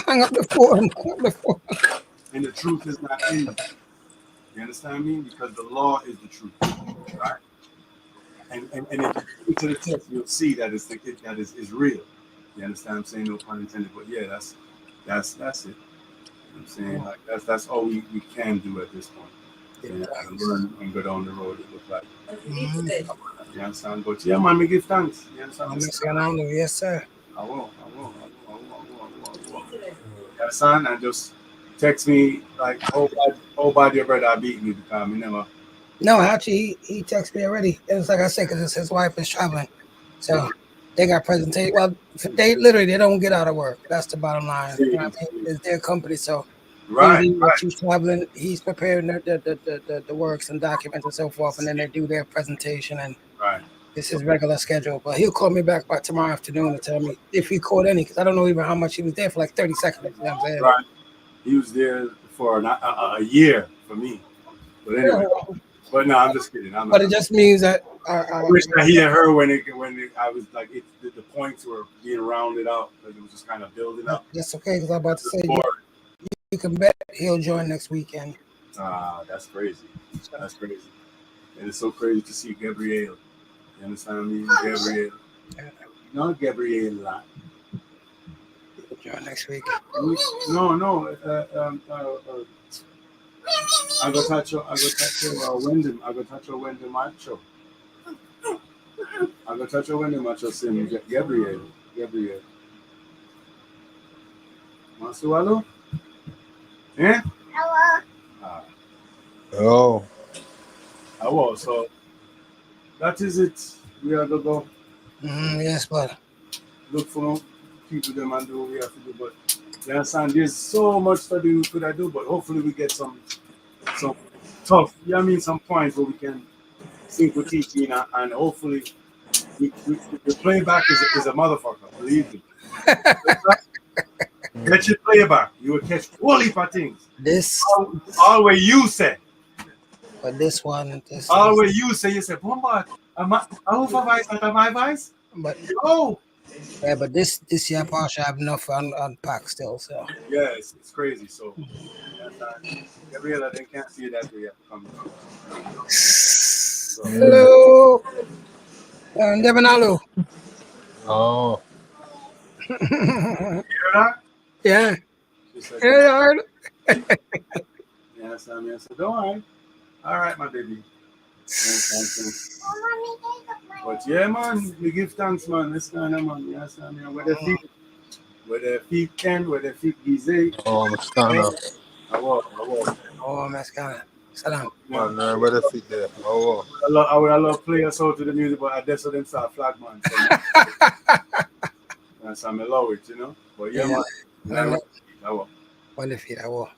Hang up the phone. Hang up the phone. and the truth is not in them. You understand what I mean? Because the law is the truth, right? And if you go to the text, you'll see that that is real. You understand what I'm saying? No pun intended. But yeah, that's it. You know what I'm saying? Like that's all we can do at this point. And learn and go down the road, it looks like. You understand? But yeah, man, we give thanks. You understand? Yes, sir. I will. You understand? And just text me like, oh, body your brother beat me because me never. No, actually, he texted me already. It's like I said, because his wife is traveling, so they got presentation. Well, they don't get out of work. That's the bottom line. You know what I mean? It's their company, so Right. she's traveling. He's preparing the works and documents and so forth, and then they do their presentation, and this is regular schedule. But he'll call me back by tomorrow afternoon to tell me if he caught any, because I don't know even how much he was there for, like 30 seconds. You know what I'm saying? Right. He was there for a year for me. But anyway. But no, I'm just kidding. But it just means that I wish that he had heard when I was like the points were being rounded out because it was just kind of building up. That's okay, because I'm about to say you can bet he'll join next weekend. That's crazy. That's crazy. And it's so crazy to see Gabrielle. You understand what I mean? Gabrielle. Not Gabrielle. Join next week. No. I go touch your Wyndham. I go touch your Wyndham macho. I go touch your Wyndham macho. Sim Gabriel. Masualo? Eh? Oh. Hello. So that is it. We are gonna go Yes, but look for people them and do what we have to do. But you understand? There's so much studying we could do, but hopefully we get some tough. You know what I mean? Some points where we can think we're teaching, and hopefully the playback is a motherfucker. Believe me. Get your playback. You will catch all heap of things. this, All where you say. but this one, All where you say. Bomba, am I voice and my voice? but Oh. yeah, but this year, Pasha, I have enough unpack still. So Yeah, it's crazy. So Gabriela, they can't see that we have to come. So, hello, Devin Alu. Oh. you hear that? Yeah, She said, yeah. yes, I mean, I said, don't worry. All right, my baby. But yeah, man, we give thanks, man. This kind of man, yes, I mean, where the feet can, where the feet easy. Oh, I'm stand up. I walk. Oh, Mescana. Salam. Man, where the feet there? Oh. I love play us out to the music, but I just saw them start flag, man. So I'm love it, you know. But yeah, man. I walk. Wonderful. I will.